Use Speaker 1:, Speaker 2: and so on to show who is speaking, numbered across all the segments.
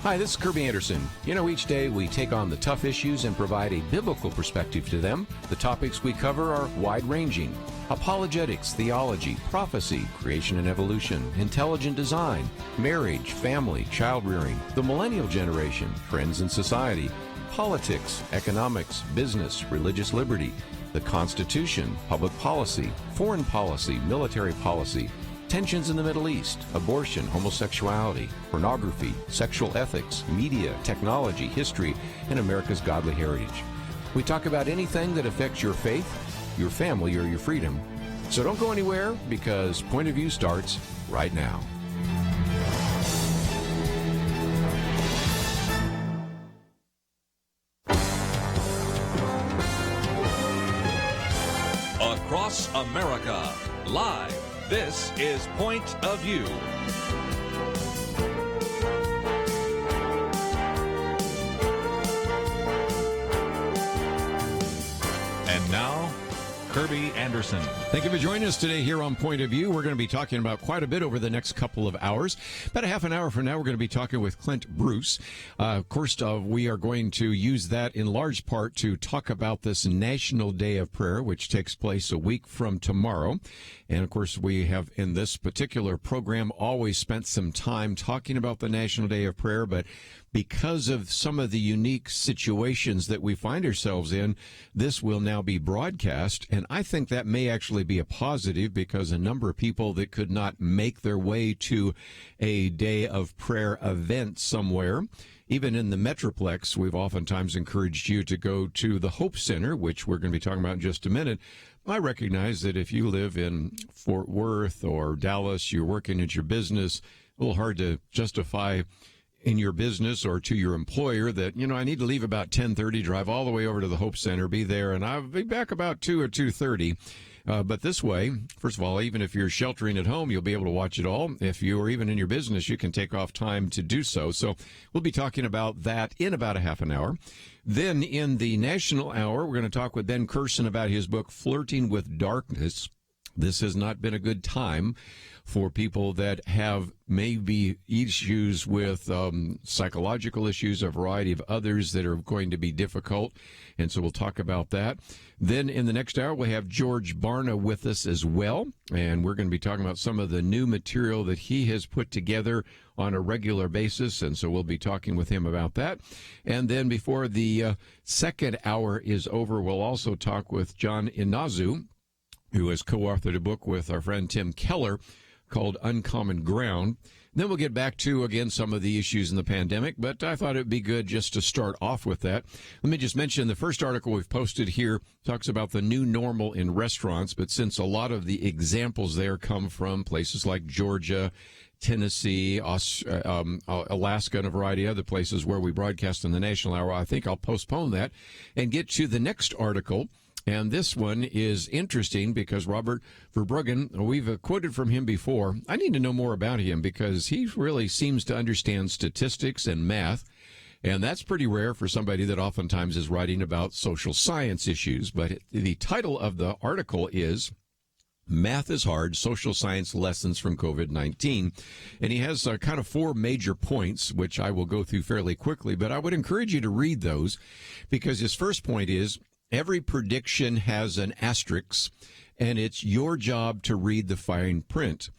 Speaker 1: Hi, this is Kerby Anderson. You know, each day we take on the tough issues and provide a biblical perspective to them. The topics we cover are wide-ranging: apologetics, theology, prophecy, creation and evolution, intelligent design, marriage, family, child-rearing, the millennial generation, trends in society, politics, economics, business, religious liberty, the Constitution, public policy, foreign policy, military policy, tensions in the Middle East, abortion, homosexuality, pornography, sexual ethics, media, technology, history, and America's godly heritage. We talk about anything that affects your faith, your family, or your freedom. So don't go anywhere, because Point of View starts right now.
Speaker 2: Across America, live. This is Point of View. And now, Kerby Anderson.
Speaker 1: Thank you for joining us today here on Point of View. We're going to be talking about quite a bit over the next couple of hours. About a half an hour from now, we're going to be talking with Clint Bruce. Of course, we are going to use that in large part to talk about this National Day of Prayer, which takes place a week from tomorrow. And, of course, we have in this particular program always spent some time talking about the National Day of Prayer, but because of some of the unique situations that we find ourselves in, this will now be broadcast. And I think that may actually be a positive, because a number of people that could not make their way to a day of prayer event somewhere, even in the Metroplex, we've oftentimes encouraged you to go to the Hope Center, which we're going to be talking about in just a minute. I recognize that if you live in Fort Worth or Dallas, you're working at your business, a little hard to justify in your business or to your employer that, you know, I need to leave about 10:30, drive all the way over to the Hope Center, be there, and I'll be back about 2 or 2:30. But this way, first of all, even if you're sheltering at home, you'll be able to watch it all. If you are even in your business, you can take off time to do so. So we'll be talking about that in about a half an hour. Then in the National Hour, we're going to talk with Ben Courson about his book, Flirting with Darkness. This has not been a good time for people that have maybe issues with psychological issues, a variety of others that are going to be difficult. And so we'll talk about that. Then in the next hour, we'll have George Barna with us as well. And we're going to be talking about some of the new material that he has put together on a regular basis. And so we'll be talking with him about that. And then before the second hour is over, we'll also talk with John Inazu, who has co-authored a book with our friend Tim Keller called Uncommon Ground. Then we'll get back to, again, some of the issues in the pandemic, but I thought it would be good just to start off with that. Let me just mention the first article we've posted here talks about the new normal in restaurants, but since a lot of the examples there come from places like Georgia, Tennessee, Alaska, and a variety of other places where we broadcast in the National Hour, I think I'll postpone that and get to the next article. And this one is interesting because Robert Verbruggen, we've quoted from him before. I need to know more about him because he really seems to understand statistics and math. And that's pretty rare for somebody that oftentimes is writing about social science issues. But the title of the article is Math is Hard, Social Science Lessons from COVID-19. And he has kind of 4 major points, which I will go through fairly quickly. But I would encourage you to read those because his first point is, every prediction has an asterisk, and it's your job to read the fine print.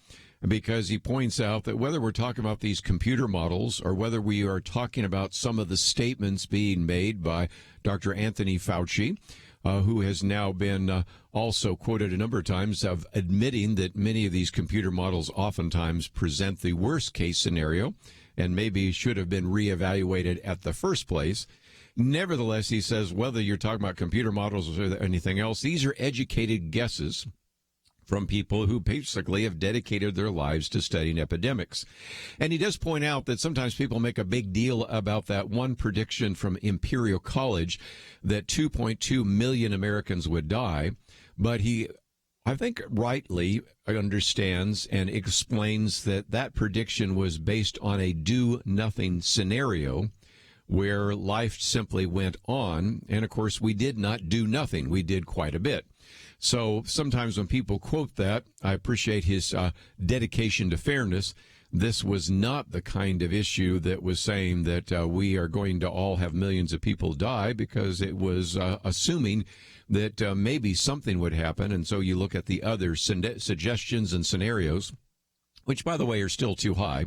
Speaker 1: Because he points out that whether we're talking about these computer models or whether we are talking about some of the statements being made by Dr. Anthony Fauci, who has now been also quoted a number of times of admitting that many of these computer models oftentimes present the worst case scenario and maybe should have been reevaluated at the first place. Nevertheless, he says, whether you're talking about computer models or anything else, these are educated guesses from people who basically have dedicated their lives to studying epidemics. And he does point out that sometimes people make a big deal about that one prediction from Imperial College that 2.2 million Americans would die. But he, I think, rightly understands and explains that that prediction was based on a do-nothing scenario where life simply went on. And, of course, we did not do nothing. We did quite a bit. So sometimes when people quote that, I appreciate his dedication to fairness. this was not the kind of issue that was saying that we are going to all have millions of people die, because it was assuming that maybe something would happen. And so you look at the other suggestions and scenarios, which, by the way, are still too high.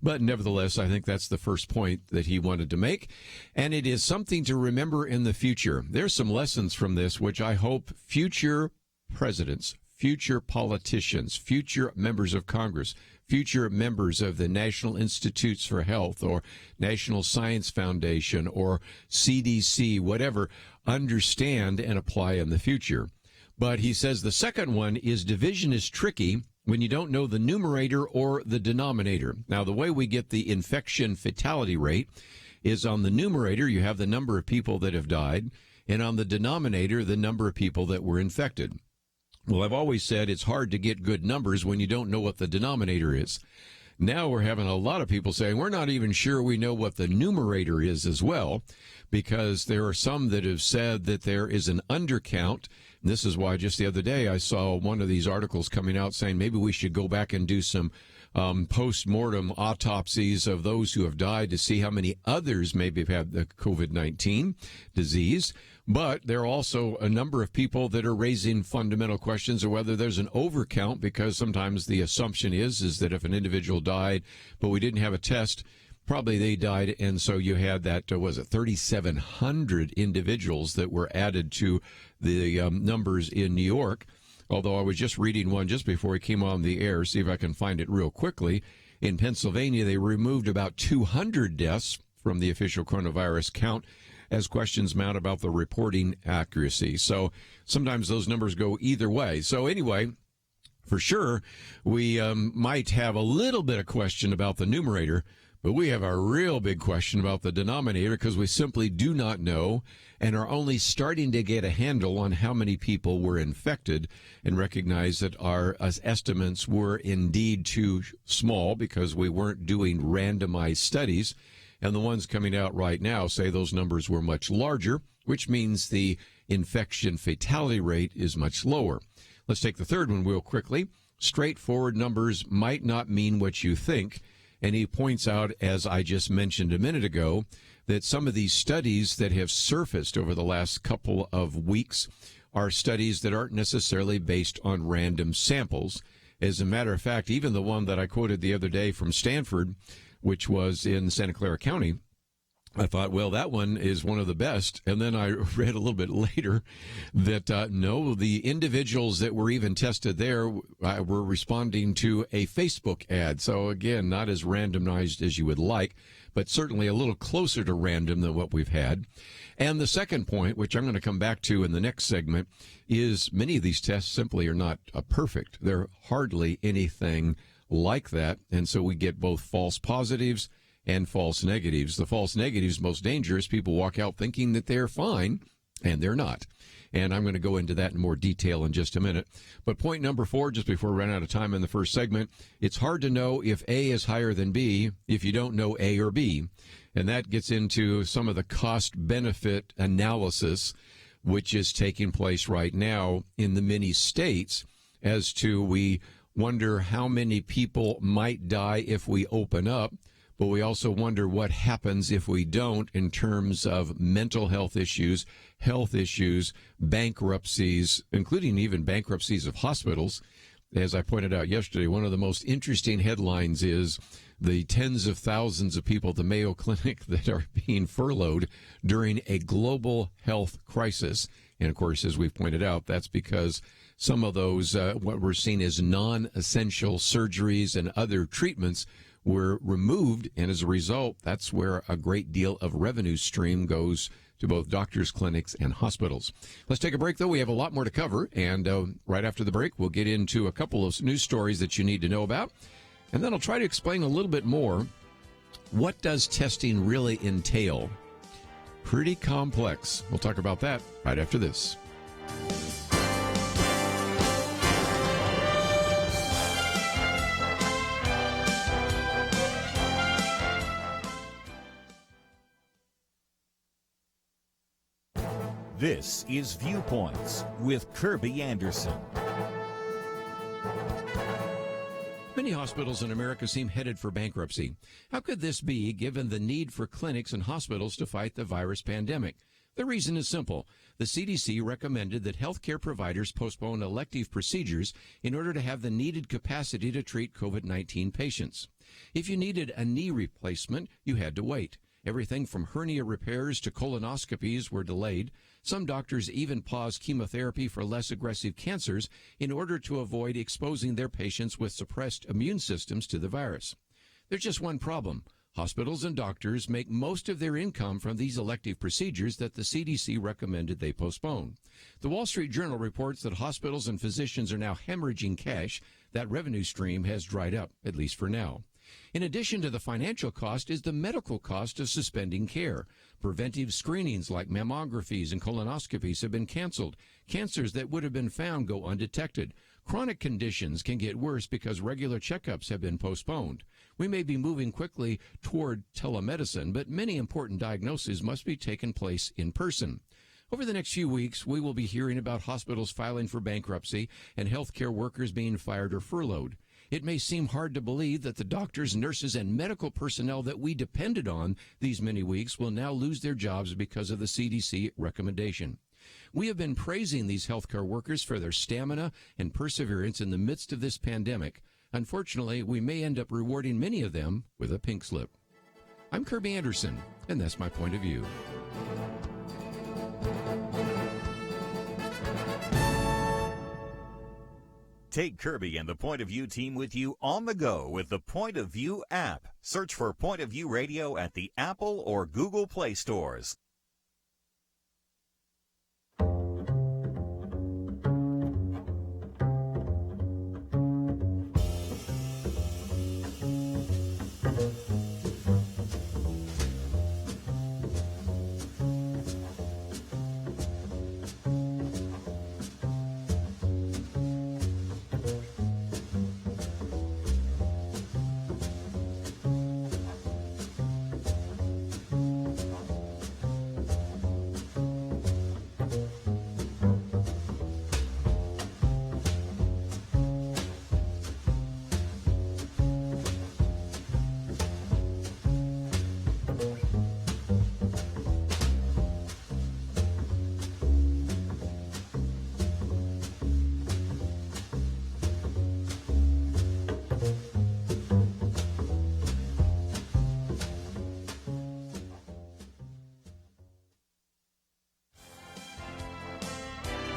Speaker 1: But nevertheless, I think that's the first point that he wanted to make. And it is something to remember in the future. There's some lessons from this, which I hope future presidents, future politicians, future members of Congress, future members of the National Institutes for Health or National Science Foundation or CDC, whatever, understand and apply in the future. But he says the second one is division is tricky when you don't know the numerator or the denominator. Now, the way we get the infection fatality rate is on the numerator, you have the number of people that have died, and on the denominator, the number of people that were infected. Well, I've always said it's hard to get good numbers when you don't know what the denominator is. Now we're having a lot of people saying we're not even sure we know what the numerator is as well, because there are some that have said that there is an undercount. And this is why just the other day I saw one of these articles coming out saying maybe we should go back and do some post-mortem autopsies of those who have died to see how many others maybe have had the COVID-19 disease. But there are also a number of people that are raising fundamental questions of whether there's an overcount, because sometimes the assumption is that if an individual died, but we didn't have a test, probably they died. And so you had that, 3,700 individuals that were added to the numbers in New York. Although I was just reading one just before we came on the air, see if I can find it real quickly. In Pennsylvania, they removed about 200 deaths from the official coronavirus count as questions mount about the reporting accuracy. So sometimes those numbers go either way. So anyway, for sure, we might have a little bit of question about the numerator, but we have a real big question about the denominator, because we simply do not know and are only starting to get a handle on how many people were infected, and recognize that our estimates were indeed too small because we weren't doing randomized studies. And the ones coming out right now say those numbers were much larger, which means the infection fatality rate is much lower. Let's take the third one real quickly. Straightforward numbers might not mean what you think. And he points out, as I just mentioned a minute ago, that some of these studies that have surfaced over the last couple of weeks are studies that aren't necessarily based on random samples. As a matter of fact, even the one that I quoted the other day from Stanford, which was in Santa Clara County, I thought, well, that one is one of the best. And then I read a little bit later that, no, the individuals that were even tested there were responding to a Facebook ad. So, again, not as randomized as you would like, but certainly a little closer to random than what we've had. And the second point, which I'm going to come back to in the next segment, is many of these tests simply are not perfect. They're hardly anything like that. And so we get both false positives and false negatives. The false negatives, most dangerous. People walk out thinking that they're fine, and they're not. And I'm going to go into that in more detail in just a minute. But point number 4, just before we run out of time in the first segment, it's hard to know if A is higher than B if you don't know A or B. And that gets into some of the cost-benefit analysis, which is taking place right now in the many states, as to we wonder how many people might die if we open up. But we also wonder what happens if we don't in terms of mental health issues, bankruptcies, including even bankruptcies of hospitals. As I pointed out yesterday, one of the most interesting headlines is the tens of thousands of people at the Mayo Clinic that are being furloughed during a global health crisis. And, of course, as we've pointed out, that's because some of those, what we're seeing as non-essential surgeries and other treatments were removed, and as a result, that's where a great deal of revenue stream goes to both doctors, clinics, and hospitals. Let's take a break, though. We have a lot more to cover, and right after the break, we'll get into a couple of news stories that you need to know about, and then I'll try to explain a little bit more. What does testing really entail? Pretty complex. We'll talk about that right after this.
Speaker 3: This is Viewpoints with Kerby Anderson.
Speaker 1: Many Many hospitals in America seem headed for bankruptcy. How could this be, given the need for clinics and hospitals to fight the virus pandemic? The reason is simple. The CDC recommended that healthcare providers postpone elective procedures in order to have the needed capacity to treat COVID-19 patients. If you needed a knee replacement, you had to wait. Everything from hernia repairs to colonoscopies were delayed. Some doctors even paused chemotherapy for less aggressive cancers in order to avoid exposing their patients with suppressed immune systems to the virus. There's just one problem. Hospitals and doctors make most of their income from these elective procedures that the CDC recommended they postpone. The Wall Street Journal reports that hospitals and physicians are now hemorrhaging cash. That revenue stream has dried up, at least for now. In addition to the financial cost is the medical cost of suspending care. Preventive screenings like mammographies and colonoscopies have been canceled. Cancers that would have been found go undetected. Chronic conditions can get worse because regular checkups have been postponed. We may be moving quickly toward telemedicine, but many important diagnoses must be taken place in person. Over the next few weeks, we will be hearing about hospitals filing for bankruptcy and healthcare workers being fired or furloughed. It may seem hard to believe that the doctors, nurses, and medical personnel that we depended on these many weeks will now lose their jobs because of the CDC recommendation. We have been praising these healthcare workers for their stamina and perseverance in the midst of this pandemic. Unfortunately, we may end up rewarding many of them with a pink slip. I'm Kerby Anderson, and that's my point of view.
Speaker 3: Take Kerby and the Point of View team with you on the go with the Point of View app. Search for Point of View Radio at the Apple or Google Play stores.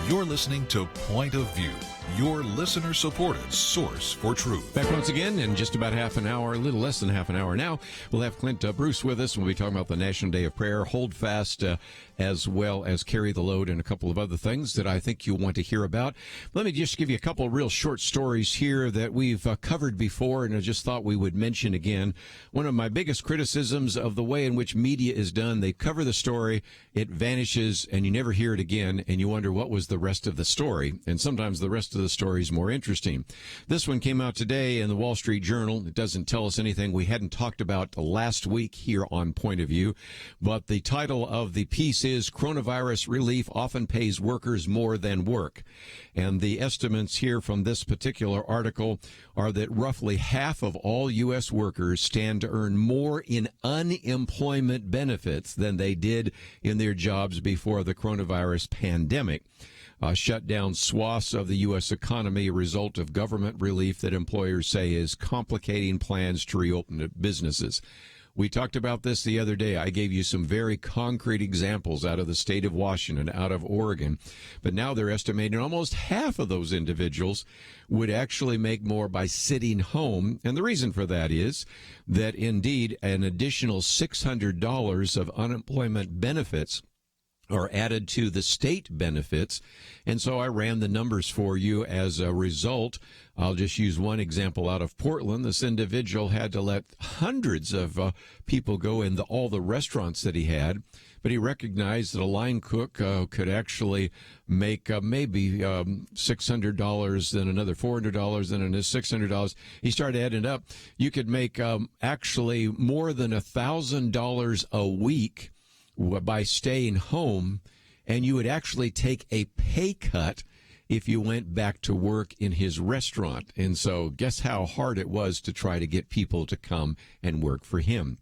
Speaker 4: You're listening to Point of View, your listener-supported source for truth.
Speaker 1: Back once again in just about half an hour, a little less than half an hour now. We'll have Clint Bruce with us. We'll be talking about the National Day of Prayer, Hold Fast, as well as Carry the Load, and a couple of other things that I think you'll want to hear about. Let me just give you a couple of real short stories here that we've covered before, and I just thought we would mention again. One of my biggest criticisms of the way in which media is done, they cover the story, it vanishes, and you never hear it again, and you wonder what was the rest of the story, and sometimes the rest of the story is more interesting. This one came out today in the Wall Street Journal. It doesn't tell us anything we hadn't talked about last week here on Point of View, but the title of the piece is Coronavirus Relief Often Pays Workers More Than Work. And the estimates here from this particular article are that roughly half of all U.S. workers stand to earn more in unemployment benefits than they did in their jobs before the coronavirus pandemic. Shut down swaths of the U.S. economy, a result of government relief that employers say is complicating plans to reopen businesses. We talked about this the other day. I gave you some very concrete examples out of the state of Washington, out of Oregon. But now they're estimating almost half of those individuals would actually make more by sitting home. And the reason for that is that, indeed, an additional $600 of unemployment benefits are added to the state benefits. And so I ran the numbers for you as a result. I'll just use one example out of Portland. This individual had to let hundreds of people go in all the restaurants that he had, but he recognized that a line cook could actually make maybe $600, then another $400, then another $600. He started adding it up. You could make actually more than $1,000 a week by staying home, and you would actually take a pay cut if you went back to work in his restaurant. And so guess how hard it was to try to get people to come and work for him.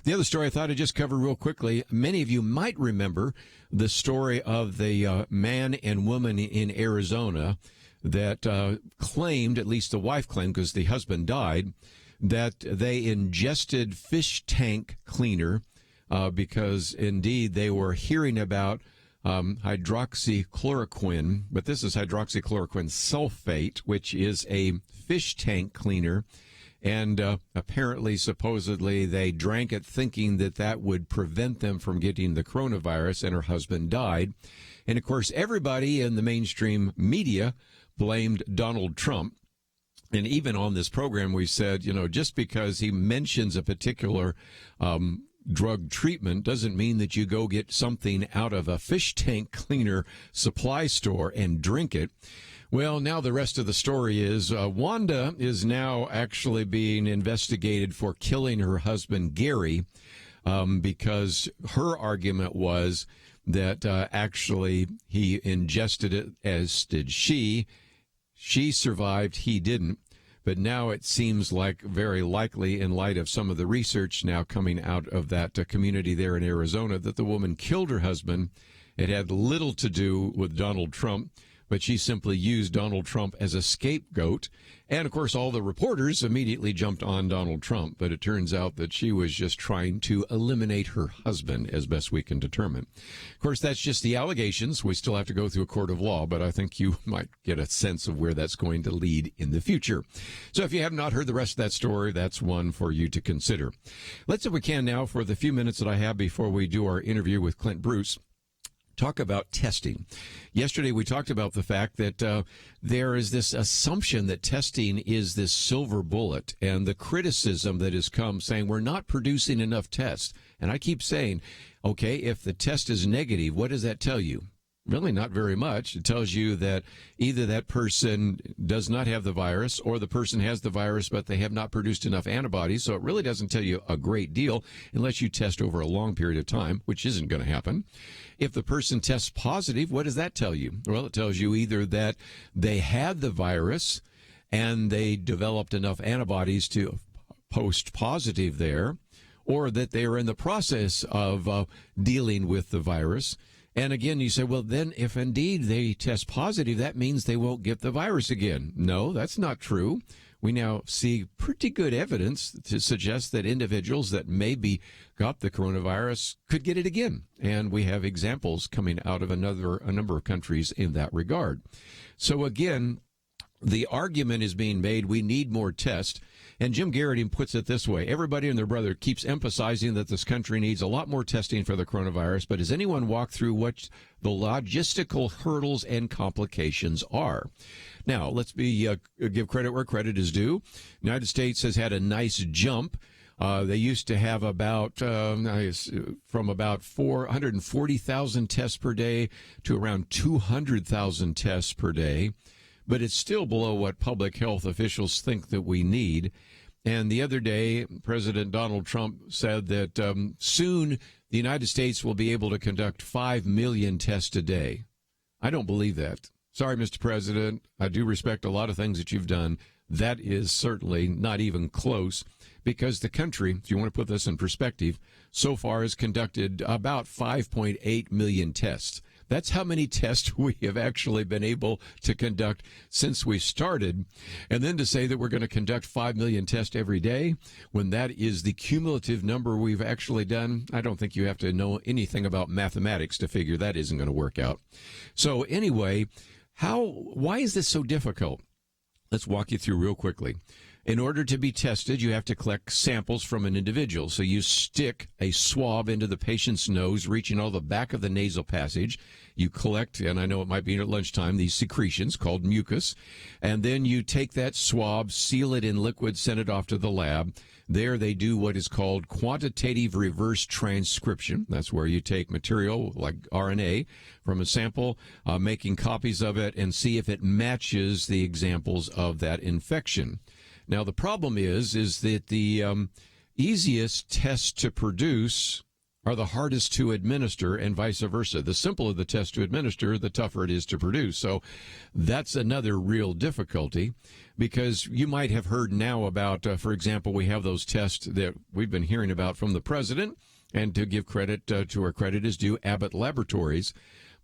Speaker 1: The other story I thought I'd just cover real quickly. Many of you might remember the story of the man and woman in Arizona that claimed, at least the wife claimed because the husband died, that they ingested fish tank cleaner because indeed they were hearing about hydroxychloroquine, but this is hydroxychloroquine sulfate, which is a fish tank cleaner. And apparently, supposedly, they drank it thinking that that would prevent them from getting the coronavirus, and her husband died. And, of course, everybody in the mainstream media blamed Donald Trump. And even on this program, we said, just because he mentions a particular drug treatment doesn't mean that you go get something out of a fish tank cleaner supply store and drink it. Well, now the rest of the story is Wanda is now actually being investigated for killing her husband, Gary, because her argument was that actually he ingested it, as did she. She survived, he didn't. But now it seems like very likely, in light of some of the research now coming out of that community there in Arizona, that the woman killed her husband. It had little to do with Donald Trump, but she simply used Donald Trump as a scapegoat. And, of course, all the reporters immediately jumped on Donald Trump. But it turns out that she was just trying to eliminate her husband, as best we can determine. Of course, that's just the allegations. We still have to go through a court of law, but I think you might get a sense of where that's going to lead in the future. So if you have not heard the rest of that story, that's one for you to consider. Let's, if we can now, for the few minutes that I have before we do our interview with Clint Bruce, talk about testing. Yesterday, we talked about the fact that there is this assumption that testing is this silver bullet, and the criticism that has come saying we're not producing enough tests. And I keep saying, okay, if the test is negative, what does that tell you? Really not very much. It tells you that either that person does not have the virus or the person has the virus, but they have not produced enough antibodies. So it really doesn't tell you a great deal unless you test over a long period of time, which isn't going to happen. If the person tests positive, what does that tell you? Well, it tells you either that they had the virus and they developed enough antibodies to post positive there, or that they are in the process of dealing with the virus. And again, you say, well, then if indeed they test positive, that means they won't get the virus again. No, that's not true. We now see pretty good evidence to suggest that individuals that maybe got the coronavirus could get it again. And we have examples coming out of a number of countries in that regard. So again, the argument is being made, we need more tests. And Jim Garrett puts it this way: everybody and their brother keeps emphasizing that this country needs a lot more testing for the coronavirus, but has anyone walked through what the logistical hurdles and complications are? Now, let's give credit where credit is due. The United States has had a nice jump. They used to have from about 440,000 tests per day to around 200,000 tests per day. But it's still below what public health officials think that we need. And the other day, President Donald Trump said that soon the United States will be able to conduct 5 million tests a day. I don't believe that. Sorry, Mr. President. I do respect a lot of things that you've done. That is certainly not even close, because the country, if you want to put this in perspective, so far has conducted about 5.8 million tests. That's how many tests we have actually been able to conduct since we started. And then to say that we're going to conduct 5 million tests every day, when that is the cumulative number we've actually done, I don't think you have to know anything about mathematics to figure that isn't going to work out. So anyway, why is this so difficult? Let's walk you through real quickly. In order to be tested, you have to collect samples from an individual. So you stick a swab into the patient's nose, reaching all the back of the nasal passage. You collect, and I know it might be at lunchtime, these secretions called mucus. And then you take that swab, seal it in liquid, send it off to the lab. There they do what is called quantitative reverse transcription. That's where you take material like RNA from a sample, making copies of it, and see if it matches the examples of that infection. Now, the problem is that the easiest test to produce are the hardest to administer and vice versa. The simpler the test to administer, the tougher it is to produce. So that's another real difficulty, because you might have heard now about, for example, we have those tests that we've been hearing about from the president, and to give credit to where credit is due, Abbott Laboratories.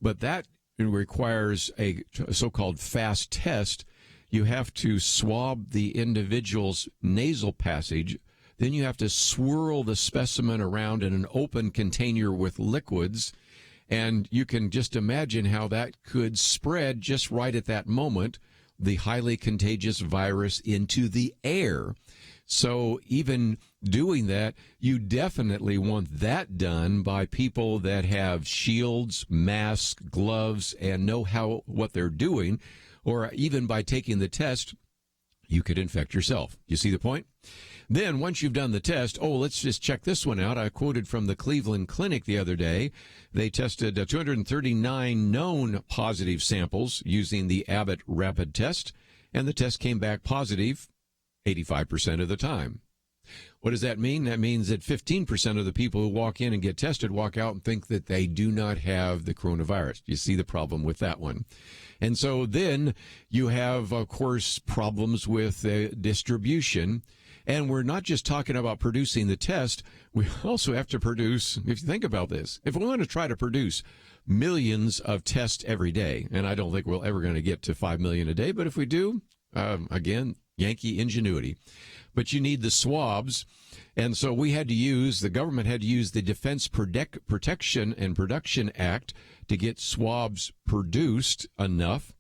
Speaker 1: But that requires a so-called fast test. You have to swab the individual's nasal passage. Then you have to swirl the specimen around in an open container with liquids. And you can just imagine how that could spread just right at that moment, the highly contagious virus into the air. So even doing that, you definitely want that done by people that have shields, masks, gloves, and know what they're doing. Or even by taking the test, you could infect yourself. You see the point? Then, once you've done the test, let's just check this one out. I quoted from the Cleveland Clinic the other day. They tested 239 known positive samples using the Abbott rapid test, and the test came back positive 85% of the time. What does that mean? That means that 15% of the people who walk in and get tested walk out and think that they do not have the coronavirus. You see the problem with that one. And so then you have, of course, problems with distribution. And we're not just talking about producing the test. We also have to produce, if you think about this, if we want to try to produce millions of tests every day, and I don't think we're ever going to get to 5 million a day, but if we do, again, Yankee ingenuity. But you need the swabs. And so the government had to use the Defense Protection and Production Act to get swabs produced enough.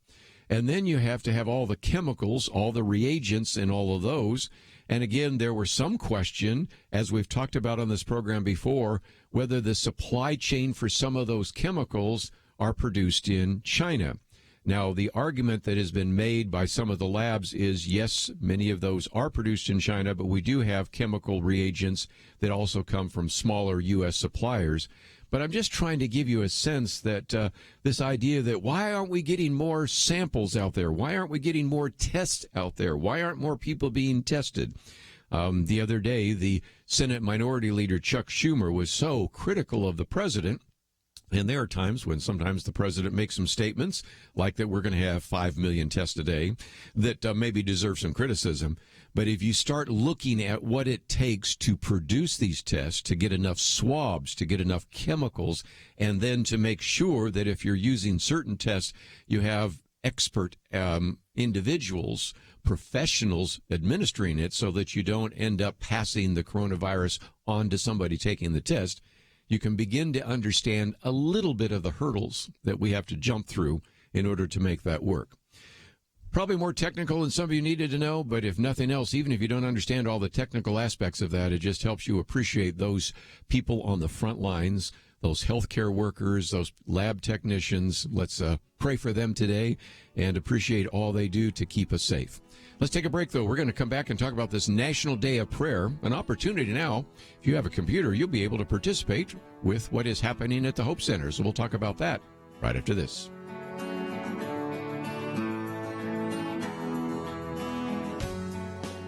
Speaker 1: And then you have to have all the chemicals, all the reagents, and all of those. And again, there was some question, as we've talked about on this program before, whether the supply chain for some of those chemicals are produced in China. Now, the argument that has been made by some of the labs is, yes, many of those are produced in China, but we do have chemical reagents that also come from smaller U.S. suppliers. But I'm just trying to give you a sense that this idea that why aren't we getting more samples out there? Why aren't we getting more tests out there? Why aren't more people being tested? The other day, the Senate Minority Leader Chuck Schumer was so critical of the president. And there are times when sometimes the president makes some statements like that we're going to have 5 million tests a day that maybe deserve some criticism. But if you start looking at what it takes to produce these tests, to get enough swabs, to get enough chemicals, and then to make sure that if you're using certain tests, you have expert individuals, professionals administering it so that you don't end up passing the coronavirus on to somebody taking the test, you can begin to understand a little bit of the hurdles that we have to jump through in order to make that work. Probably more technical than some of you needed to know, but if nothing else, even if you don't understand all the technical aspects of that, it just helps you appreciate those people on the front lines, those healthcare workers, those lab technicians. Let's pray for them today and appreciate all they do to keep us safe. Let's take a break, though. We're going to come back and talk about this National Day of Prayer, an opportunity now. If you have a computer, you'll be able to participate with what is happening at the Hope Center. So we'll talk about that right after this.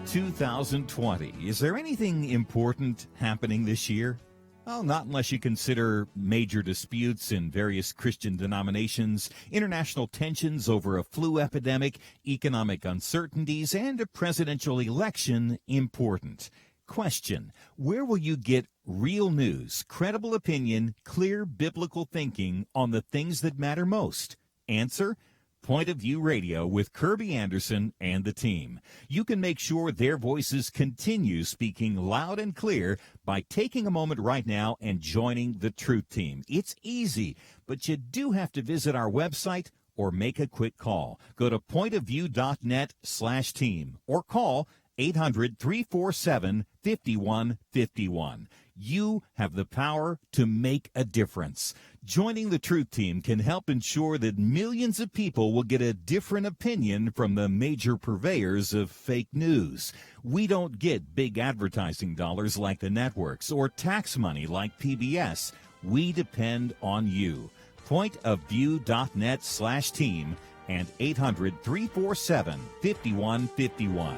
Speaker 3: "2020. Is there anything important happening this year? Well, not unless you consider major disputes in various Christian denominations, international tensions over a flu epidemic, economic uncertainties, and a presidential election important. Question: where will you get real news, credible opinion, clear biblical thinking on the things that matter most? Answer: Point of View Radio with Kerby Anderson and the team. You can make sure their voices continue speaking loud and clear by taking a moment right now and joining the Truth Team. It's easy, but you do have to visit our website or make a quick call. Go to pointofview.net/team or call 800-347-5151. You have the power to make a difference. Joining the Truth Team can help ensure that millions of people will get a different opinion from the major purveyors of fake news. We don't get big advertising dollars like the networks or tax money like PBS. We depend on you. Pointofview.net/team and 800-347-5151.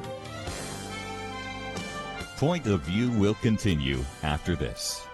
Speaker 3: Point of View will continue after this.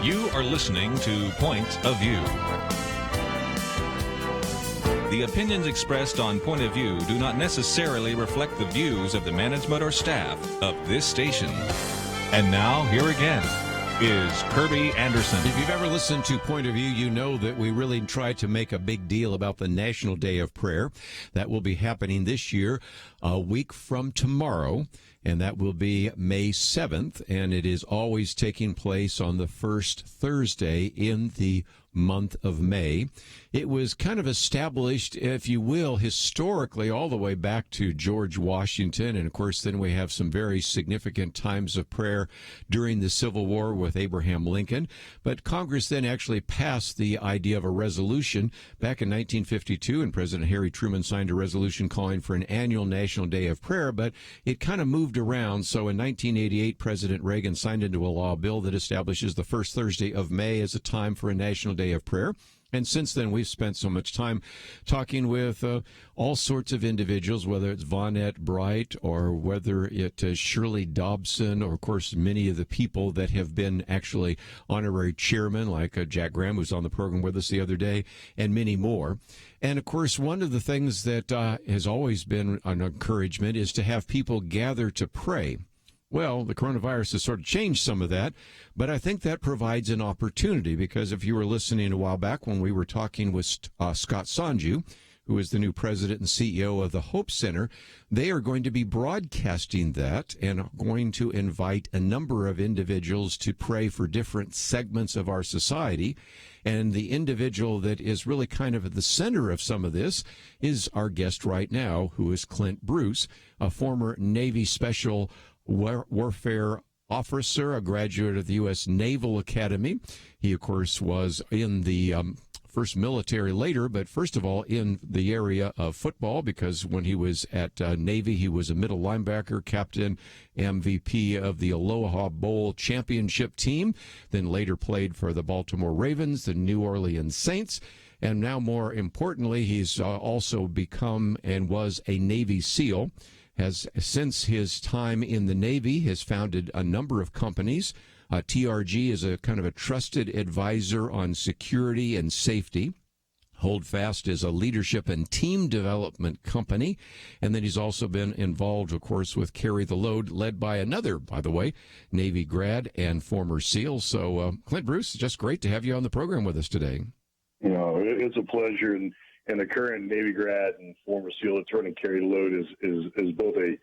Speaker 2: You are listening to Point of View. The opinions expressed on Point of View do not necessarily reflect the views of the management or staff of this station. And now, here again is Kerby Anderson.
Speaker 1: If you've ever listened to Point of View, you know that we really try to make a big deal about the National Day of Prayer. That will be happening this year, a week from tomorrow, and that will be May 7th, and it is always taking place on the first Thursday in the month of May. It was kind of established, if you will, historically all the way back to George Washington, and of course then we have some very significant times of prayer during the Civil War with Abraham Lincoln. But Congress then actually passed the idea of a resolution back in 1952, and President Harry Truman signed a resolution calling for an annual National Day of Prayer, but it kind of moved around. So in 1988, President Reagan signed into a law a bill that establishes the first Thursday of May as a time for a National Day of Prayer. And since then, we've spent so much time talking with all sorts of individuals, whether it's Vonette Bright or whether it is Shirley Dobson, or, of course, many of the people that have been actually honorary chairmen, like Jack Graham, who's on the program with us the other day, and many more. And, of course, one of the things that has always been an encouragement is to have people gather to pray. Well, the coronavirus has sort of changed some of that, but I think that provides an opportunity, because if you were listening a while back when we were talking with Scott Sanju, who is the new president and CEO of the Hope Center, they are going to be broadcasting that and going to invite a number of individuals to pray for different segments of our society. And the individual that is really kind of at the center of some of this is our guest right now, who is Clint Bruce, a former Navy Special Warfare officer, a graduate of the U.S. Naval Academy. He, of course, was in the first military later, but first of all in the area of football, because when he was at Navy, he was a middle linebacker, captain, MVP of the Aloha Bowl championship team, then later played for the Baltimore Ravens, the New Orleans Saints, and now more importantly, he's also become and was a Navy SEAL. Has, since his time in the Navy, has founded a number of companies. TRG is a kind of a trusted advisor on security and safety. Holdfast is a leadership and team development company. And then he's also been involved, of course, with Carry the Load, led by another, by the way, Navy grad and former SEAL. So, Clint Bruce, just great to have you on the program with us today.
Speaker 5: You know, it's a pleasure. And the current Navy grad and former SEAL that's running Carry the Load is both a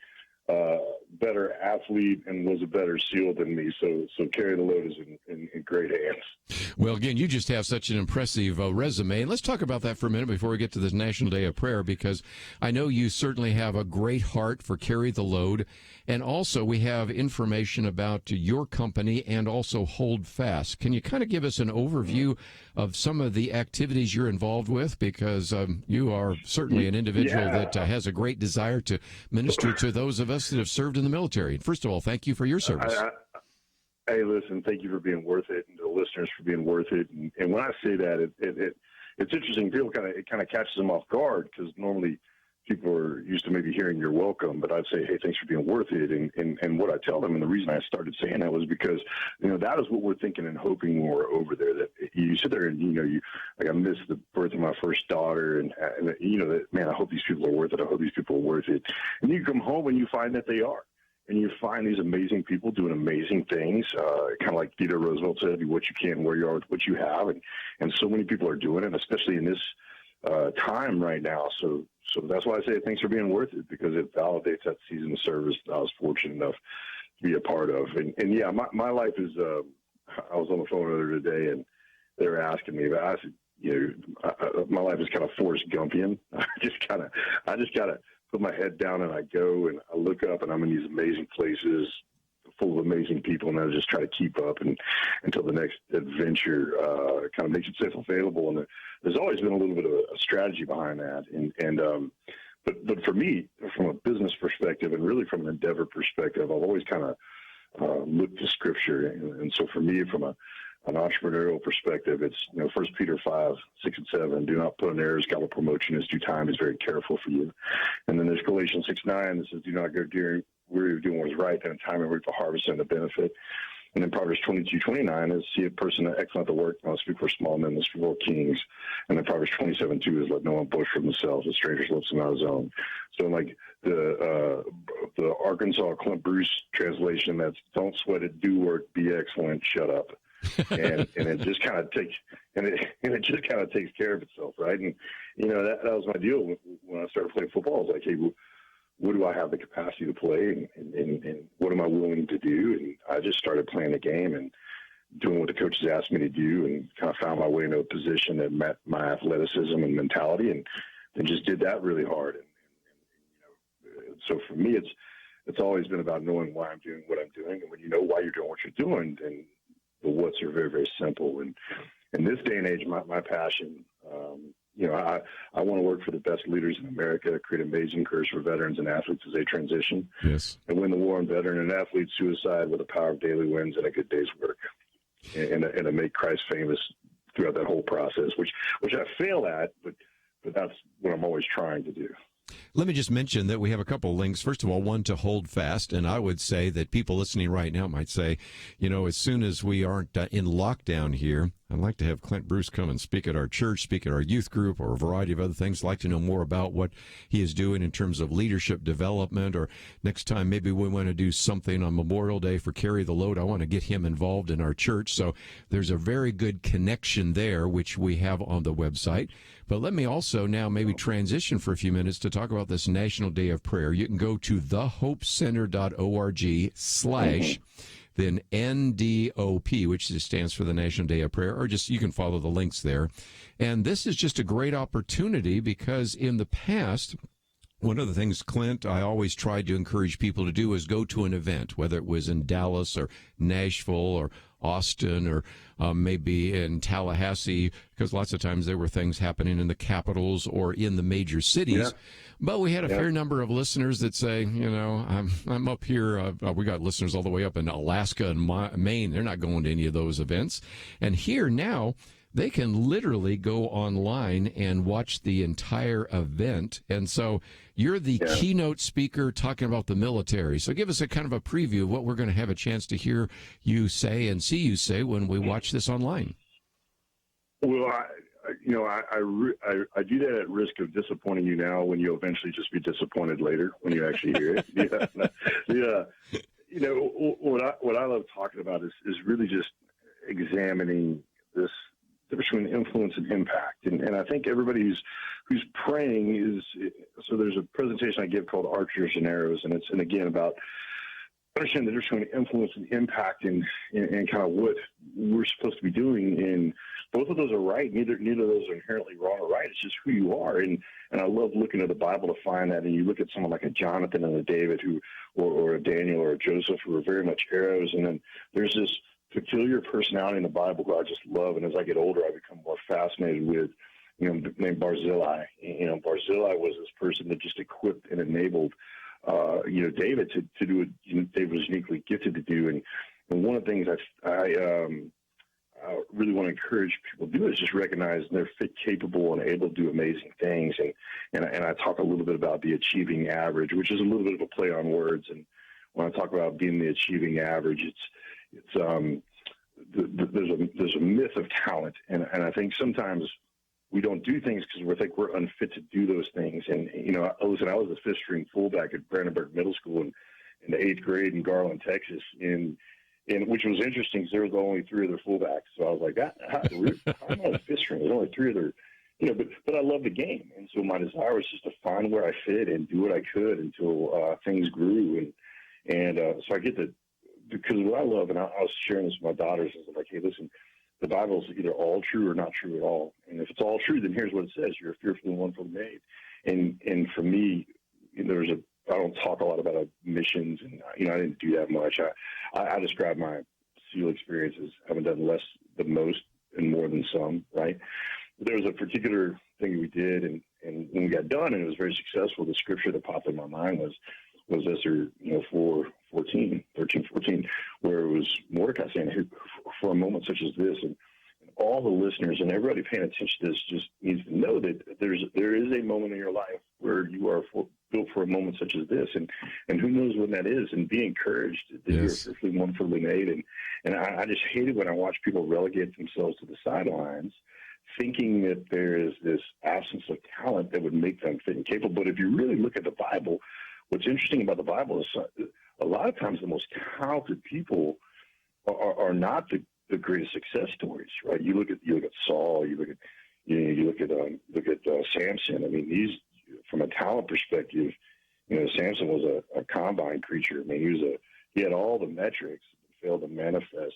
Speaker 5: better athlete and was a better SEAL than me. So Carry the Load is in great hands.
Speaker 1: Well, again, you just have such an impressive resume. And let's talk about that for a minute before we get to this National Day of Prayer, because I know you certainly have a great heart for Carry the Load. And also we have information about your company and also Hold Fast. Can you kind of give us an overview of some of the activities you're involved with? Because you are certainly an individual that has a great desire to minister to those of us that have served in the military. First of all, thank you for your service.
Speaker 5: Hey, listen, thank you for being worth it, and the listeners for being worth it. And when I say that, it's interesting. People it kind of catches them off guard, because normally people are used to maybe hearing you're welcome, but I'd say, hey, thanks for being worth it. And what I tell them, and the reason I started saying that was because, you know, that is what we're thinking and hoping when we're over there, that you sit there and, you know, I missed the birth of my first daughter, and you know, that, man, I hope these people are worth it. I hope these people are worth it. And you come home and you find that they are. And you find these amazing people doing amazing things, kind of like Theodore Roosevelt said, do what you can, where you are with what you have. And so many people are doing it, especially in this time right now. So that's why I say thanks for being worth it, because it validates that season of service that I was fortunate enough to be a part of. And yeah, my life is, I was on the phone earlier today, and they were asking me about, I said, you know, my life is kind of Forrest Gumpian. I just got to put my head down and I go and I look up and I'm in these amazing places full of amazing people, and I just try to keep up until the next adventure kind of makes itself available. And there's always been a little bit of a strategy behind that. But for me, from a business perspective and really from an endeavor perspective, I've always kind of looked to Scripture. And so for me, from an entrepreneurial perspective, it's, you know, 1 Peter 5, 6, and 7, do not put on errors, God will promote you in his due time, is very careful for you. And then there's Galatians 6, 9 that says, do not go weary of doing what is right, then in time and reap the harvest and the benefit. And then Proverbs 22:29 is, see a person excellent at the work, not speak for small men, not speak for kings. And then Proverbs 27:2 is, let no one boast for themselves, a stranger's lips and not his own. So like the Arkansas Clint Bruce translation, that's don't sweat it, do work, be excellent, shut up. and it just kind of takes care of itself, right? And that was my deal when I started playing football. I was like, hey, what do I have the capacity to play, and what am I willing to do? And I just started playing the game and doing what the coaches asked me to do, and kind of found my way into a position that met my athleticism and mentality, and just did that really hard. And so for me, it's always been about knowing why I'm doing what I'm doing, and when you know why you're doing what you're doing, then the what's are very, very simple. And in this day and age, my passion, I want to work for the best leaders in America, create amazing careers for veterans and athletes as they transition,
Speaker 1: yes,
Speaker 5: and win the war on veteran and athlete suicide with the power of daily wins and a good day's work, and to make Christ famous throughout that whole process, which I fail at, but that's what I'm always trying to do.
Speaker 1: Let me just mention that we have a couple of links. First of all, one to Hold Fast, and I would say that people listening right now might say, as soon as we aren't in lockdown here, I'd like to have Clint Bruce come and speak at our church, speak at our youth group, or a variety of other things. I'd like to know more about what he is doing in terms of leadership development, or next time maybe we want to do something on Memorial Day for Carry the Load. I want to get him involved in our church. So there's a very good connection there, which we have on the website. But let me also now maybe transition for a few minutes to talk about this National Day of Prayer. You can go to thehopecenter.org/ then NDOP, which just stands for the National Day of Prayer, or just you can follow the links there. And this is just a great opportunity because in the past, one of the things, Clint, I always tried to encourage people to do is go to an event, whether it was in Dallas or Nashville or Austin or maybe in Tallahassee, because lots of times there were things happening in the capitals or in the major cities. Yeah. But we had a fair number of listeners that say, I'm up here. We got listeners all the way up in Alaska and Maine. They're not going to any of those events. And here now, they can literally go online and watch the entire event. And so you're the keynote speaker talking about the military. So give us a kind of a preview of what we're going to have a chance to hear you say and see you say when we watch this online.
Speaker 5: Well, I do that at risk of disappointing you now when you'll eventually just be disappointed later when you actually hear it. What I love talking about is really just examining this between influence and impact. And I think everybody who's praying is, so there's a presentation I give called Archers and Arrows, and it's, and again, about understanding the difference between influence and impact and kind of what we're supposed to be doing. And both of those are right. Neither of those are inherently wrong or right. It's just who you are. And I love looking at the Bible to find that. And you look at someone like a Jonathan and a David or a Daniel or a Joseph who are very much heroes. And then there's this peculiar personality in the Bible who I just love. And as I get older, I become more fascinated with, named Barzillai. Barzillai was this person that just equipped and enabled, David to do what David was uniquely gifted to do. And one of the things I really want to encourage people to do is just recognize they're fit, capable, and able to do amazing things. And I talk a little bit about the achieving average, which is a little bit of a play on words. And when I talk about being the achieving average, there's a myth of talent, and I think sometimes we don't do things because we think we're unfit to do those things. And I was a fifth string fullback at Brandenburg Middle School in the 8th grade in Garland, Texas, and which was interesting because there was only 3 other fullbacks. So I was like, I'm not a fifth string. There's only 3 other, but I love the game, and so my desire was just to find where I fit and do what I could until things grew, and so I get to. Because what I love, and I was sharing this with my daughters, is like, hey, listen, the Bible is either all true or not true at all. And if it's all true, then here's what it says: you're fearfully and wonderfully made. And for me, I don't talk a lot about missions, and I didn't do that much. I describe my SEAL experience as having done less than most and more than some. Right? But there was a particular thing we did, and when we got done, and it was very successful. The scripture that popped in my mind was Esther, 13:14, where it was Mordecai saying, hey, for a moment such as this, and all the listeners and everybody paying attention to this just needs to know that there is a moment in your life where you are built for a moment such as this, and who knows when that is, and be encouraged that you're fearfully, wonderfully made. And I just hate it when I watch people relegate themselves to the sidelines, thinking that there is this absence of talent that would make them fit and capable. But if you really look at the Bible, what's interesting about the Bible is a lot of times the most talented people are not the greatest success stories, right? You look at Saul, you look at Samson. I mean, these, from a talent perspective, Samson was a combine creature. I mean, he had all the metrics, but failed to manifest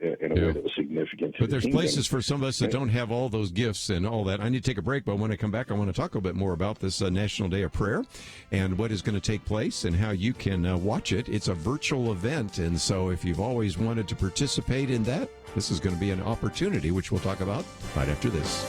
Speaker 5: in a way that was significant.
Speaker 1: But there's places for some of us that don't have all those gifts and all that. I need to take a break, but when I come back, I want to talk a bit more about this National Day of Prayer and what is going to take place and how you can watch it. It's a virtual event, and so if you've always wanted to participate in that, this is going to be an opportunity, which we'll talk about right after this.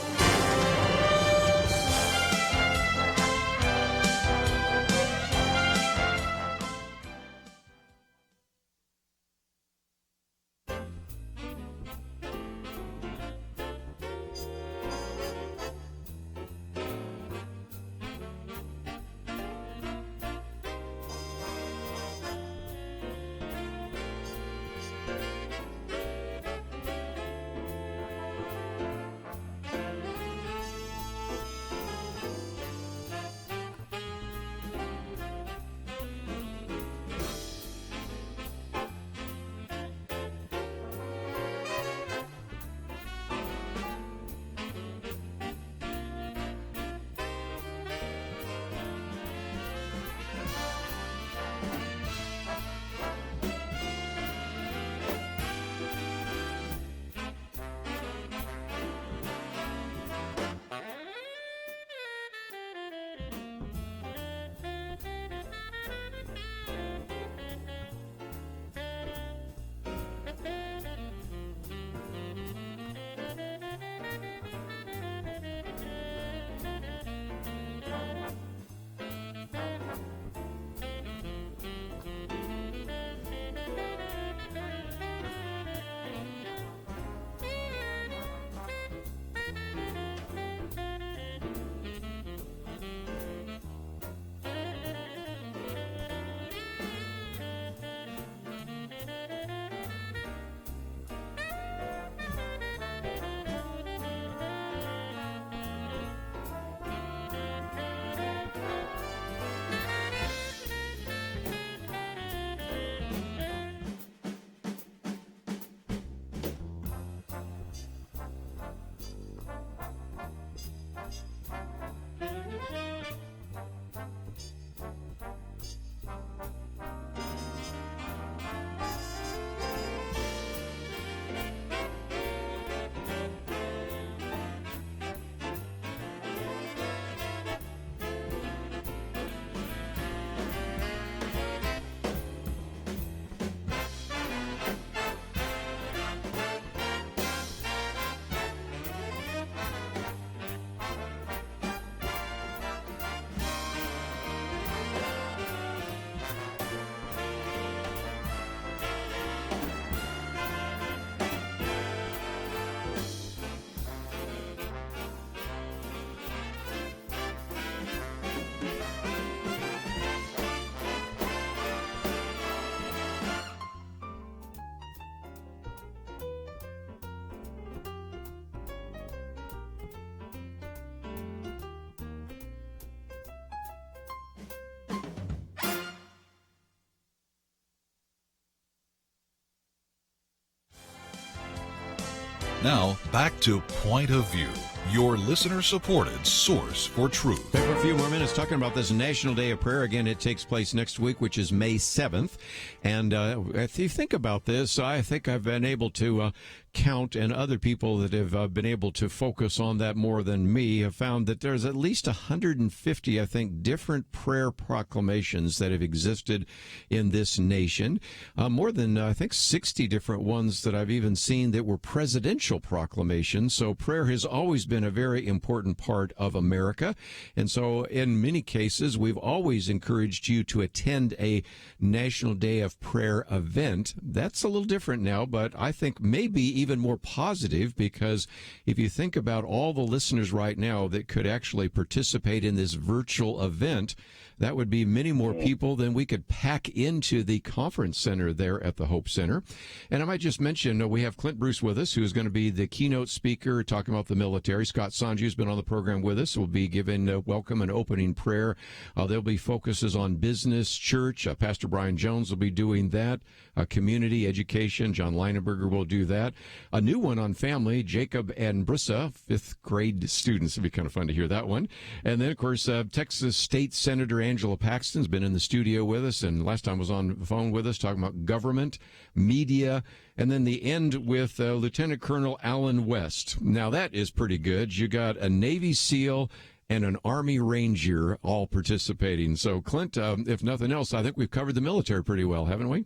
Speaker 4: Now, back to Point of View, your listener-supported source for truth.
Speaker 1: Back for a few more minutes talking about this National Day of Prayer. Again, it takes place next week, which is May 7th. And if you think about this, I think I've been able to count, and other people that have been able to focus on that more than me have found that there's at least 150, I think, different prayer proclamations that have existed in this nation. More than, I think, 60 different ones that I've even seen that were presidential proclamations. So prayer has always been been a very important part of America. And so in many cases, we've always encouraged you to attend a National Day of Prayer event. That's a little different now, but I think maybe even more positive, because if you think about all the listeners right now that could actually participate in this virtual event, that would be many more people than we could pack into the conference center there at the Hope Center. And I might just mention, we have Clint Bruce with us, who is going to be the keynote speaker talking about the military. Scott Sanju has been on the program with us, will be giving welcome and opening prayer. There'll be focuses on business, church. Pastor Brian Jones will be doing that. Community, education. John Leinenberger will do that. A new one on family, Jacob and Brissa, 5th grade students. It'd be kind of fun to hear that one. And then, of course, Texas State Senator Angela Paxton's been in the studio with us, and last time was on the phone with us talking about government, media, and then the end with Lieutenant Colonel Alan West. Now, that is pretty good. You got a Navy SEAL and an Army Ranger all participating. So, Clint, if nothing else, I think we've covered the military pretty well, haven't we?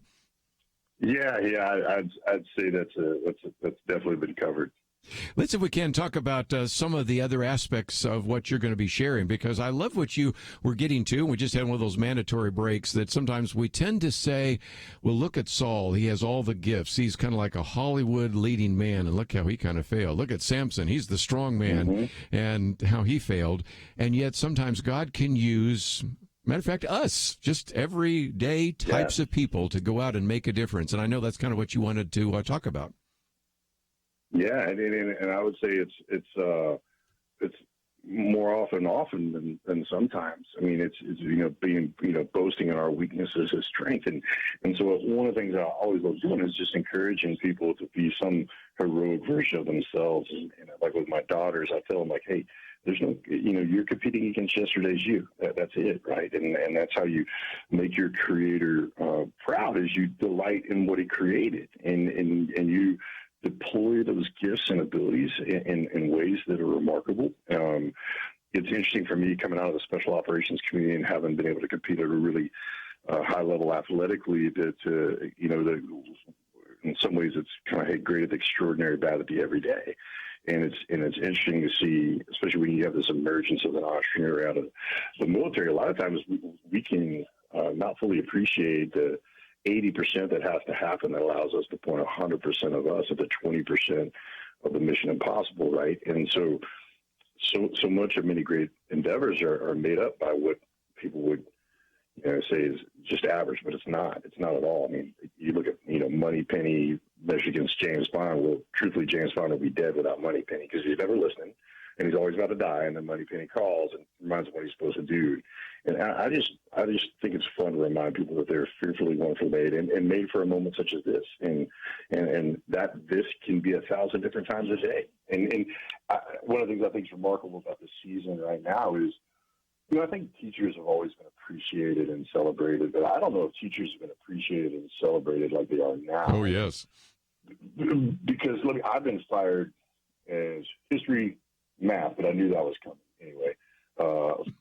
Speaker 5: Yeah, I'd say that's definitely been covered.
Speaker 1: Let's, if we can, talk about some of the other aspects of what you're going to be sharing, because I love what you were getting to. We just had one of those mandatory breaks that sometimes we tend to say, well, look at Saul. He has all the gifts. He's kind of like a Hollywood leading man, and look how he kind of failed. Look at Samson. He's the strong man, and how he failed. And yet sometimes God can use, matter of fact, us, just everyday types of people to go out and make a difference. And I know that's kind of what you wanted to talk about.
Speaker 5: Yeah, and I would say it's more often than sometimes. I mean, it's being boasting in our weaknesses as strength, and so one of the things I always love doing is just encouraging people to be some heroic version of themselves. And like with my daughters, I tell them, like, hey, there's no, you're competing against yesterday's you. That's it, right? And that's how you make your creator proud, is you delight in what he created, and you deploy those gifts and abilities in ways that are remarkable. It's interesting for me, coming out of the special operations community and having been able to compete at a really high level athletically, that in some ways it's kind of great at the extraordinary, bad at the everyday. And it's interesting to see, especially when you have this emergence of an entrepreneur out of the military. A lot of times we can not fully appreciate the 80% that has to happen that allows us to point 100% of us at the 20% of the mission impossible, right? And so much of many great endeavors are made up by what people would say is just average, but it's not. It's not at all. I mean, you look at Moneypenny measured against James Bond. Well, truthfully, James Bond would be dead without Moneypenny, because he's never listening, and he's always about to die. And then Moneypenny calls and reminds him what he's supposed to do. And I just think it's fun to remind people that they're fearfully, wonderfully made, and made for a moment such as this, and that this can be 1,000 different times a day. And one of the things I think is remarkable about this season right now is, I think teachers have always been appreciated and celebrated, but I don't know if teachers have been appreciated and celebrated like they are now.
Speaker 1: Oh, yes.
Speaker 5: Because I've been fired as history, math, but I knew that was coming anyway.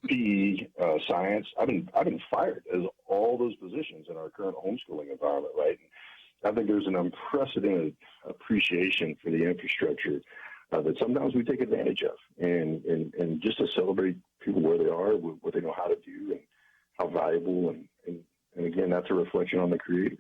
Speaker 5: PE, science. I've been fired as all those positions in our current homeschooling environment, right? And I think there's an unprecedented appreciation for the infrastructure that sometimes we take advantage of, and just to celebrate people where they are, what they know how to do, and how valuable, and again, that's a reflection on the Creator.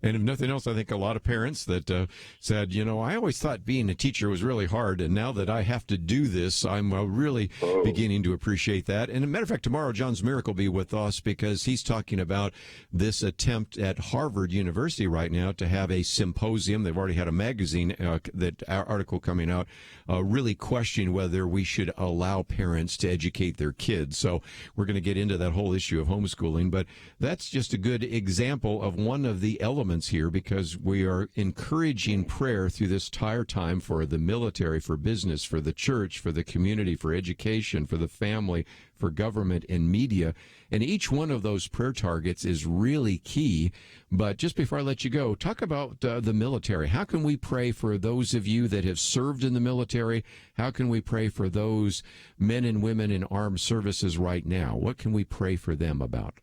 Speaker 1: And if nothing else, I think a lot of parents that said, I always thought being a teacher was really hard, and now that I have to do this, I'm really beginning to appreciate that. And as a matter of fact, tomorrow, John Zmirak will be with us, because he's talking about this attempt at Harvard University right now to have a symposium. They've already had a magazine, that article coming out, really questioning whether we should allow parents to educate their kids. So we're going to get into that whole issue of homeschooling, but that's just a good example of one of the elements here, because we are encouraging prayer through this entire time for the military, for business, for the church, for the community, for education, for the family, for government and media. And each one of those prayer targets is really key. But just before I let you go, talk about the military. How can we pray for those of you that have served in the military? How can we pray for those men and women in armed services right now? What can we pray for them about?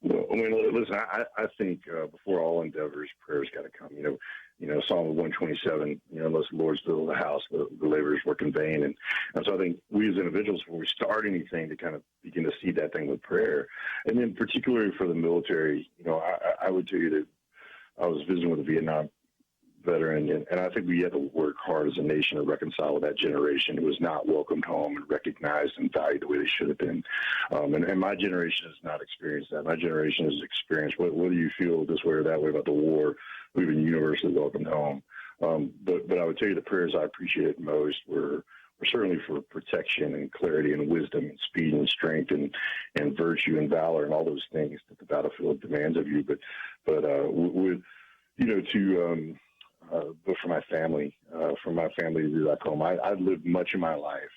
Speaker 5: Well, I mean, listen, I think before all endeavors, prayer's got to come. Psalm 127, unless the Lord's built the house, the laborers work in vain. And so I think we as individuals, when we start anything, to kind of begin to see that thing with prayer. And then particularly for the military, I would tell you that I was visiting with a Vietnam veteran, and I think we had to work hard as a nation to reconcile with that generation who was not welcomed home and recognized and valued the way they should have been. And my generation has not experienced that. My generation has experienced, whether you feel this way or that way about the war, we've been universally welcomed home. But I would tell you the prayers I appreciated most were certainly for protection and clarity and wisdom and speed and strength and virtue and valor and all those things that the battlefield demands of you. But for my family back home, I lived much of my life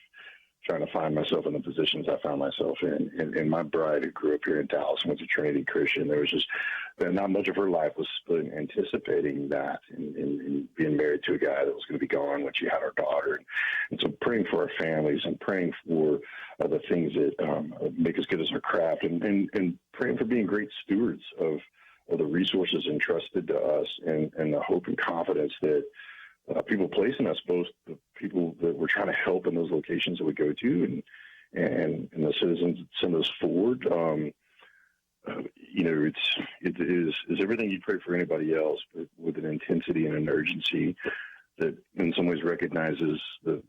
Speaker 5: trying to find myself in the positions I found myself in. And my bride, who grew up here in Dallas, went to Trinity Christian, there was just not much of her life was spent anticipating that and being married to a guy that was going to be gone when she had our daughter. And so praying for our families and praying for the things that make us good at our craft and praying for being great stewards of the resources entrusted to us and the hope and confidence that people place in us, both the people that we're trying to help in those locations that we go to and the citizens that send us forward. It is everything you pray for anybody else, but with an intensity and an urgency that in some ways recognizes the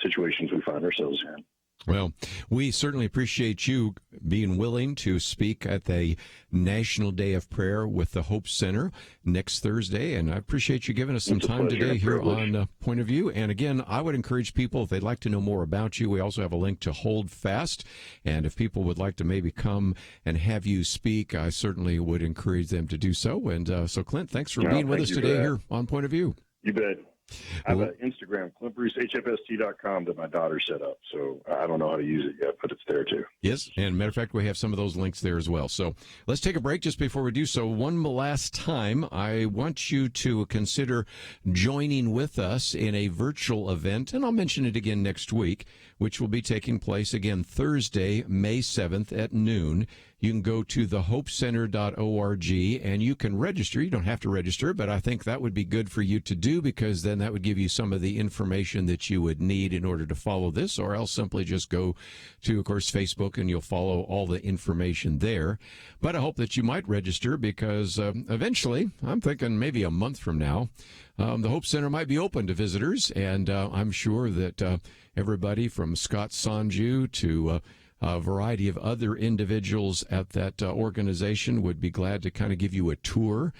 Speaker 5: situations we find ourselves in.
Speaker 1: Well, we certainly appreciate you being willing to speak at the National Day of Prayer with the Hope Center next Thursday, and I appreciate you giving us some time today here on Point of View. And again, I would encourage people, if they'd like to know more about you, we also have a link to Hold Fast, and if people would like to maybe come and have you speak, I certainly would encourage them to do so. And so, Clint, thanks for being with us today here on Point of View.
Speaker 5: You bet. I have an Instagram, clintbrucehfst.com, that my daughter set up, so I don't know how to use it yet, but it's there too.
Speaker 1: Yes, and matter of fact, we have some of those links there as well. So let's take a break. Just before we do so, one last time, I want you to consider joining with us in a virtual event, and I'll mention it again next week, which will be taking place again Thursday, May 7th at noon. You can go to thehopecenter.org and you can register. You don't have to register, but I think that would be good for you to do, because then that would give you some of the information that you would need in order to follow this, or else simply just go to, of course, Facebook and you'll follow all the information there. But I hope that you might register, because eventually, I'm thinking maybe a month from now, the Hope Center might be open to visitors, and I'm sure that everybody from Scott Sanju to a variety of other individuals at that organization would be glad to kind of give you a tour.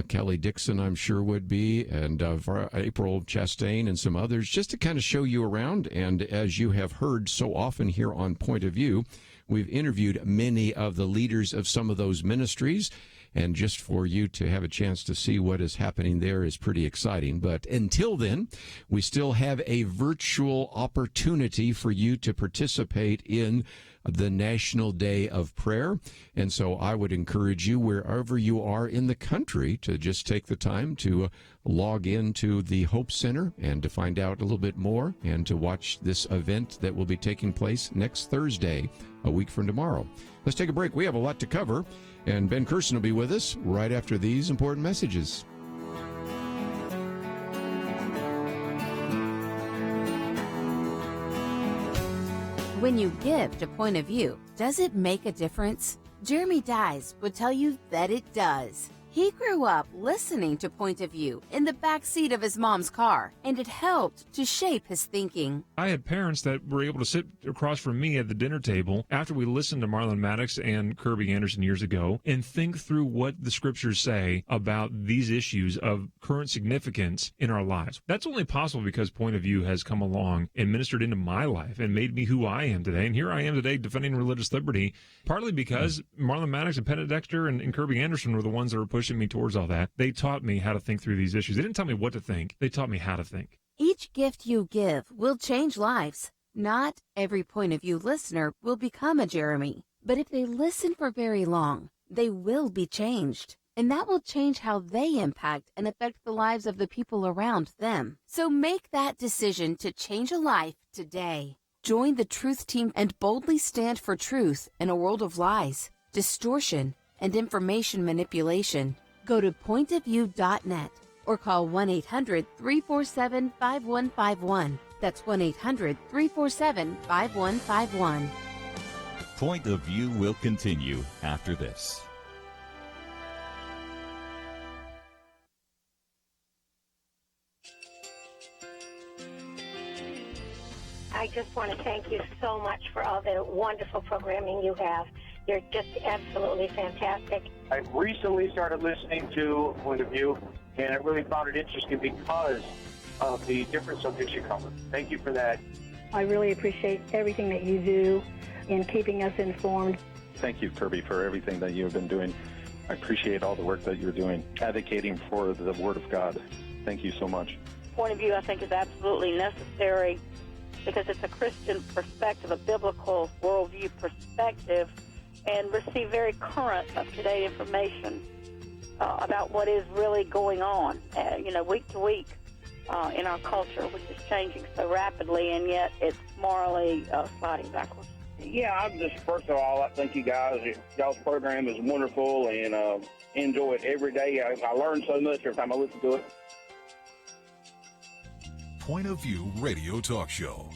Speaker 1: Kelly Dixon, I'm sure, would be, and April Chastain and some others, just to kind of show you around. And as you have heard so often here on Point of View, we've interviewed many of the leaders of some of those ministries. And just for you to have a chance to see what is happening there is pretty exciting. But until then, we still have a virtual opportunity for you to participate in the National Day of Prayer. And so I would encourage you, wherever you are in the country, to just take the time to log into the Hope Center and to find out a little bit more and to watch this event that will be taking place next Thursday, a week from tomorrow. Let's take a break. We have a lot to cover, and Ben Courson will be with us right after these important messages.
Speaker 6: When you give to Point of View, does it make a difference? Jeremy Dies would tell you that it does. He grew up listening to Point of View in the back seat of his mom's car, and it helped to shape his thinking.
Speaker 7: I had parents that were able to sit across from me at the dinner table after we listened to Marlon Maddox and Kerby Anderson years ago and think through what the scriptures say about these issues of current significance in our lives. That's only possible because Point of View has come along and ministered into my life and made me who I am today. And here I am today defending religious liberty, partly because Marlon Maddox and Penn Dexter and Kerby Anderson were the ones that were pushing me towards all that. They taught me how to think through these issues. They didn't tell me what to think. They taught me how to think.
Speaker 6: Each gift you give will change lives. Not every Point of View listener will become a Jeremy, but if they listen for very long, they will be changed. And that will change how they impact and affect the lives of the people around them. So make that decision to change a life today. Join the Truth Team and boldly stand for truth in a world of lies, distortion, and information manipulation. Go to pointofview.net or call 1-800-347-5151. That's 1-800-347-5151.
Speaker 3: Point of View will continue after this.
Speaker 8: I just want to thank you so much for all the wonderful programming you have. You're just absolutely fantastic.
Speaker 9: I recently started listening to Point of View, and I really found it interesting because of the different subjects you cover. Thank you for that.
Speaker 10: I really appreciate everything that you do in keeping us informed.
Speaker 11: Thank you, Kerby, for everything that you have been doing. I appreciate all the work that you're doing, advocating for the Word of God. Thank you so much.
Speaker 12: Point of View, I think, is absolutely necessary because it's a Christian perspective, a biblical worldview perspective, and receive very current, up-to-date information about what is really going on, week to week in our culture, which is changing so rapidly, and yet it's morally sliding backwards.
Speaker 9: Yeah, I'm just, first of all, I thank you guys. Y'all's program is wonderful, and enjoy it every day. I learn so much every time I listen to it.
Speaker 4: Point of View Radio Talk Show.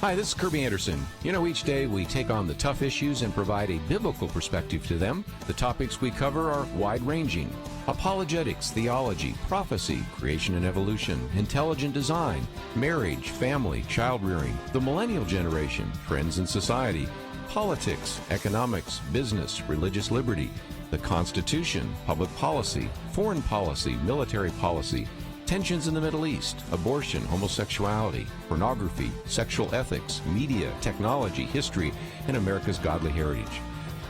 Speaker 1: Hi, this is Kerby Anderson. You know, each day we take on the tough issues and provide a biblical perspective to them. The topics we cover are wide-ranging. Apologetics, theology, prophecy, creation and evolution, intelligent design, marriage, family, child-rearing, the millennial generation, trends in society, politics, economics, business, religious liberty, the Constitution, public policy, foreign policy, military policy, tensions in the Middle East, abortion, homosexuality, pornography, sexual ethics, media, technology, history, and America's godly heritage.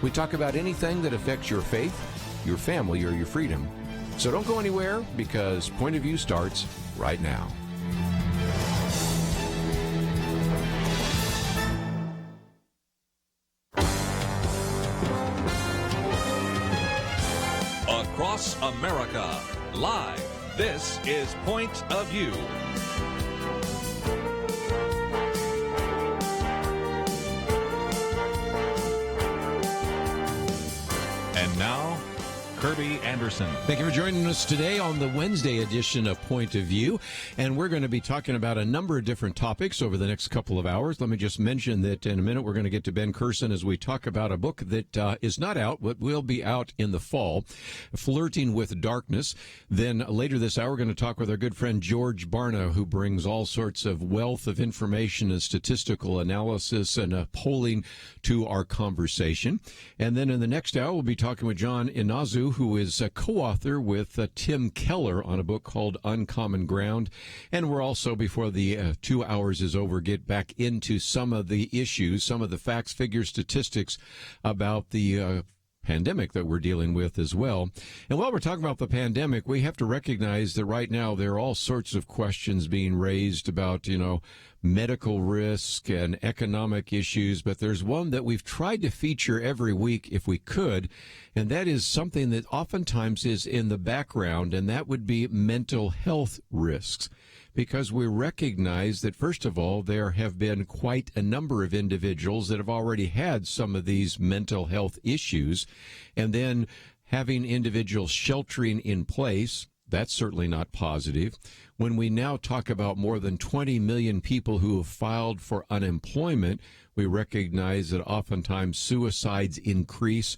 Speaker 1: We talk about anything that affects your faith, your family, or your freedom. So don't go anywhere, because Point of View starts right now.
Speaker 2: Across America, live. This is Point of View. And now, Kerby Anderson.
Speaker 1: Thank you for joining us today on the Wednesday edition of Point of View. And we're going to be talking about a number of different topics over the next couple of hours. Let me just mention that in a minute we're going to get to Ben Courson as we talk about a book that is not out, but will be out in the fall, Flirting with Darkness. Then later this hour, we're going to talk with our good friend George Barna, who brings all sorts of wealth of information and statistical analysis and polling to our conversation. And then in the next hour, we'll be talking with John Inazu, who is a co-author with Tim Keller on a book called Uncommon Ground. And we're also, before the 2 hours is over, get back into some of the issues, some of the facts, figures, statistics about the pandemic that we're dealing with as well. And while we're talking about the pandemic, we have to recognize that right now there are all sorts of questions being raised about, medical risk and economic issues, but there's one that we've tried to feature every week if we could, and that is something that oftentimes is in the background, and that would be mental health risks. Because we recognize that, first of all, there have been quite a number of individuals that have already had some of these mental health issues, and then having individuals sheltering in place, that's certainly not positive. When we now talk about more than 20 million people who have filed for unemployment, we recognize that oftentimes suicides increase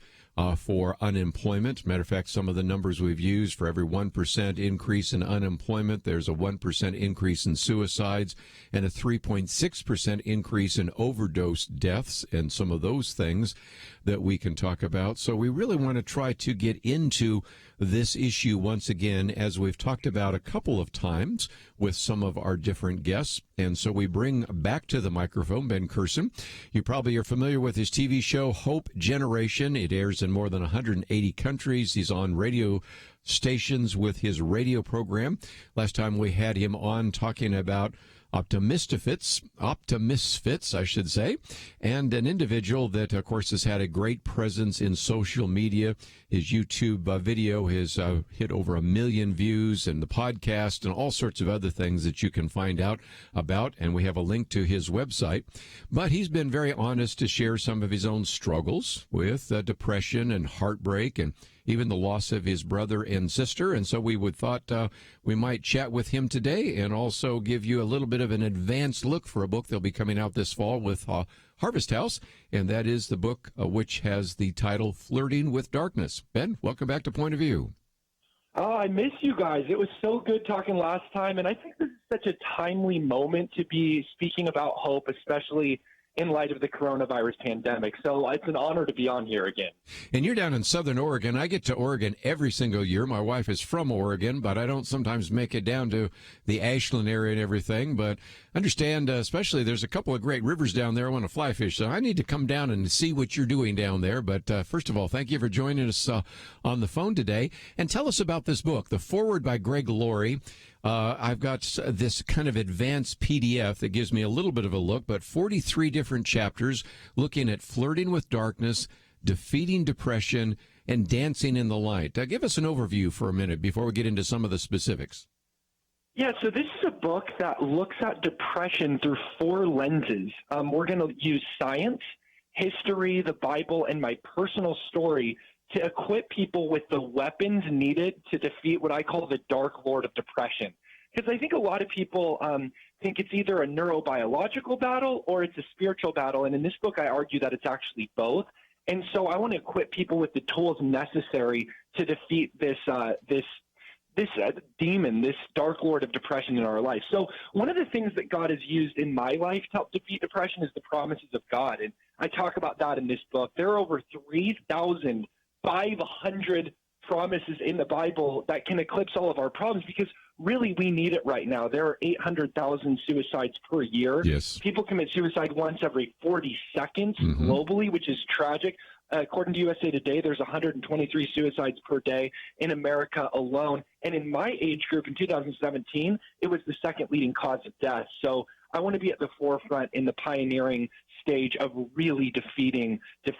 Speaker 1: for unemployment. Matter of fact, some of the numbers we've used, for every 1% increase in unemployment, there's a 1% increase in suicides and a 3.6% increase in overdose deaths, and some of those things that we can talk about. So we really want to try to get into this issue once again, as we've talked about a couple of times with some of our different guests. And so we bring back to the microphone Ben Courson. You probably are familiar with his TV show, Hope Generation. It airs in more than 180 countries. He's on radio stations with his radio program. Last time we had him on talking about optimists, I should say, and an individual that, of course, has had a great presence in social media. His YouTube video has hit over 1 million views, and the podcast and all sorts of other things that you can find out about, and we have a link to his website. But he's been very honest to share some of his own struggles with depression and heartbreak and even the loss of his brother and sister. And so we thought we might chat with him today and also give you a little bit of an advanced look for a book that'll be coming out this fall with Harvest House, and that is the book which has the title Flirting with Darkness. Ben, welcome back to Point of View.
Speaker 13: Oh, I miss you guys. It was so good talking last time, and I think this is such a timely moment to be speaking about hope, especially in light of the coronavirus pandemic. So it's an honor to be on here again. And
Speaker 1: you're down in Southern Oregon. I get to Oregon every single year. My wife is from Oregon, but I don't sometimes make it down to the Ashland area and everything. But understand, especially there's a couple of great rivers down there I want to fly fish. So I need to come down and see what you're doing down there. But first of all, thank you for joining us on the phone today. And tell us about this book, The Foreword by Greg Laurie. I've got this kind of advanced PDF that gives me a little bit of a look, but 43 different chapters looking at flirting with darkness, defeating depression, and dancing in the light. Give us an overview for a minute before we get into some of the specifics.
Speaker 13: Yeah, so this is a book that looks at depression through 4 lenses. We're going to use science, history, the Bible, and my personal story to equip people with the weapons needed to defeat what I call the dark lord of depression. Because I think a lot of people think it's either a neurobiological battle or it's a spiritual battle. And in this book, I argue that it's actually both. And so I want to equip people with the tools necessary to defeat this demon, this dark lord of depression in our life. So one of the things that God has used in my life to help defeat depression is the promises of God. And I talk about that in this book. There are over 3,500 promises in the Bible that can eclipse all of our problems, because really we need it right now. There are 800,000 suicides per year.
Speaker 1: Yes.
Speaker 13: People commit suicide once every 40 seconds globally, which is tragic. According to USA Today, there's 123 suicides per day in America alone. And in my age group in 2017, it was the second leading cause of death. So I want to be at the forefront in the pioneering stage of really defeating this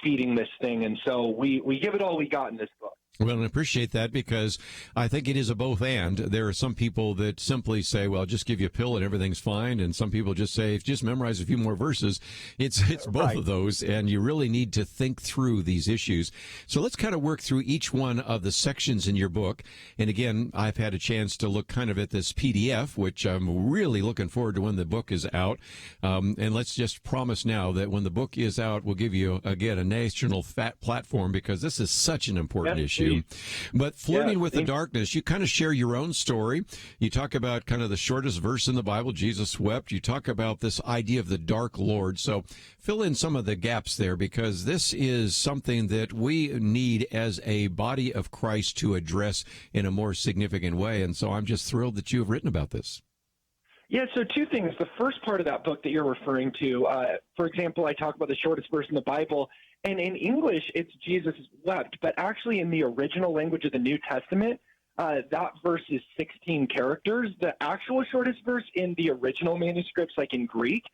Speaker 13: thing. And so we give it all we got in this book.
Speaker 1: Well, I appreciate that, because I think it is a both and. There are some people that simply say, well, just give you a pill and everything's fine. And some people just say, if you just memorize a few more verses. It's both of those. And you really need to think through these issues. So let's kind of work through each one of the sections in your book. And again, I've had a chance to look kind of at this PDF, which I'm really looking forward to when the book is out. And let's just promise now that when the book is out, we'll give you, again, a national platform, because this is such an important issue. But Flirting with the Darkness, you kind of share your own story. You talk about kind of the shortest verse in the Bible, Jesus wept. You talk about this idea of the dark Lord. So fill in some of the gaps there, because this is something that we need as a body of Christ to address in a more significant way. And so I'm just thrilled that you have written about this.
Speaker 13: Yeah, so two things. The first part of that book that you're referring to, for example, I talk about the shortest verse in the Bible, and in English, it's Jesus wept, but actually in the original language of the New Testament, that verse is 16 characters. The actual shortest verse in the original manuscripts, like in Greek,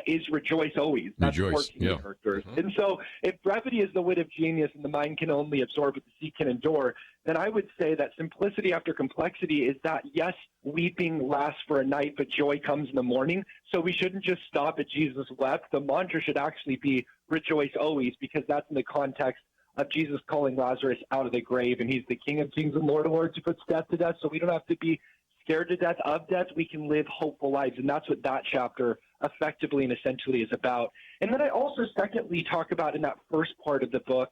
Speaker 13: is rejoice always. That's 14 characters. And so if brevity is the wit of genius and the mind can only absorb what the sea can endure, then I would say that simplicity after complexity is that, yes, weeping lasts for a night, but joy comes in the morning. So we shouldn't just stop at Jesus wept. The mantra should actually be rejoice always, because that's in the context of Jesus calling Lazarus out of the grave, and he's the King of Kings and Lord of Lords who puts death to death. So we don't have to be scared to death of death. We can live hopeful lives, and that's what that chapter effectively and essentially is about. And then I also, secondly, talk about in that first part of the book,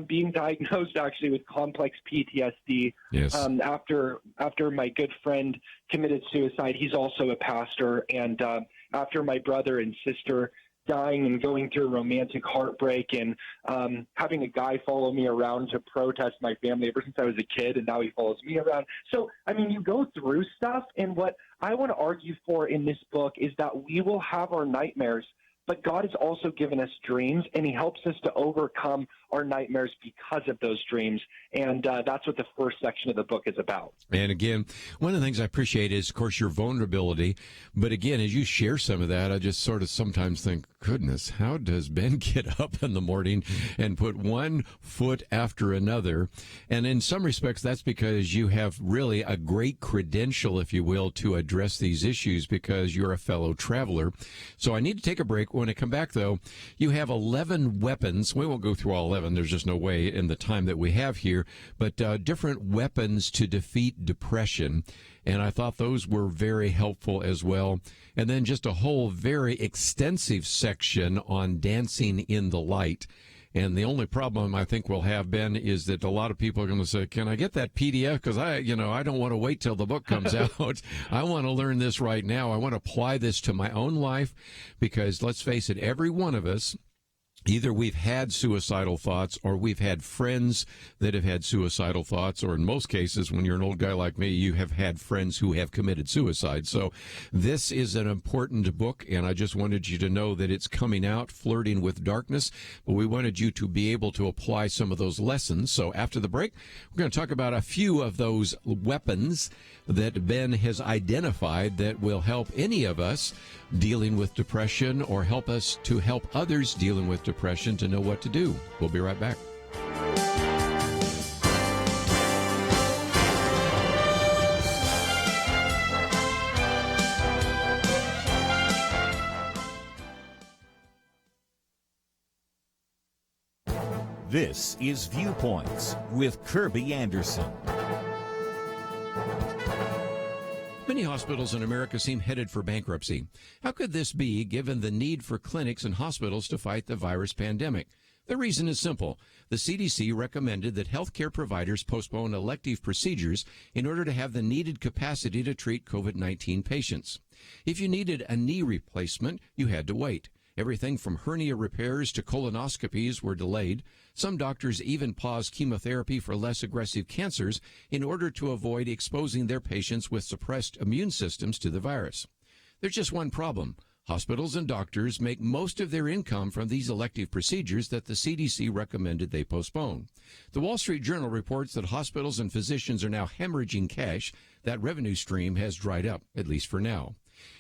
Speaker 13: being diagnosed actually with complex PTSD.
Speaker 1: Yes.
Speaker 13: After my good friend committed suicide. He's also a pastor, and after my brother and sister dying and going through romantic heartbreak, and having a guy follow me around to protest my family ever since I was a kid, and now he follows me around. So, I mean, you go through stuff, and what I want to argue for in this book is that we will have our nightmares, but God has also given us dreams, and he helps us to overcome our nightmares because of those dreams. And that's what the first section of the book is about.
Speaker 1: And again, one of the things I appreciate is, of course, your vulnerability. But again, as you share some of that, I just sort of sometimes think, goodness, how does Ben get up in the morning and put one foot after another? And in some respects, that's because you have really a great credential, if you will, to address these issues, because you're a fellow traveler. So I need to take a break. When I come back, though, you have 11 weapons. We won't go through all 11. There's just no way in the time that we have here. But different weapons to defeat depression. And I thought those were very helpful as well. And then just a whole very extensive section on dancing in the light. And the only problem I think we'll have, Ben, is that a lot of people are going to say, can I get that PDF? Because I don't want to wait till the book comes out. I want to learn this right now. I want to apply this to my own life, because let's face it, every one of us, either we've had suicidal thoughts, or we've had friends that have had suicidal thoughts, or in most cases, when you're an old guy like me, you have had friends who have committed suicide. So this is an important book, and I just wanted you to know that it's coming out, Flirting with Darkness, but we wanted you to be able to apply some of those lessons. So after the break, we're going to talk about a few of those weapons that Ben has identified that will help any of us dealing with depression, or help us to help others dealing with depression to know what to do. We'll be right back.
Speaker 3: This is Viewpoints with Kerby Anderson.
Speaker 1: Many Many hospitals in America seem headed for bankruptcy. How could this be, given the need for clinics and hospitals to fight the virus pandemic? The reason is simple. The CDC recommended that healthcare providers postpone elective procedures in order to have the needed capacity to treat COVID-19 patients. If you needed a knee replacement, you had to wait. Everything from hernia repairs to colonoscopies were delayed. Some doctors even paused chemotherapy for less aggressive cancers in order to avoid exposing their patients with suppressed immune systems to the virus. There's just one problem. Hospitals and doctors make most of their income from these elective procedures that the CDC recommended they postpone. The Wall Street Journal reports that hospitals and physicians are now hemorrhaging cash. That revenue stream has dried up, at least for now.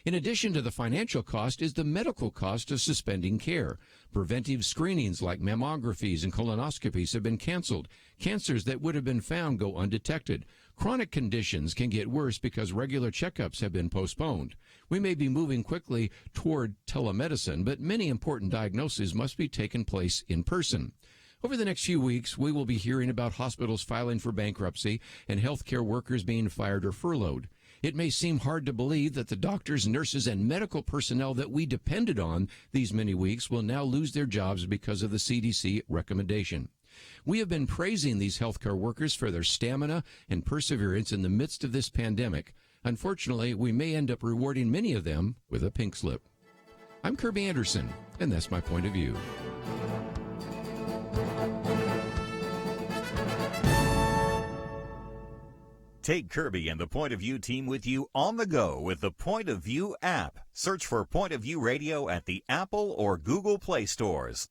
Speaker 1: In addition to the financial cost is the medical cost of suspending care. Preventive screenings like mammographies and colonoscopies have been canceled. Cancers that would have been found go undetected. Chronic conditions can get worse because regular checkups have been postponed. We may be moving quickly toward telemedicine, but many important diagnoses must be taken place in person. Over the next few weeks, we will be hearing about hospitals filing for bankruptcy and healthcare workers being fired or furloughed. It may seem hard to believe that the doctors, nurses, and medical personnel that we depended on these many weeks will now lose their jobs because of the CDC recommendation. We have been praising these healthcare workers for their stamina and perseverance in the midst of this pandemic. Unfortunately, we may end up rewarding many of them with a pink slip. I'm Kerby Anderson, and that's my point of view.
Speaker 3: Take Kerby and the Point of View team with you on the go with the Point of View app. Search for Point of View Radio at the Apple or Google Play stores.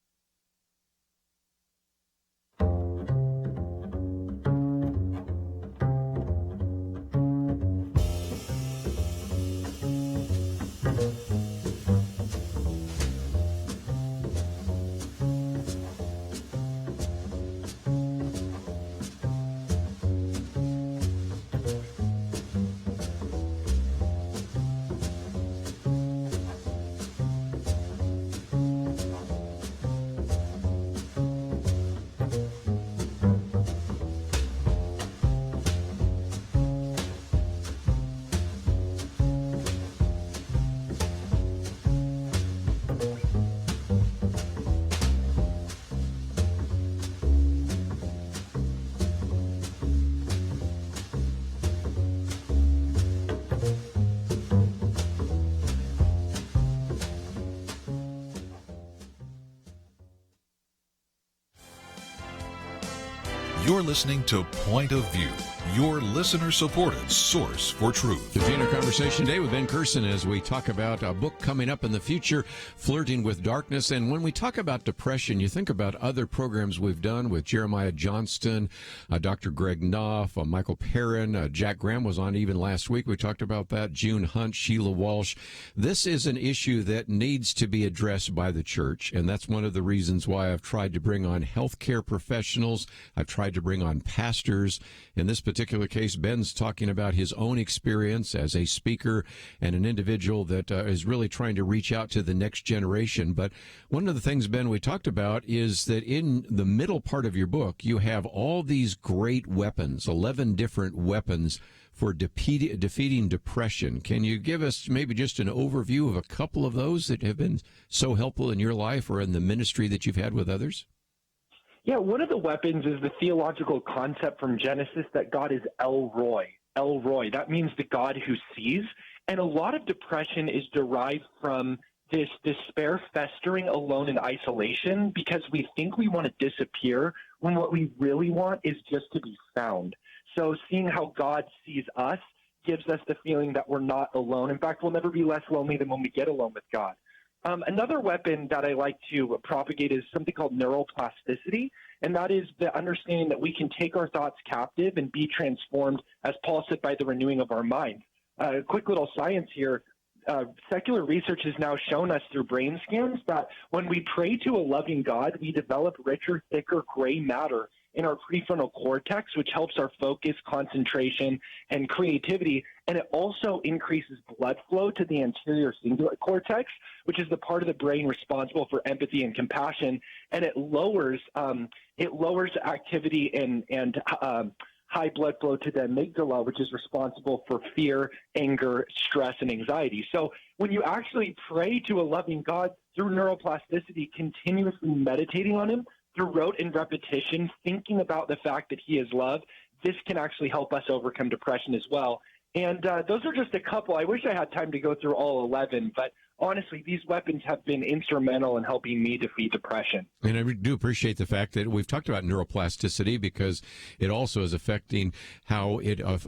Speaker 4: You're listening to Point of View, your listener-supported source for truth.
Speaker 1: Continuing our conversation today with Ben Courson as we talk about a book coming up in the future, Flirting with Darkness. And when we talk about depression, you think about other programs we've done with Jeremiah Johnston, Dr. Greg Knopf, Michael Perrin, Jack Graham was on even last week. We talked about that. June Hunt, Sheila Walsh. This is an issue that needs to be addressed by the church, and that's one of the reasons why I've tried to bring on healthcare professionals. I've tried to bring on pastors. In this particular case, Ben's talking about his own experience as a speaker and an individual that is really trying to reach out to the next generation. But one of the things, Ben, we talked about is that in the middle part of your book, you have all these great weapons, 11 different weapons for defeating depression. Can you give us maybe just an overview of a couple of those that have been so helpful in your life or in the ministry that you've had with others?
Speaker 13: Yeah, one of the weapons is the theological concept from Genesis that God is El Roi. El Roi, that means the God who sees. And a lot of depression is derived from this despair festering alone in isolation because we think we want to disappear when what we really want is just to be found. So seeing how God sees us gives us the feeling that we're not alone. In fact, we'll never be less lonely than when we get alone with God. Another weapon that I like to propagate is something called neuroplasticity, and that is the understanding that we can take our thoughts captive and be transformed, as Paul said, by the renewing of our mind. Quick little science here. Secular research has now shown us through brain scans that when we pray to a loving God, we develop richer, thicker gray matter in our prefrontal cortex, which helps our focus, concentration, and creativity. And it also increases blood flow to the anterior cingulate cortex, which is the part of the brain responsible for empathy and compassion. And it lowers activity and high blood flow to the amygdala, which is responsible for fear, anger, stress, and anxiety. So when you actually pray to a loving God through neuroplasticity, continuously meditating on him, through rote and repetition, thinking about the fact that he is love, this can actually help us overcome depression as well. And those are just a couple. I wish I had time to go through all 11, but honestly, these weapons have been instrumental in helping me defeat depression.
Speaker 1: And I do appreciate the fact that we've talked about neuroplasticity because it also is affecting how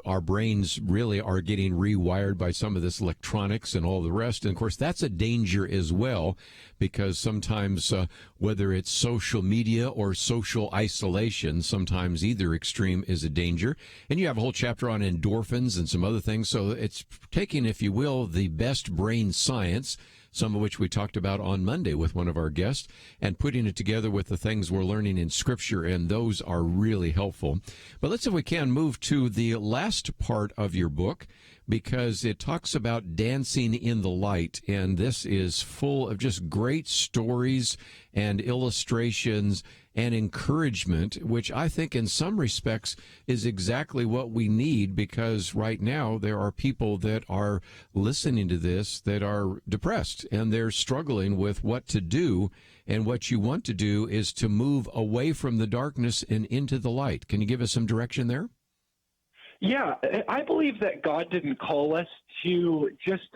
Speaker 1: our brains really are getting rewired by some of this electronics and all the rest. And of course, that's a danger as well, because sometimes whether it's social media or social isolation, sometimes either extreme is a danger. And you have a whole chapter on endorphins and some other things. So it's taking, if you will, the best brain science, some of which we talked about on Monday with one of our guests, and putting it together with the things we're learning in Scripture, and those are really helpful. But let's, if we can, move to the last part of your book, because it talks about dancing in the light, and this is full of just great stories and illustrations and encouragement, which I think in some respects is exactly what we need, because right now there are people that are listening to this that are depressed and they're struggling with what to do. And what you want to do is to move away from the darkness and into the light. Can you give us some direction there?
Speaker 13: Yeah, I believe that God didn't call us to just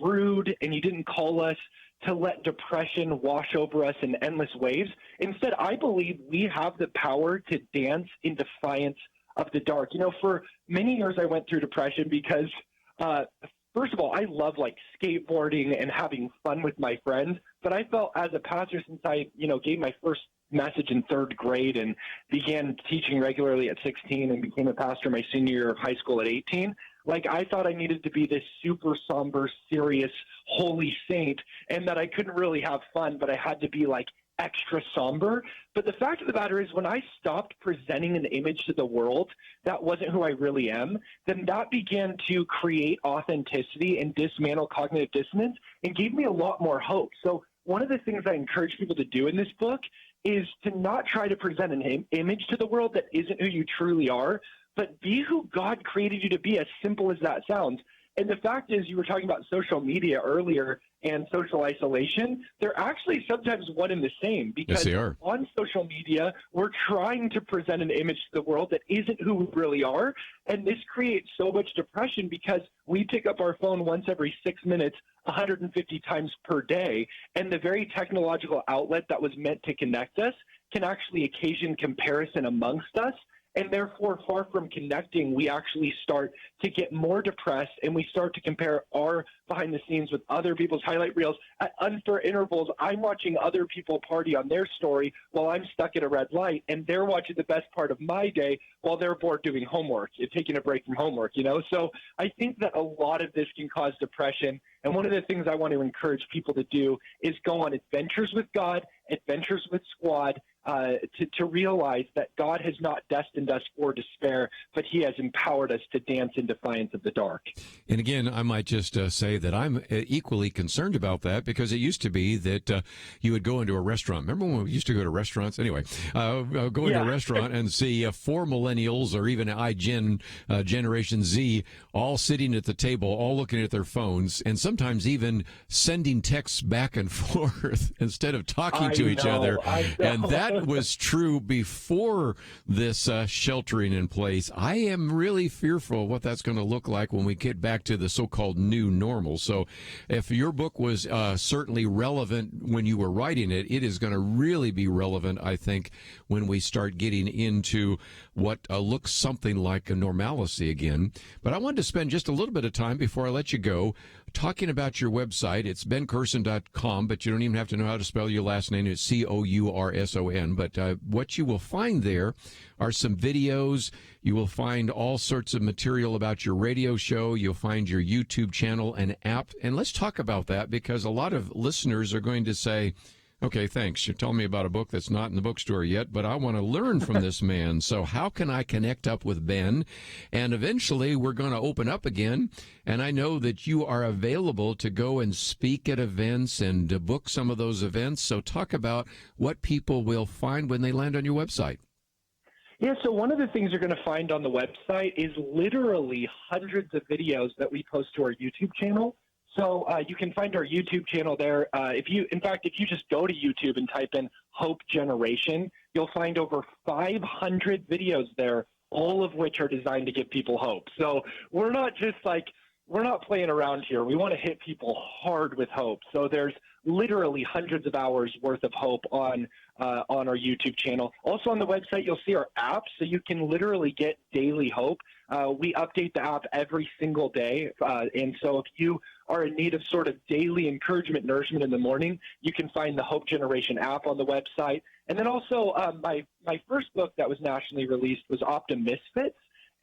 Speaker 13: brood, and he didn't call us to let depression wash over us in endless waves. Instead, I believe we have the power to dance in defiance of the dark. You know, for many years I went through depression because, first of all, I love like skateboarding and having fun with my friends. But I felt as a pastor, since I, gave my first message in third grade and began teaching regularly at 16 and became a pastor my senior year of high school at 18, like I thought I needed to be this super somber, serious, holy saint, and that I couldn't really have fun, but I had to be like extra somber. But the fact of the matter is, when I stopped presenting an image to the world that wasn't who I really am, then that began to create authenticity and dismantle cognitive dissonance and gave me a lot more hope. So one of the things I encourage people to do in this book is to not try to present an image to the world that isn't who you truly are, but be who God created you to be, as simple as that sounds. And the fact is, you were talking about social media earlier and social isolation. They're actually sometimes one and the same, because
Speaker 1: yes, they are.
Speaker 13: On social media, we're trying to present an image to the world that isn't who we really are. And this creates so much depression because we pick up our phone once every 6 minutes, 150 times per day. And the very technological outlet that was meant to connect us can actually occasion comparison amongst us. And therefore, far from connecting, we actually start to get more depressed, and we start to compare our behind the scenes with other people's highlight reels at unfair intervals. I'm watching other people party on their story while I'm stuck at a red light, and they're watching the best part of my day while they're bored doing homework and taking a break from homework, So I think that a lot of this can cause depression. And one of the things I want to encourage people to do is go on adventures with God, adventures with Squad, to realize that God has not destined us for despair, but he has empowered us to dance in defiance of the dark.
Speaker 1: And again, I might just say that I'm equally concerned about that, because it used to be that you would go into a restaurant. Remember when we used to go to restaurants? Anyway, go into a restaurant and see 4 millennials or even Generation Z all sitting at the table, all looking at their phones, and sometimes even sending texts back and forth instead of talking to each other. And that was true before this sheltering in place. I am really fearful what that's going to look like when we get back to the so-called new normal. So if your book was certainly relevant when you were writing it, it is going to really be relevant, I think, when we start getting into what looks something like a normalcy again. But I wanted to spend just a little bit of time before I let you go talking about your website. It's bencourson.com, but you don't even have to know how to spell your last name. It's Courson. But what you will find there are some videos. You will find all sorts of material about your radio show. You'll find your YouTube channel and app. And let's talk about that, because a lot of listeners are going to say, okay, thanks. You're telling me about a book that's not in the bookstore yet, but I want to learn from this man. So how can I connect up with Ben? And eventually we're going to open up again. And I know that you are available to go and speak at events and to book some of those events. So talk about what people will find when they land on your website.
Speaker 13: Yeah, so one of the things you're going to find on the website is literally hundreds of videos that we post to our YouTube channel. So you can find our YouTube channel there. If you just go to YouTube and type in Hope Generation, you'll find over 500 videos there, all of which are designed to give people hope. So we're not playing around here. We want to hit people hard with hope. So there's literally hundreds of hours worth of hope on our YouTube channel. Also on the website, you'll see our app, so you can literally get daily hope. We update the app every single day, and so if you are in need of sort of daily encouragement, nourishment in the morning, you can find the Hope Generation app on the website. And then also my first book that was nationally released was Optimisfits.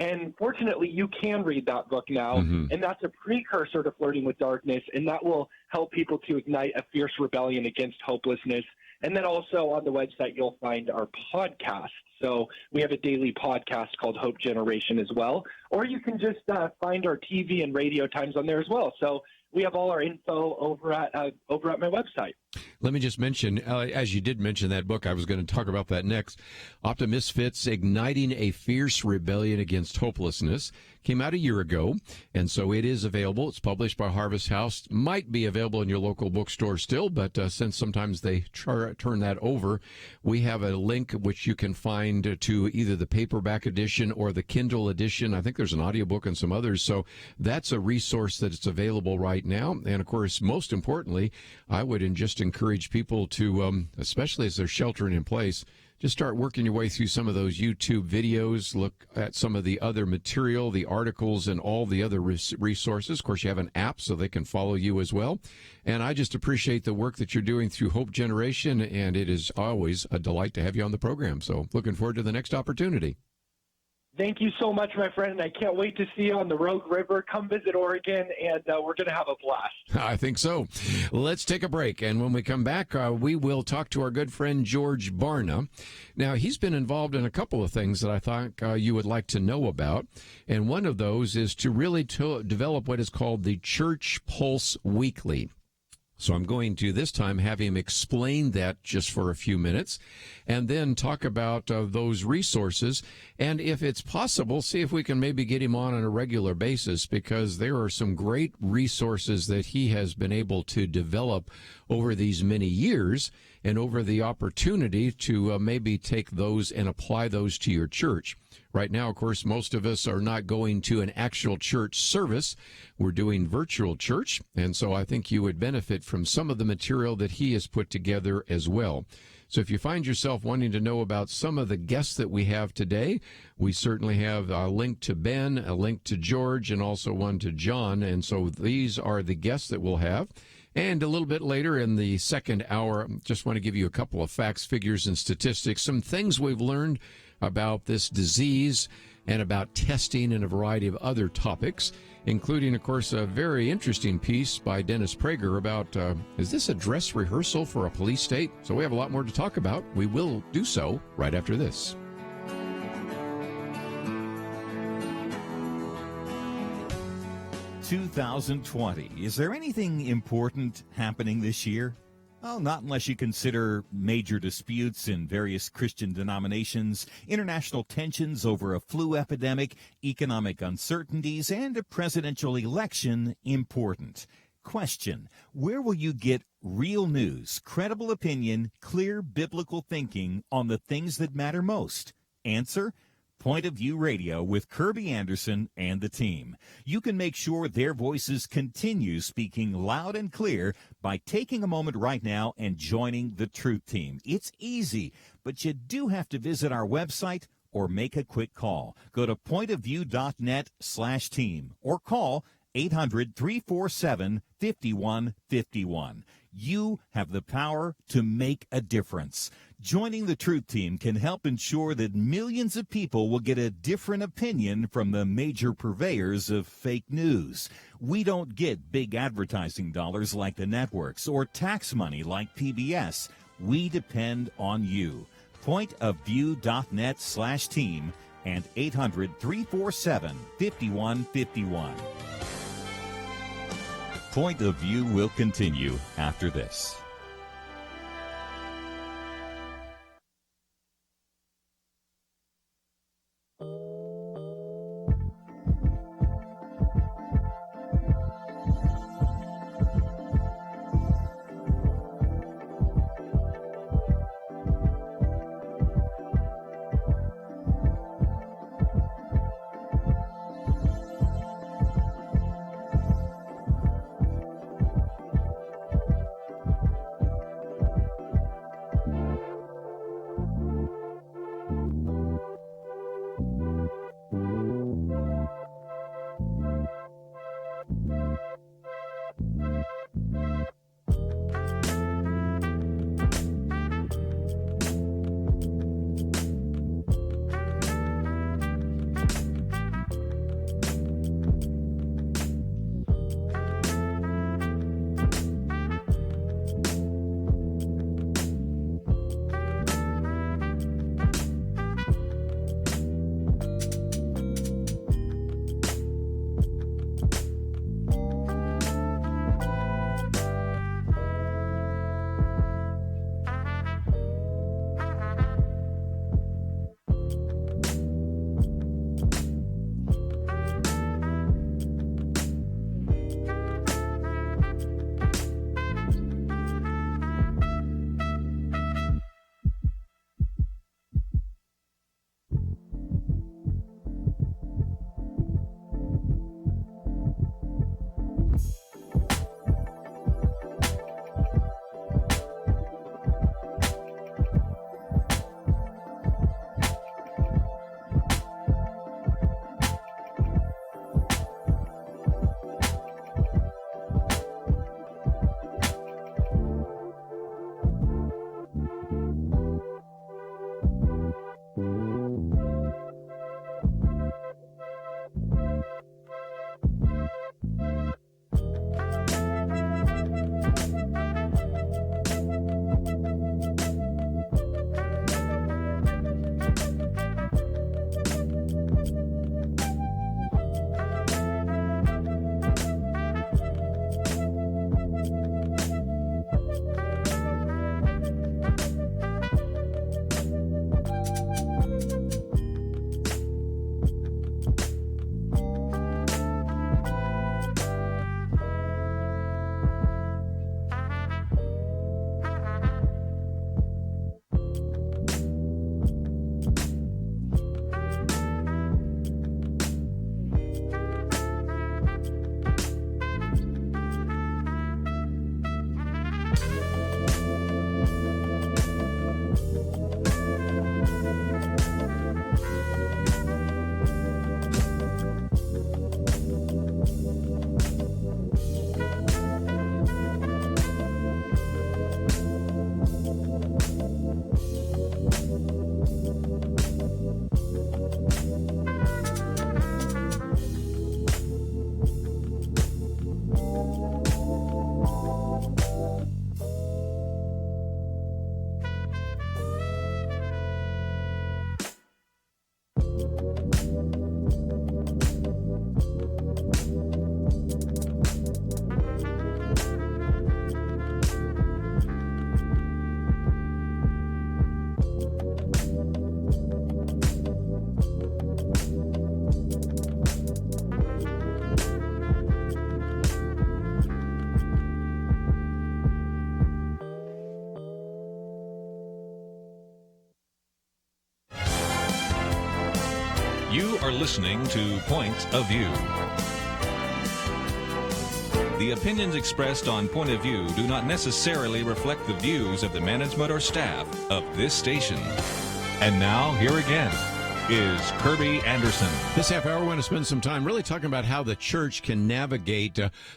Speaker 13: And fortunately, you can read that book now, and that's a precursor to Flirting with Darkness, and that will help people to ignite a fierce rebellion against hopelessness. And then also on the website, you'll find our podcast. So we have a daily podcast called Hope Generation as well, or you can just find our TV and radio times on there as well. So we have all our info over at my website.
Speaker 1: Let me just mention, as you did mention that book, I was going to talk about that next. Optimisfits, Igniting a Fierce Rebellion Against Hopelessness, came out a year ago, and so it is available. It's published by Harvest House. Might be available in your local bookstore still, but since sometimes they turn that over, we have a link which you can find to either the paperback edition or the Kindle edition. I think there's an audiobook and some others, so that's a resource that's available right now. And, of course, most importantly, I would just encourage people to, especially as they're sheltering in place, just start working your way through some of those YouTube videos, look at some of the other material, the articles, and all the other resources. Of course, you have an app so they can follow you as well. And I just appreciate the work that you're doing through Hope Generation, and it is always a delight to have you on the program. So looking forward to the next opportunity.
Speaker 13: Thank you so much, my friend. I can't wait to see you on the Rogue River. Come visit Oregon, and we're going to have a blast.
Speaker 1: I think so. Let's take a break, and when we come back, we will talk to our good friend George Barna. Now, he's been involved in a couple of things that I thought you would like to know about, and one of those is to really develop what is called the Church Pulse Weekly. So I'm going to this time have him explain that just for a few minutes and then talk about those resources. And if it's possible, see if we can maybe get him on a regular basis, because there are some great resources that he has been able to develop over these many years and over the opportunity to maybe take those and apply those to your church. Right now, of course, most of us are not going to an actual church service. We're doing virtual church, and so I think you would benefit from some of the material that he has put together as well. So if you find yourself wanting to know about some of the guests that we have today, we certainly have a link to Ben, a link to George, and also one to John. And so these are the guests that we'll have. And a little bit later in the second hour, just want to give you a couple of facts, figures, and statistics, some things we've learned about this disease and about testing and a variety of other topics, including, of course, a very interesting piece by Dennis Prager about, is this a dress rehearsal for a police state? So we have a lot more to talk about. We will do so right after this.
Speaker 3: "2020. Is there anything important happening this year? Well, not unless you consider major disputes in various Christian denominations, international tensions over a flu epidemic, economic uncertainties, and a presidential election important. Question: where will you get real news, credible opinion, clear biblical thinking on the things that matter most? Answer: Point of View Radio with Kerby Anderson and the team. You can make sure their voices continue speaking loud and clear by taking a moment right now and joining the Truth Team. It's easy, but you do have to visit our website or make a quick call. Go to pointofview.net/team or call 800-347-5151. You have the power to make a difference. Joining the Truth Team can help ensure that millions of people will get a different opinion from the major purveyors of fake news. We don't get big advertising dollars like the networks or tax money like PBS. We depend on you. Pointofview.net/team and 800-347-5151. Point of View will continue after this.
Speaker 2: You are listening to Point of View. The opinions expressed on Point of View do not necessarily reflect the views of the management or staff of this station. And now, here again is Kerby Anderson.
Speaker 1: This half hour, I want to spend some time really talking about how the church can navigate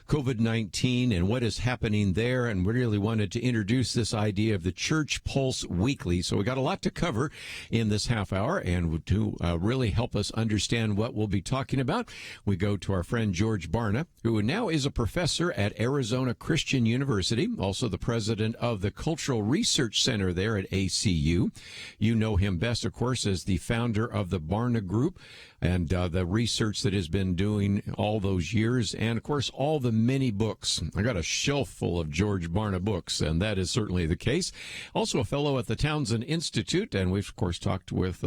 Speaker 1: COVID-19 and what is happening there. And we really wanted to introduce this idea of the Church Pulse Weekly. So we got a lot to cover in this half hour. And to really help us understand what we'll be talking about, we go to our friend George Barna, who now is a professor at Arizona Christian University, also the president of the Cultural Research Center there at ACU. You know him best, of course, as the founder of the Barna Group and the research that has been doing all those years, and of course all the many books. I got a shelf full of George Barna books, and that is certainly the case. Also a fellow at the Townsend Institute, and we've of course talked with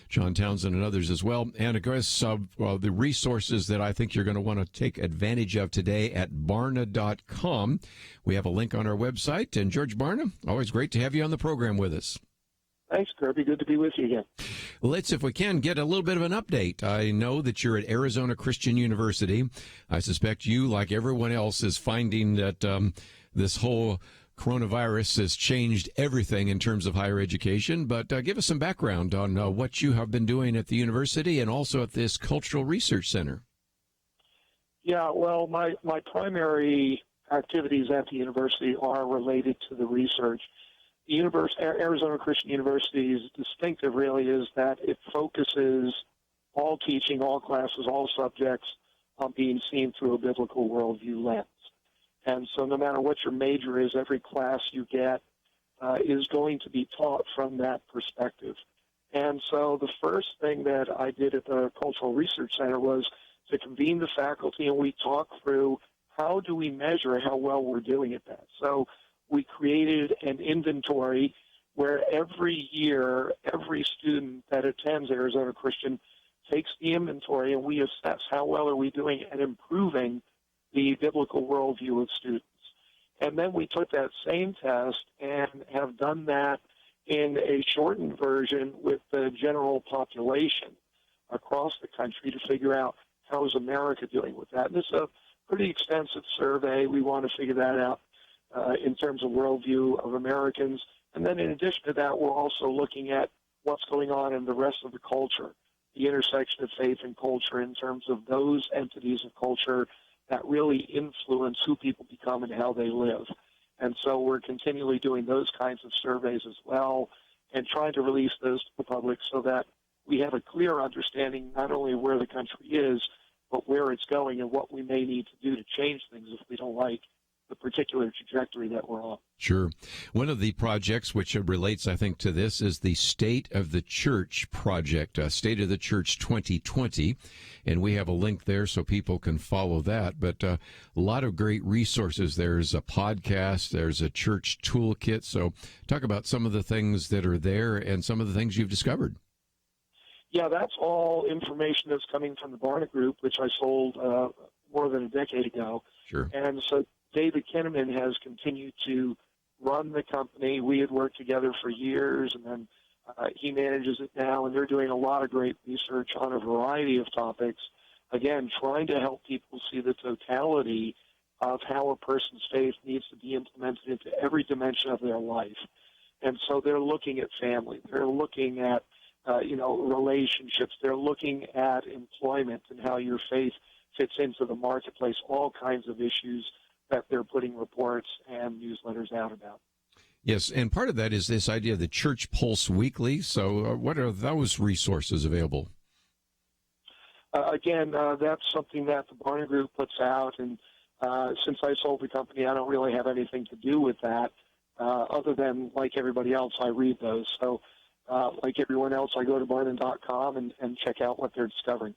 Speaker 1: John Townsend and others as well. And of course the resources that I think you're going to want to take advantage of today at barna.com. We have a link on our website. And George Barna, always great to have you on the program with us.
Speaker 14: Thanks, Kerby. Good to be with you again.
Speaker 1: Let's, if we can, get a little bit of an update. I know that you're at Arizona Christian University. I suspect you, like everyone else, is finding that this whole coronavirus has changed everything in terms of higher education. But give us some background on what you have been doing at the university and also at this Cultural Research Center.
Speaker 14: Yeah, well, my primary activities at the university are related to the research. The Arizona Christian University's distinctive really is that it focuses all teaching, all classes, all subjects on being seen through a biblical worldview lens. And so no matter what your major is, every class you get is going to be taught from that perspective. And so the first thing that I did at the Cultural Research Center was to convene the faculty, and we talked through how do we measure how well we're doing at that. So we created an inventory where every year, every student that attends Arizona Christian takes the inventory, and we assess how well are we doing at improving the biblical worldview of students. And then we took that same test and have done that in a shortened version with the general population across the country to figure out how is America doing with that. And this is a pretty extensive survey. We want to figure that out in terms of worldview of Americans. And then in addition to that, we're also looking at what's going on in the rest of the culture, the intersection of faith and culture in terms of those entities of culture that really influence who people become and how they live. And so we're continually doing those kinds of surveys as well and trying to release those to the public so that we have a clear understanding not only where the country is, but where it's going and what we may need to do to change things if we don't like the particular trajectory that we're on.
Speaker 1: Sure. One of the projects which relates, I think, to this is the State of the Church project, State of the Church 2020, and we have a link there so people can follow that. But a lot of great resources. There's a podcast, there's a church toolkit. So talk about some of the things that are there and some of the things you've discovered.
Speaker 14: Yeah, that's all information that's coming from the Barna Group, which I sold more than a decade ago.
Speaker 1: Sure.
Speaker 14: And so David Kinnaman has continued to run the company. We had worked together for years, and then he manages it now, and they're doing a lot of great research on a variety of topics, again, trying to help people see the totality of how a person's faith needs to be implemented into every dimension of their life. And so they're looking at family. They're looking at relationships. They're looking at employment and how your faith fits into the marketplace, all kinds of issues that they're putting reports and newsletters out about.
Speaker 1: Yes, and part of that is this idea of the Church Pulse Weekly. So what are those resources available?
Speaker 14: Again, that's something that the Barna Group puts out, and since I sold the company, I don't really have anything to do with that, other than, like everybody else, I read those. So like everyone else, I go to Barna.com and check out what they're discovering.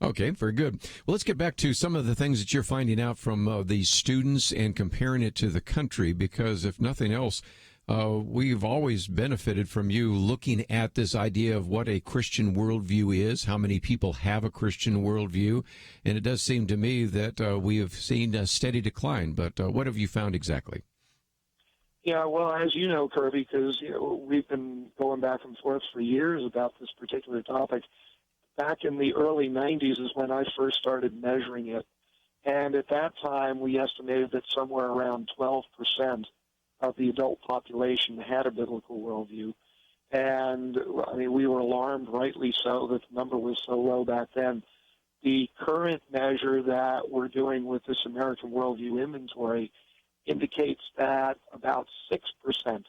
Speaker 1: Okay, very good. Well, let's get back to some of the things that you're finding out from these students and comparing it to the country, because if nothing else, we've always benefited from you looking at this idea of what a Christian worldview is, how many people have a Christian worldview, and it does seem to me that we have seen a steady decline. But what have you found exactly?
Speaker 14: Yeah, well, as you know, Kirby, because we've been going back and forth for years about this particular topic. Back in the early 90s is when I first started measuring it. And at that time, we estimated that somewhere around 12% of the adult population had a biblical worldview. And, I mean, we were alarmed, rightly so, that the number was so low back then. The current measure that we're doing with this American Worldview Inventory indicates that about 6%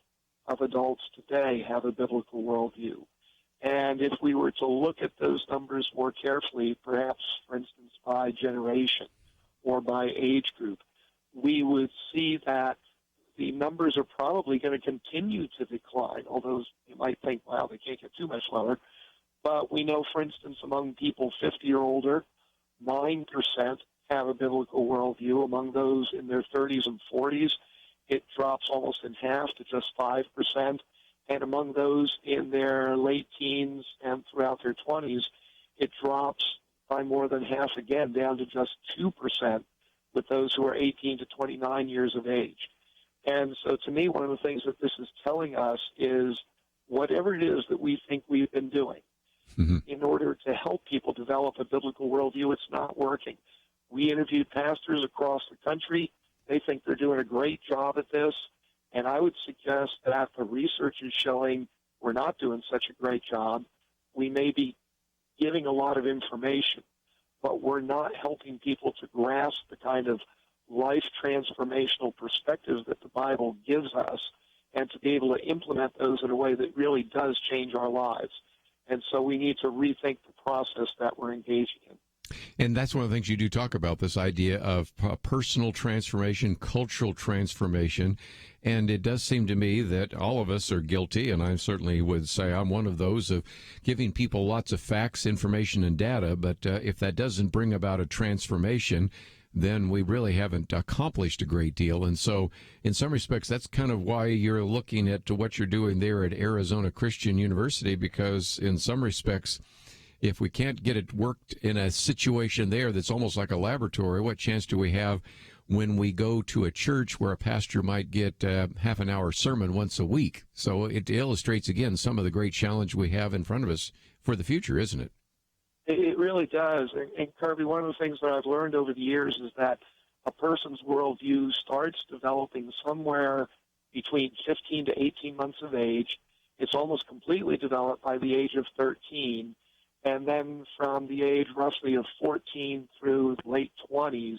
Speaker 14: of adults today have a biblical worldview. And if we were to look at those numbers more carefully, perhaps, for instance, by generation or by age group, we would see that the numbers are probably going to continue to decline, although you might think, wow, they can't get too much lower. But we know, for instance, among people 50 or older, 9% have a biblical worldview. Among those in their 30s and 40s, it drops almost in half to just 5%. And among those in their late teens and throughout their 20s, it drops by more than half again, down to just 2% with those who are 18 to 29 years of age. And so to me, one of the things that this is telling us is whatever it is that we think we've been doing in order to help people develop a biblical worldview, it's not working. We interviewed pastors across the country. They think they're doing a great job at this. And I would suggest that the research is showing we're not doing such a great job. We may be giving a lot of information, but we're not helping people to grasp the kind of life transformational perspectives that the Bible gives us and to be able to implement those in a way that really does change our lives. And so we need to rethink the process that we're engaging in.
Speaker 1: And that's one of the things you do talk about, this idea of personal transformation, cultural transformation. And it does seem to me that all of us are guilty, and I certainly would say I'm one of those, of giving people lots of facts, information, and data. But if that doesn't bring about a transformation, then we really haven't accomplished a great deal. And so in some respects, that's kind of why you're looking at what you're doing there at Arizona Christian University, because in some respects, if we can't get it worked in a situation there that's almost like a laboratory, what chance do we have when we go to a church where a pastor might get half an hour sermon once a week? So it illustrates, again, some of the great challenge we have in front of us for the future, isn't it?
Speaker 14: It really does. And Kirby, one of the things that I've learned over the years is that a person's worldview starts developing somewhere between 15 to 18 months of age. It's almost completely developed by the age of 13. And then from the age roughly of 14 through late 20s,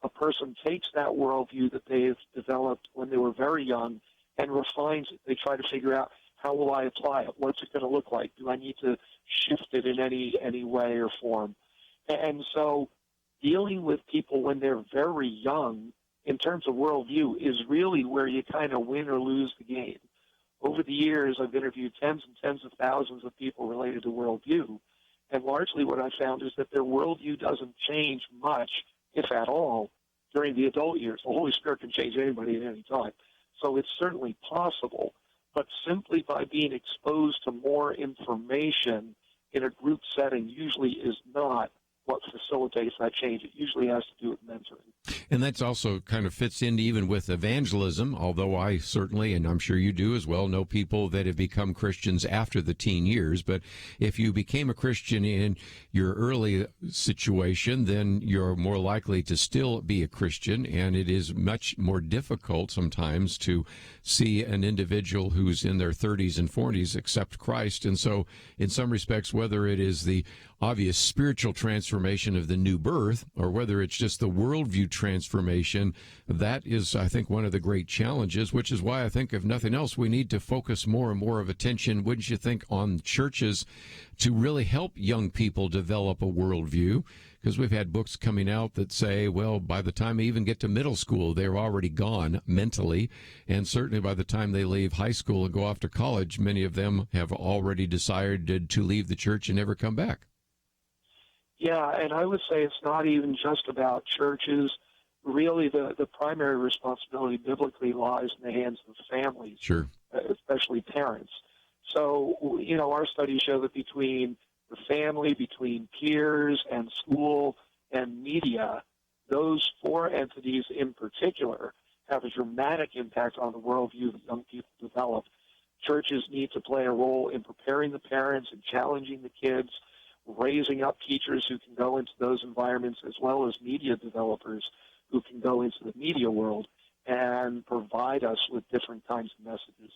Speaker 14: a person takes that worldview that they've developed when they were very young and refines it. They try to figure out, how will I apply it? What's it going to look like? Do I need to shift it in any way or form? And so dealing with people when they're very young in terms of worldview is really where you kind of win or lose the game. Over the years, I've interviewed tens and tens of thousands of people related to worldview. And largely what I found is that their worldview doesn't change much, if at all, during the adult years. The Holy Spirit can change anybody at any time. So it's certainly possible. But simply by being exposed to more information in a group setting usually is not what facilitates that change. It usually has to do with mentoring.
Speaker 1: And that's also kind of fits in even with evangelism, although I certainly, and I'm sure you do as well, know people that have become Christians after the teen years. But if you became a Christian in your early situation, then you're more likely to still be a Christian. And it is much more difficult sometimes to see an individual who's in their 30s and 40s accept Christ. And so in some respects, whether it is the obvious spiritual transformation of the new birth or whether it's just the worldview transformation transformation. That is, I think, one of the great challenges, which is why I think, if nothing else, we need to focus more and more of attention, wouldn't you think, on churches to really help young people develop a worldview. Because we've had books coming out that say, well, by the time they even get to middle school, they're already gone mentally. And certainly by the time they leave high school and go off to college, many of them have already decided to leave the church and never come back.
Speaker 14: Yeah, and I would say it's not even just about churches. Really, the primary responsibility biblically lies in the hands of families,
Speaker 1: sure,
Speaker 14: especially parents. So, our studies show that between the family, between peers and school and media, those four entities in particular have a dramatic impact on the worldview that young people develop. Churches need to play a role in preparing the parents and challenging the kids, raising up teachers who can go into those environments, as well as media developers who can go into the media world and provide us with different kinds of messages.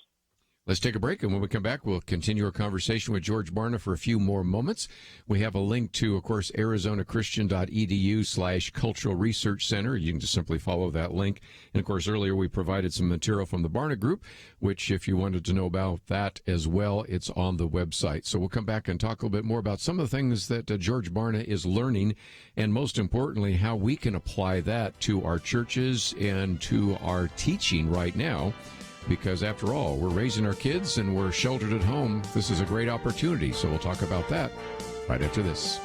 Speaker 1: Let's take a break, and when we come back, we'll continue our conversation with George Barna for a few more moments. We have a link to, of course, arizonachristian.edu/Cultural Research Center. You can just simply follow that link. And, of course, earlier we provided some material from the Barna Group, which, if you wanted to know about that as well, it's on the website. So we'll come back and talk a little bit more about some of the things that George Barna is learning, and most importantly, how we can apply that to our churches and to our teaching right now. Because after all, we're raising our kids and we're sheltered at home. This is a great opportunity. So we'll talk about that right after this.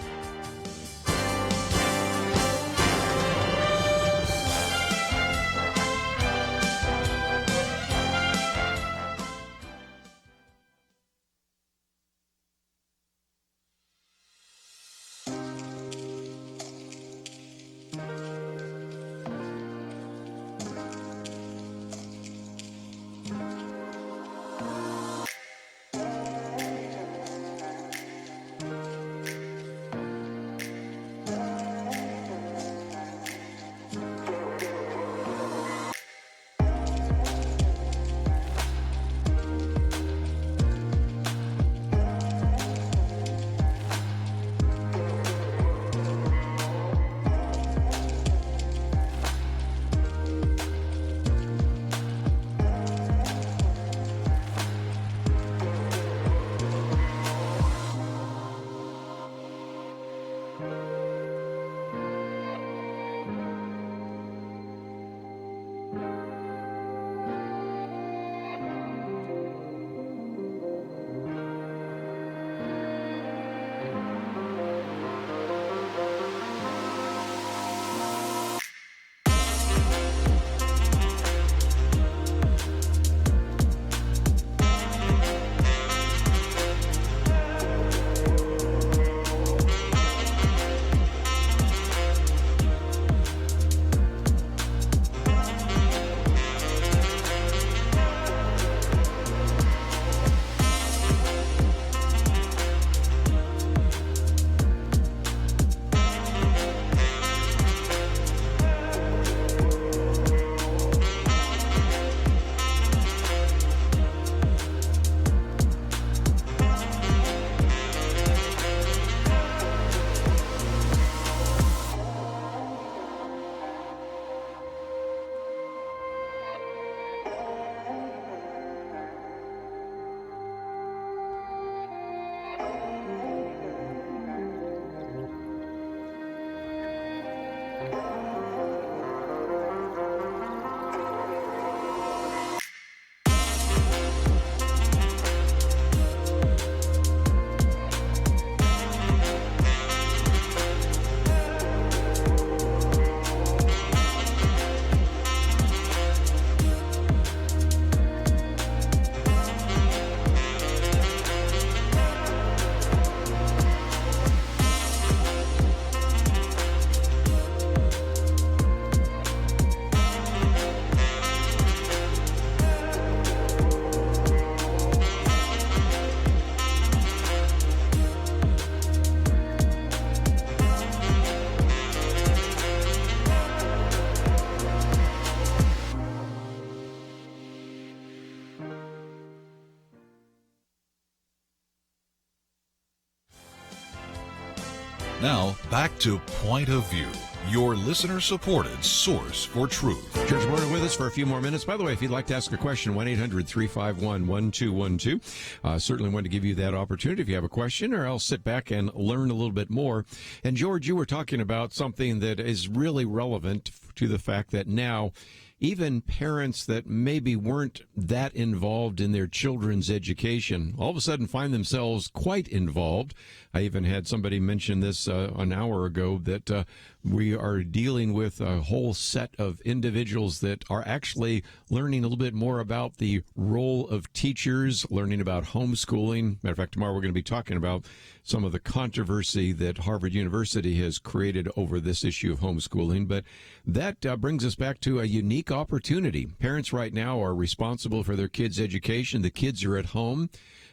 Speaker 4: Now, back to Point of View. your listener-supported source for truth.
Speaker 1: George Barna with us for a few more minutes. By the way, if you'd like to ask a question, 1-800-351-1212. Certainly want to give you that opportunity if you have a question, or else sit back and learn a little bit more. And George, you were talking about something that is really relevant to the fact that now even parents that maybe weren't that involved in their children's education all of a sudden find themselves quite involved. I even had somebody mention this an hour ago, that we are dealing with a whole set of individuals that are actually learning a little bit more about the role of teachers, learning about homeschooling. Matter of fact, tomorrow we're going to be talking about some of the controversy that Harvard University has created over this issue of homeschooling. But that brings us back to a unique opportunity. Parents right now are responsible for their kids' education. The kids are at home.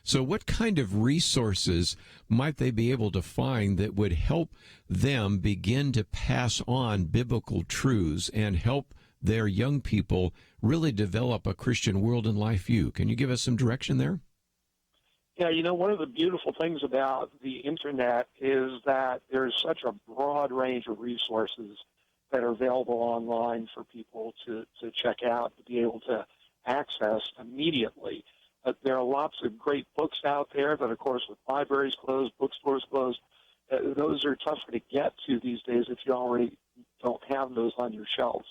Speaker 1: So what kind of resources might they be able to find that would help them begin to pass on biblical truths and help their young people really develop a Christian world and life view? Can you give us some direction there?
Speaker 14: Yeah, one of the beautiful things about the Internet is that there's such a broad range of resources that are available online for people to check out, to be able to access immediately. There are lots of great books out there, but of course with libraries closed, bookstores closed, those are tougher to get to these days if you already don't have those on your shelves.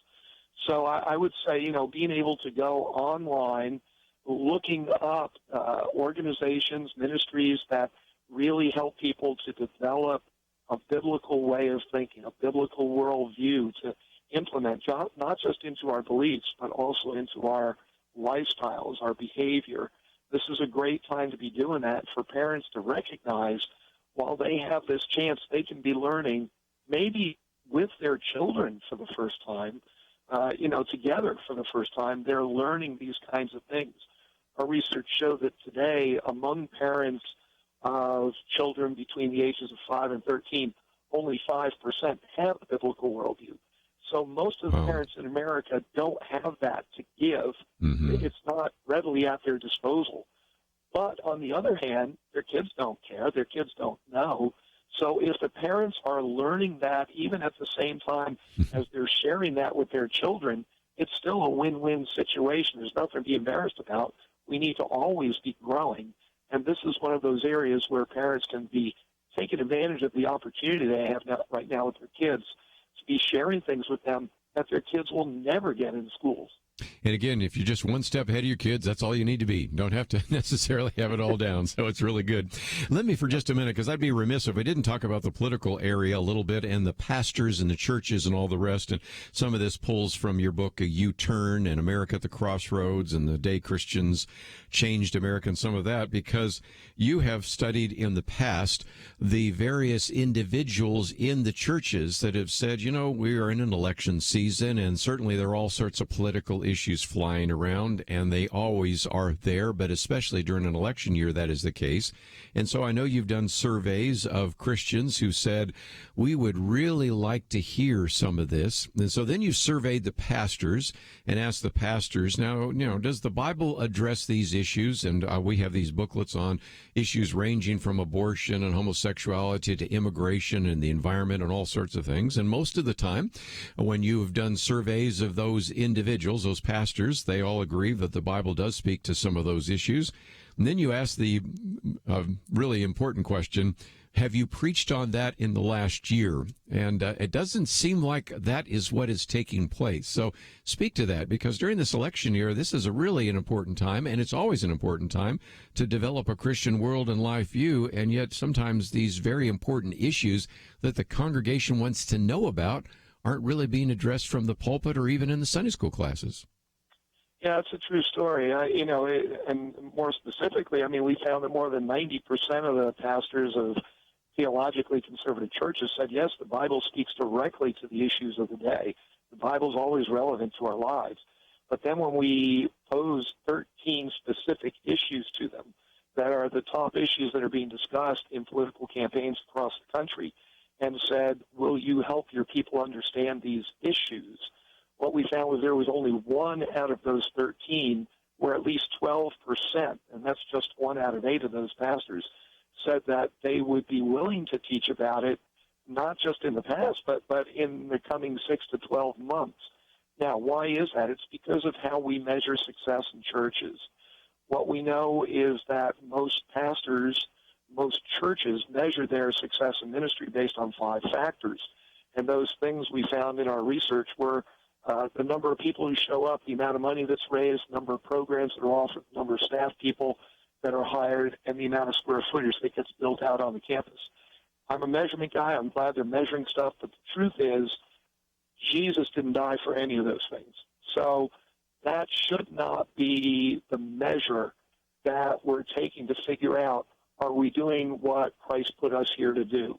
Speaker 14: So I would say, being able to go online, looking up organizations, ministries that really help people to develop a biblical way of thinking, a biblical worldview to implement, not just into our beliefs, but also into our lifestyles, our behavior. This is a great time to be doing that, for parents to recognize while they have this chance, they can be learning maybe with their children for the first time, together for the first time. They're learning these kinds of things. Our research showed that today, among parents of children between the ages of 5 and 13, only 5% have a biblical worldview. So most of the parents in America don't have that to give. Mm-hmm. It's not readily at their disposal. But on the other hand, their kids don't care. Their kids don't know. So if the parents are learning that even at the same time as they're sharing that with their children, it's still a win-win situation. There's nothing to be embarrassed about. We need to always be growing. And this is one of those areas where parents can be taking advantage of the opportunity they have right now with their kids to be sharing things with them that their kids will never get in schools.
Speaker 1: And again, if you're just one step ahead of your kids, that's all you need to be. Don't have to necessarily have it all down. So it's really good. Let me for just a minute, because I'd be remiss if we didn't talk about the political area a little bit and the pastors and the churches and all the rest. And some of this pulls from your book, A U-Turn and America at the Crossroads and the Day Christians Changed America and some of that, because you have studied in the past the various individuals in the churches that have said, we are in an election season, and certainly there are all sorts of political issues flying around, and they always are there, but especially during an election year, that is the case. And so I know you've done surveys of Christians who said, we would really like to hear some of this. And so then you surveyed the pastors and asked the pastors, now, does the Bible address these issues? And we have these booklets on issues ranging from abortion and homosexuality to immigration and the environment and all sorts of things. And most of the time, when you've done surveys of those individuals, those pastors, they all agree that the Bible does speak to some of those issues. And then you ask the really important question, have you preached on that in the last year? And it doesn't seem like that is what is taking place. So speak to that, because during this election year, this is really an important time, and it's always an important time to develop a Christian world and life view. And yet sometimes these very important issues that the congregation wants to know about aren't really being addressed from the pulpit or even in the Sunday school classes.
Speaker 14: Yeah, it's a true story. And more specifically, we found that more than 90% of the pastors of theologically conservative churches said, yes, the Bible speaks directly to the issues of the day. The Bible's always relevant to our lives. But then when we pose 13 specific issues to them that are the top issues that are being discussed in political campaigns across the country, and said, will you help your people understand these issues? What we found was there was only 1 out of those 13 where at least 12%, and that's just 1 out of 8 of those pastors, said that they would be willing to teach about it, not just in the past, but in the coming 6 to 12 months. Now, why is that? It's because of how we measure success in churches. What we know is that most pastors, most churches measure their success in ministry based on 5 factors. And those things we found in our research were the number of people who show up, the amount of money that's raised, number of programs that are offered, number of staff people that are hired, and the amount of square footage that gets built out on the campus. I'm a measurement guy. I'm glad they're measuring stuff, but the truth is Jesus didn't die for any of those things. So that should not be the measure that we're taking to figure out, are we doing what Christ put us here to do?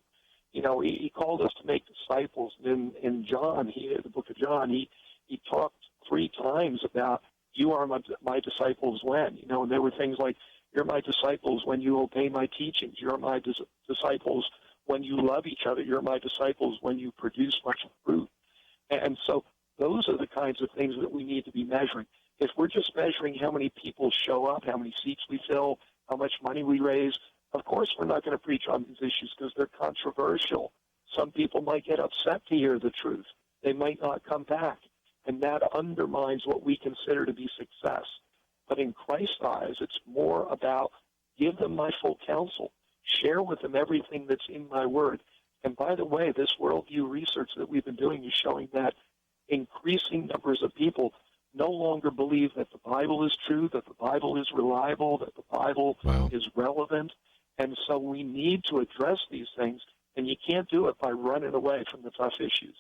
Speaker 14: You know, he called us to make disciples. In John, the book of John, he talked 3 times about, you are my disciples when? You know, and there were things like, you're my disciples when you obey my teachings. You're my disciples when you love each other. You're my disciples when you produce much fruit. And so those are the kinds of things that we need to be measuring. If we're just measuring how many people show up, how many seats we fill, how much money we raise, of course we're not going to preach on these issues because they're controversial. Some people might get upset to hear the truth. They might not come back. And that undermines what we consider to be success. But in Christ's eyes, it's more about give them my full counsel. Share with them everything that's in my word. And by the way, this worldview research that we've been doing is showing that increasing numbers of people no longer believe that the Bible is true, that the Bible is reliable, that the Bible is relevant. And so we need to address these things, and you can't do it by running away from the tough issues.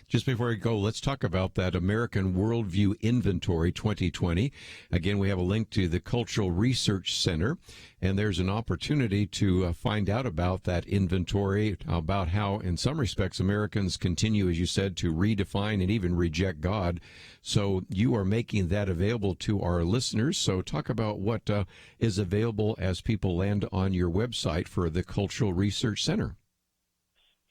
Speaker 1: Just before we go, let's talk about that American Worldview Inventory 2020. Again, we have a link to the Cultural Research Center, and there's an opportunity to find out about that inventory, about how, in some respects, Americans continue, as you said, to redefine and even reject God. So you are making that available to our listeners. So talk about what is available as people land on your website for the Cultural Research Center.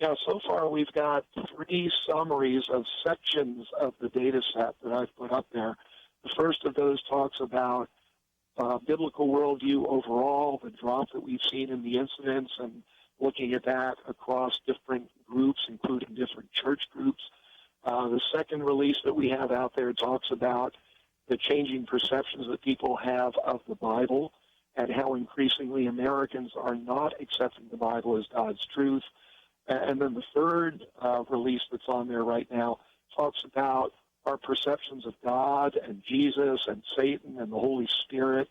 Speaker 14: Yeah, so far we've got 3 summaries of sections of the data set that I've put up there. The first of those talks about biblical worldview overall, the drop that we've seen in the incidents, and looking at that across different groups, including different church groups. The second release that we have out there talks about the changing perceptions that people have of the Bible and how increasingly Americans are not accepting the Bible as God's truth. And then the third release that's on there right now talks about our perceptions of God and Jesus and Satan and the Holy Spirit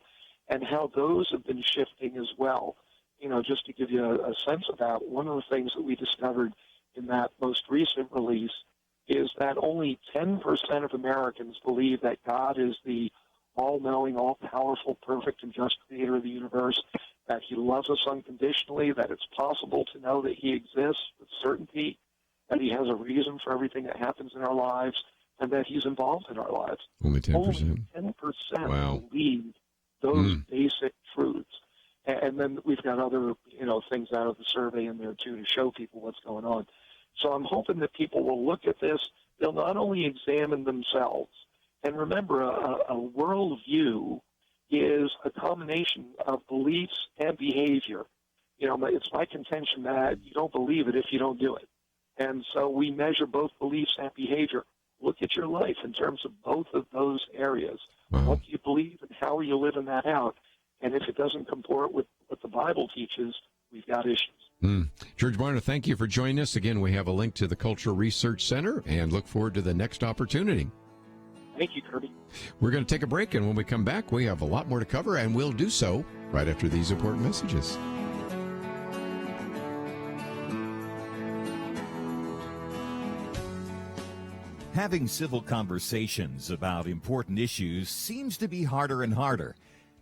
Speaker 14: and how those have been shifting as well. You know, just to give you a sense of that, one of the things that we discovered in that most recent release is that only 10% of Americans believe that God is the all-knowing, all-powerful, perfect, and just creator of the universe, that he loves us unconditionally, that it's possible to know that he exists with certainty, that he has a reason for everything that happens in our lives, and that he's involved in our lives.
Speaker 1: Only 10%.
Speaker 14: Only 10% believe those basic truths. And then we've got other, things out of the survey in there, too, to show people what's going on. So I'm hoping that people will look at this. They'll not only examine themselves, and remember, a worldview is a combination of beliefs and behavior. It's my contention that you don't believe it if you don't do it. And so we measure both beliefs and behavior. Look at your life in terms of both of those areas. What do you believe and how are you living that out? And if it doesn't comport with what the Bible teaches, we've got issues.
Speaker 1: George Barna, thank you for joining us. Again, we have a link to the Cultural Research Center and look forward to the next opportunity.
Speaker 14: Thank you, Kirby.
Speaker 1: We're going to take a break, and when we come back, we have a lot more to cover, and we'll do so right after these important messages.
Speaker 3: Having civil conversations about important issues seems to be harder and harder.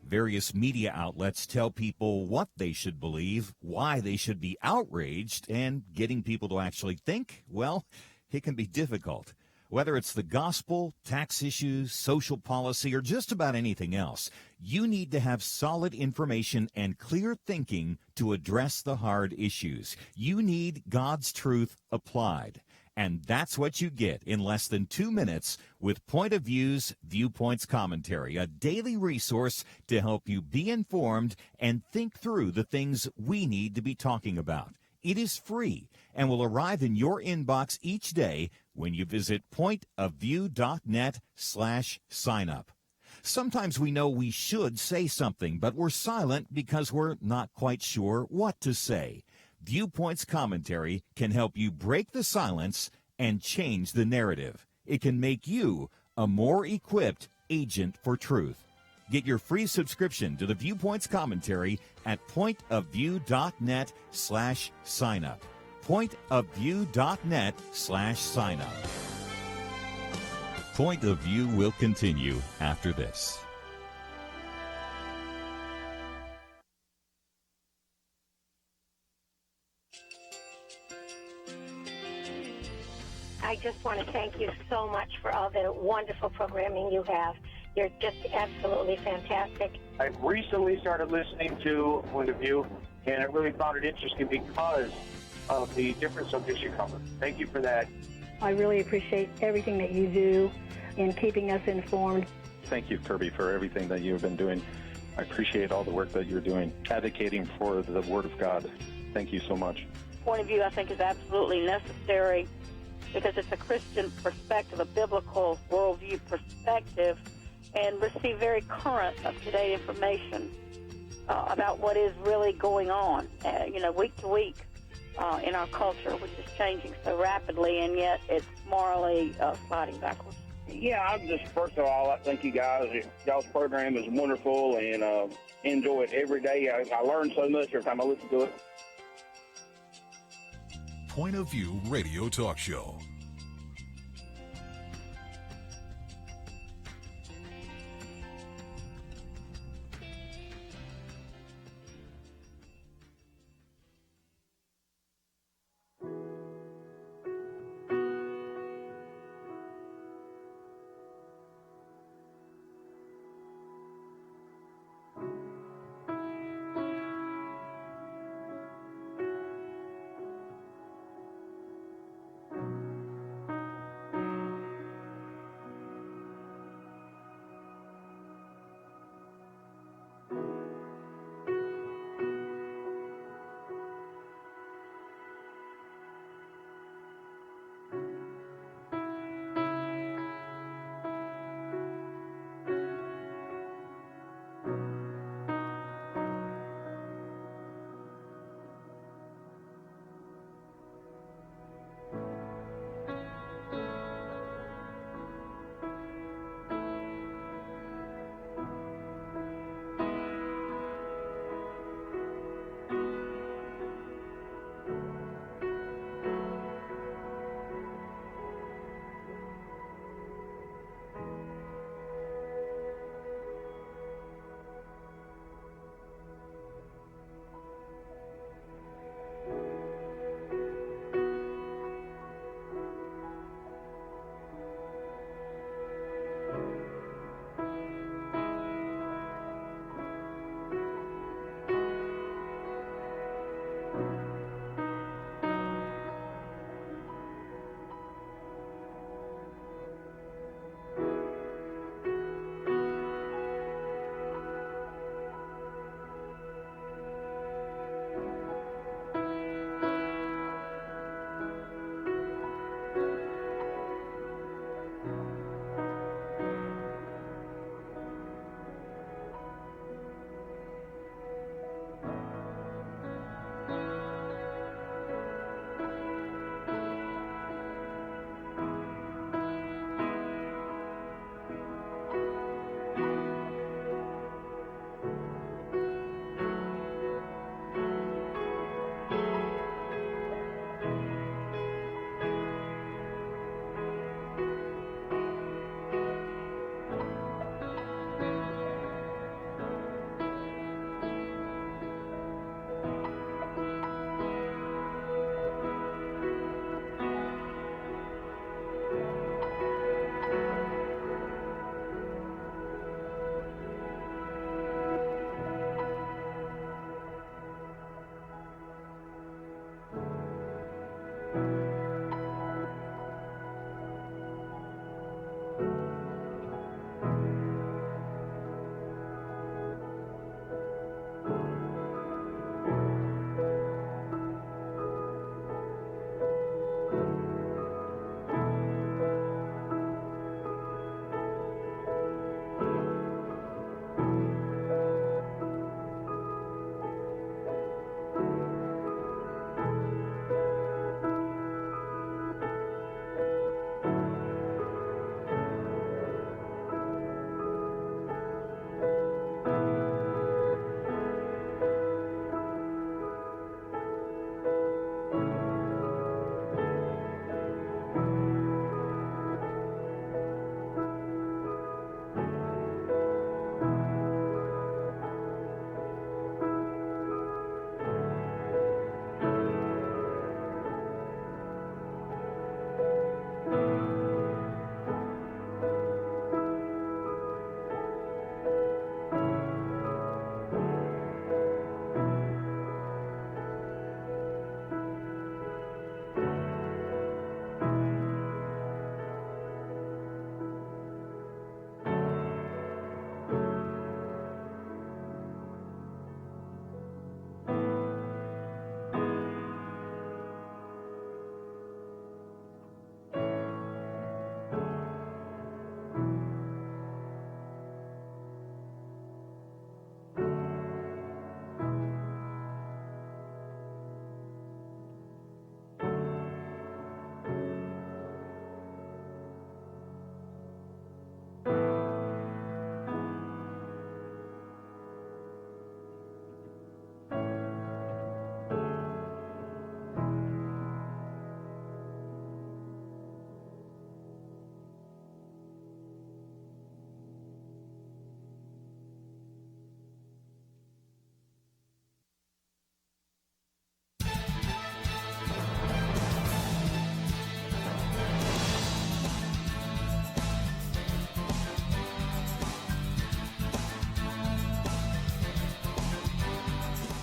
Speaker 3: Various media outlets tell people what they should believe, why they should be outraged, and getting people to actually think, well, it can be difficult. Whether it's the gospel, tax issues, social policy, or just about anything else, you need to have solid information and clear thinking to address the hard issues. You need God's truth applied. And that's what you get in less than 2 minutes with Point of View's Viewpoints Commentary, a daily resource to help you be informed and think through the things we need to be talking about. It is free and will arrive in your inbox each day when you visit pointofview.net/signup. Sometimes we know we should say something, but we're silent because we're not quite sure what to say. Viewpoints Commentary can help you break the silence and change the narrative. It can make you a more equipped agent for truth. Get your free subscription to the Viewpoints Commentary at pointofview.net/signup. pointofview.net/signup. Point of View will continue after this.
Speaker 8: I just want to thank you so much for all the wonderful programming you have. You're just absolutely fantastic.
Speaker 14: I recently started listening to Point of View, and I really found it interesting because of the different subjects you cover. Thank you for that.
Speaker 10: I really appreciate everything that you do in keeping us informed.
Speaker 11: Thank you, Kerby, for everything that you've been doing. I appreciate all the work that you're doing, advocating for the Word of God. Thank you so much.
Speaker 12: Point of view, I think, is absolutely necessary because it's a Christian perspective, a biblical worldview perspective, and receive very current, up-to-date information about what is really going on, week to week in our culture, which is changing so rapidly, and yet it's morally sliding backwards.
Speaker 9: Yeah, I'm just, first of all, I thank you guys. Y'all's program is wonderful, and enjoy it every day. I learn so much every time I listen to it.
Speaker 4: Point of View Radio Talk Show.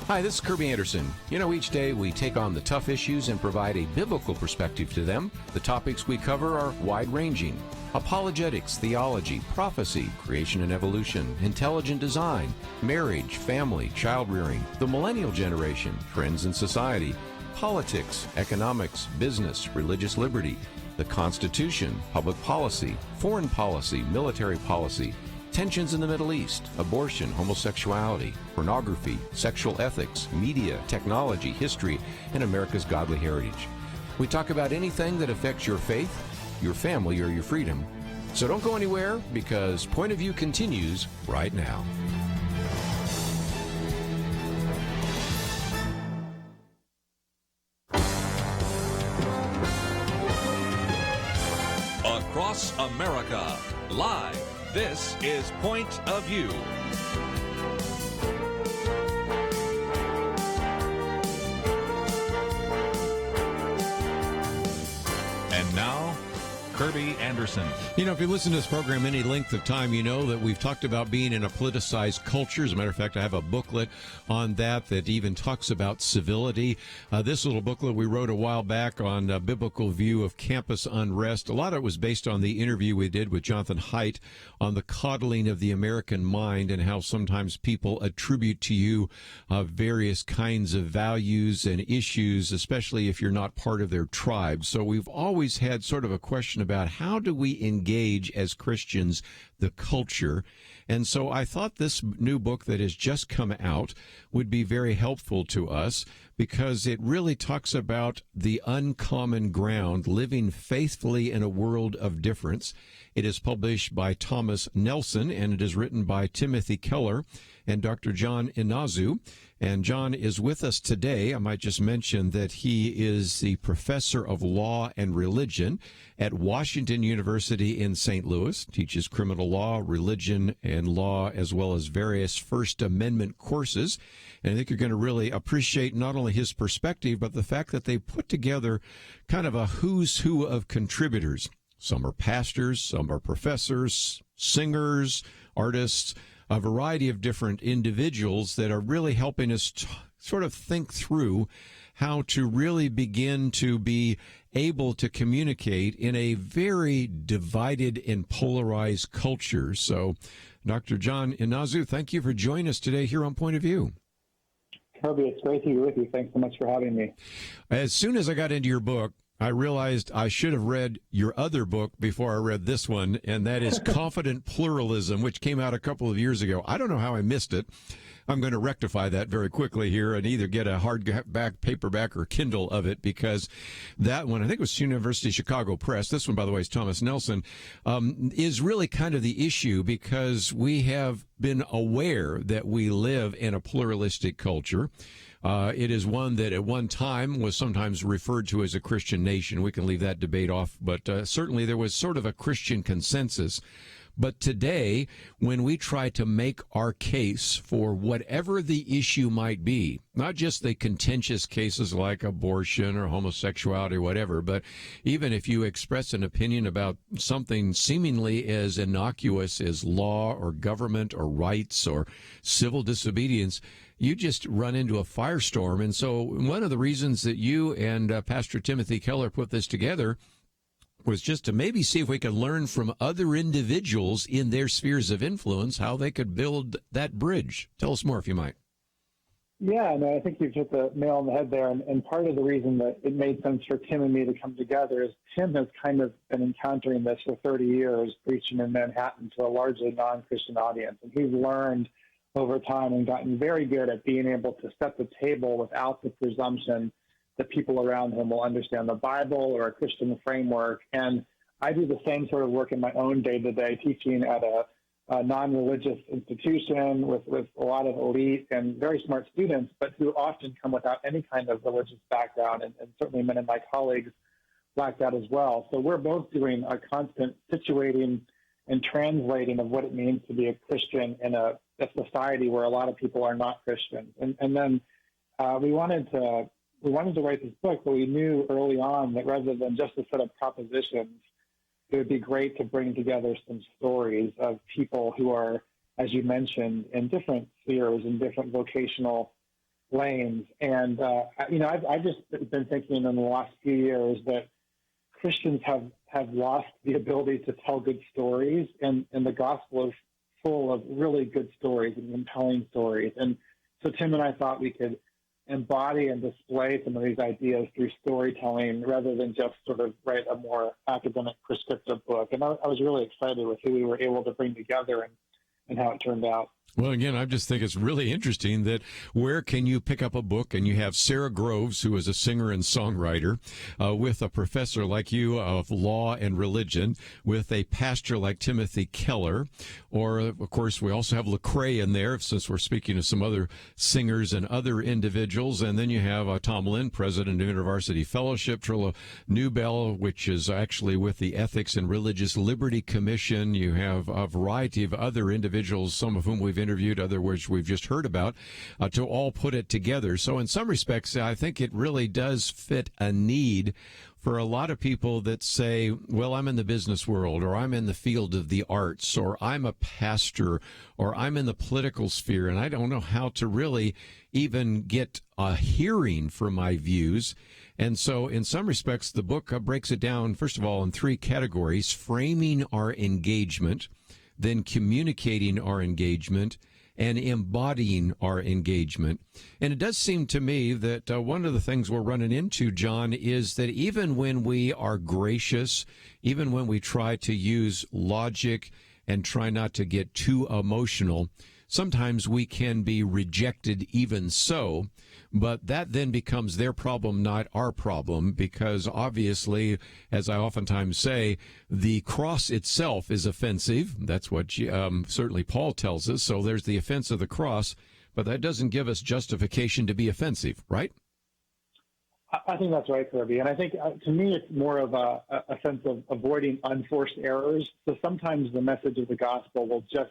Speaker 1: Hi, this is Kerby Anderson. You know, each day we take on the tough issues and provide a biblical perspective to them. The topics we cover are wide-ranging: apologetics, theology, prophecy, creation and evolution, intelligent design, marriage, family, child-rearing, the millennial generation, trends in society, politics, economics, business, religious liberty, the Constitution, public policy, foreign policy, military policy, tensions in the Middle East, abortion, homosexuality, pornography, sexual ethics, media, technology, history, and America's godly heritage. We talk about anything that affects your faith, your family, or your freedom. So don't go anywhere, because Point of View continues right now.
Speaker 2: Across America, live. This is Point of View. And now, Kerby Anderson.
Speaker 1: You know, if you listen to this program any length of time, you know that we've talked about being in a politicized culture. As a matter of fact, I have a booklet on that even talks about civility. This little booklet we wrote a while back on a biblical view of campus unrest. A lot of it was based on the interview we did with Jonathan Haidt on the coddling of the American mind and how sometimes people attribute to you various kinds of values and issues, especially if you're not part of their tribe. So we've always had sort of a question about how do we engage as Christians the culture. And so I thought this new book that has just come out would be very helpful to us, because it really talks about the uncommon ground, living faithfully in a world of difference. It is published by Thomas Nelson, and it is written by Timothy Keller and Dr. John Inazu. And John is with us today. I might just mention that he is the professor of law and religion at Washington University in St. Louis, teaches criminal law, religion, and law, as well as various First Amendment courses. And I think you're going to really appreciate not only his perspective, but the fact that they put together kind of a who's who of contributors. Some are pastors, some are professors, singers, artists, a variety of different individuals that are really helping us sort of think through how to really begin to be able to communicate in a very divided and polarized culture. So, Dr. John Inazu, thank you for joining us today here on Point of View.
Speaker 15: Kerby, it's great to be with you. Thanks so much for having me.
Speaker 1: As soon as I got into your book, I realized I should have read your other book before I read this one, and that is Confident Pluralism, which came out a couple of years ago. I don't know how I missed it. I'm going to rectify that very quickly here and either get a hardback, paperback, or Kindle of it, because that one, I think it was University of Chicago Press, this one, by the way, is Thomas Nelson, is really kind of the issue, because we have been aware that we live in a pluralistic culture. It is one that at one time was sometimes referred to as a Christian nation. We can leave that debate off, but certainly there was sort of a Christian consensus. But today, when we try to make our case for whatever the issue might be, not just the contentious cases like abortion or homosexuality or whatever, but even if you express an opinion about something seemingly as innocuous as law or government or rights or civil disobedience, you just run into a firestorm. And so one of the reasons that you and Pastor Timothy Keller put this together was just to maybe see if we could learn from other individuals in their spheres of influence how they could build that bridge. Tell us more, if you might.
Speaker 15: Yeah, no, I think you've hit the nail on the head there. And part of the reason that it made sense for Tim and me to come together is Tim has kind of been encountering this for 30 years, preaching in Manhattan to a largely non-Christian audience. And he's learned over time and gotten very good at being able to set the table without the presumption that people around him will understand the Bible or a Christian framework. And I do the same sort of work in my own day-to-day, teaching at a non-religious institution with a lot of elite and very smart students, but who often come without any kind of religious background, and certainly many of my colleagues lack that as well. So we're both doing a constant situating and translating of what it means to be a Christian in a society where a lot of people are not Christians. And then we wanted to write this book, but we knew early on that rather than just a set of propositions, it would be great to bring together some stories of people who are, as you mentioned, in different spheres, in different vocational lanes. And, I've just been thinking in the last few years that Christians have lost the ability to tell good stories, and the gospel is full of really good stories and compelling stories. And so Tim and I thought we could embody and display some of these ideas through storytelling rather than just sort of write a more academic prescriptive book. And I was really excited with who we were able to bring together and how it turned out.
Speaker 1: Well, again, I just think it's really interesting that where can you pick up a book and you have Sarah Groves, who is a singer and songwriter, with a professor like you of law and religion, with a pastor like Timothy Keller, or, of course, we also have Lecrae in there, since we're speaking of some other singers and other individuals, and then you have Tom Lynn, president of University Fellowship, Trilla Newbell, which is actually with the Ethics and Religious Liberty Commission. You have a variety of other individuals, some of whom we've interviewed, other which we've just heard about, to all put it together. So in some respects, I think it really does fit a need for a lot of people that say, well, I'm in the business world, or I'm in the field of the arts, or I'm a pastor, or I'm in the political sphere, and I don't know how to really even get a hearing for my views. And so in some respects, the book breaks it down, first of all, in three categories: framing our engagement, then communicating our engagement, and embodying our engagement. And it does seem to me that one of the things we're running into, John, is that even when we are gracious, even when we try to use logic and try not to get too emotional, sometimes we can be rejected even so, but that then becomes their problem, not our problem, because obviously, as I oftentimes say, the cross itself is offensive. That's what certainly Paul tells us. So there's the offense of the cross, but that doesn't give us justification to be offensive, right?
Speaker 15: I think that's right, Kerby. And I think, to me, it's more of a sense of avoiding unforced errors. So sometimes the message of the gospel will just,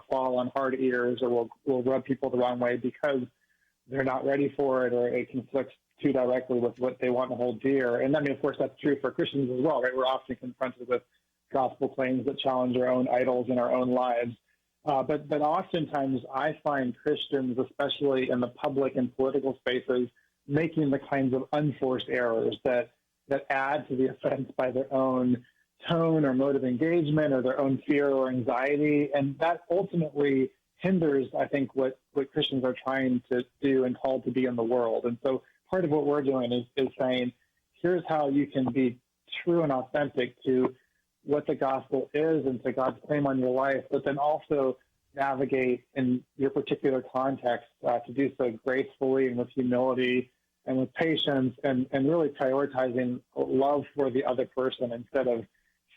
Speaker 15: fall on hard ears, or will rub people the wrong way because they're not ready for it, or it conflicts too directly with what they want to hold dear. And I mean, of course, that's true for Christians as well, right? We're often confronted with gospel claims that challenge our own idols in our own lives. But oftentimes I find Christians, especially in the public and political spaces, making the kinds of unforced errors that add to the offense by their own tone or mode of engagement or their own fear or anxiety. And that ultimately hinders, I think, what Christians are trying to do and called to be in the world. And so part of what we're doing is saying, here's how you can be true and authentic to what the gospel is and to God's claim on your life, but then also navigate in your particular context to do so gracefully and with humility and with patience and really prioritizing love for the other person instead of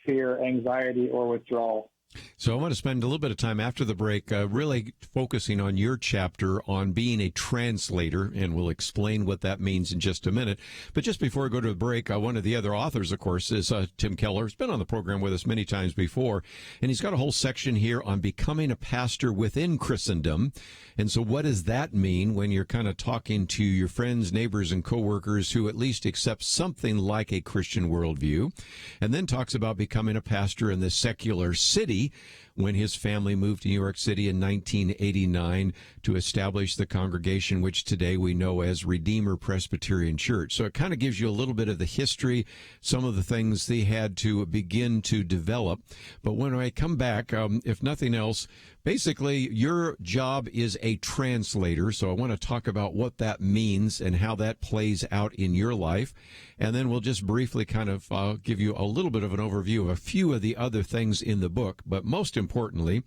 Speaker 15: fear, anxiety, or withdrawal.
Speaker 1: So I want to spend a little bit of time after the break really focusing on your chapter on being a translator, and we'll explain what that means in just a minute. But just before I go to the break, one of the other authors, of course, is Tim Keller. He's been on the program with us many times before, and he's got a whole section here on becoming a pastor within Christendom. And so what does that mean when you're kind of talking to your friends, neighbors, and coworkers who at least accept something like a Christian worldview? And then talks about becoming a pastor in the secular city when his family moved to New York City in 1989 to establish the congregation which today we know as Redeemer Presbyterian Church. So it kind of gives you a little bit of the history, some of the things they had to begin to develop. But when I come back, if nothing else, basically your job is a translator. So I want to talk about what that means and how that plays out in your life. And then we'll just briefly kind of give you a little bit of an overview of a few of the other things in the book. But most importantly,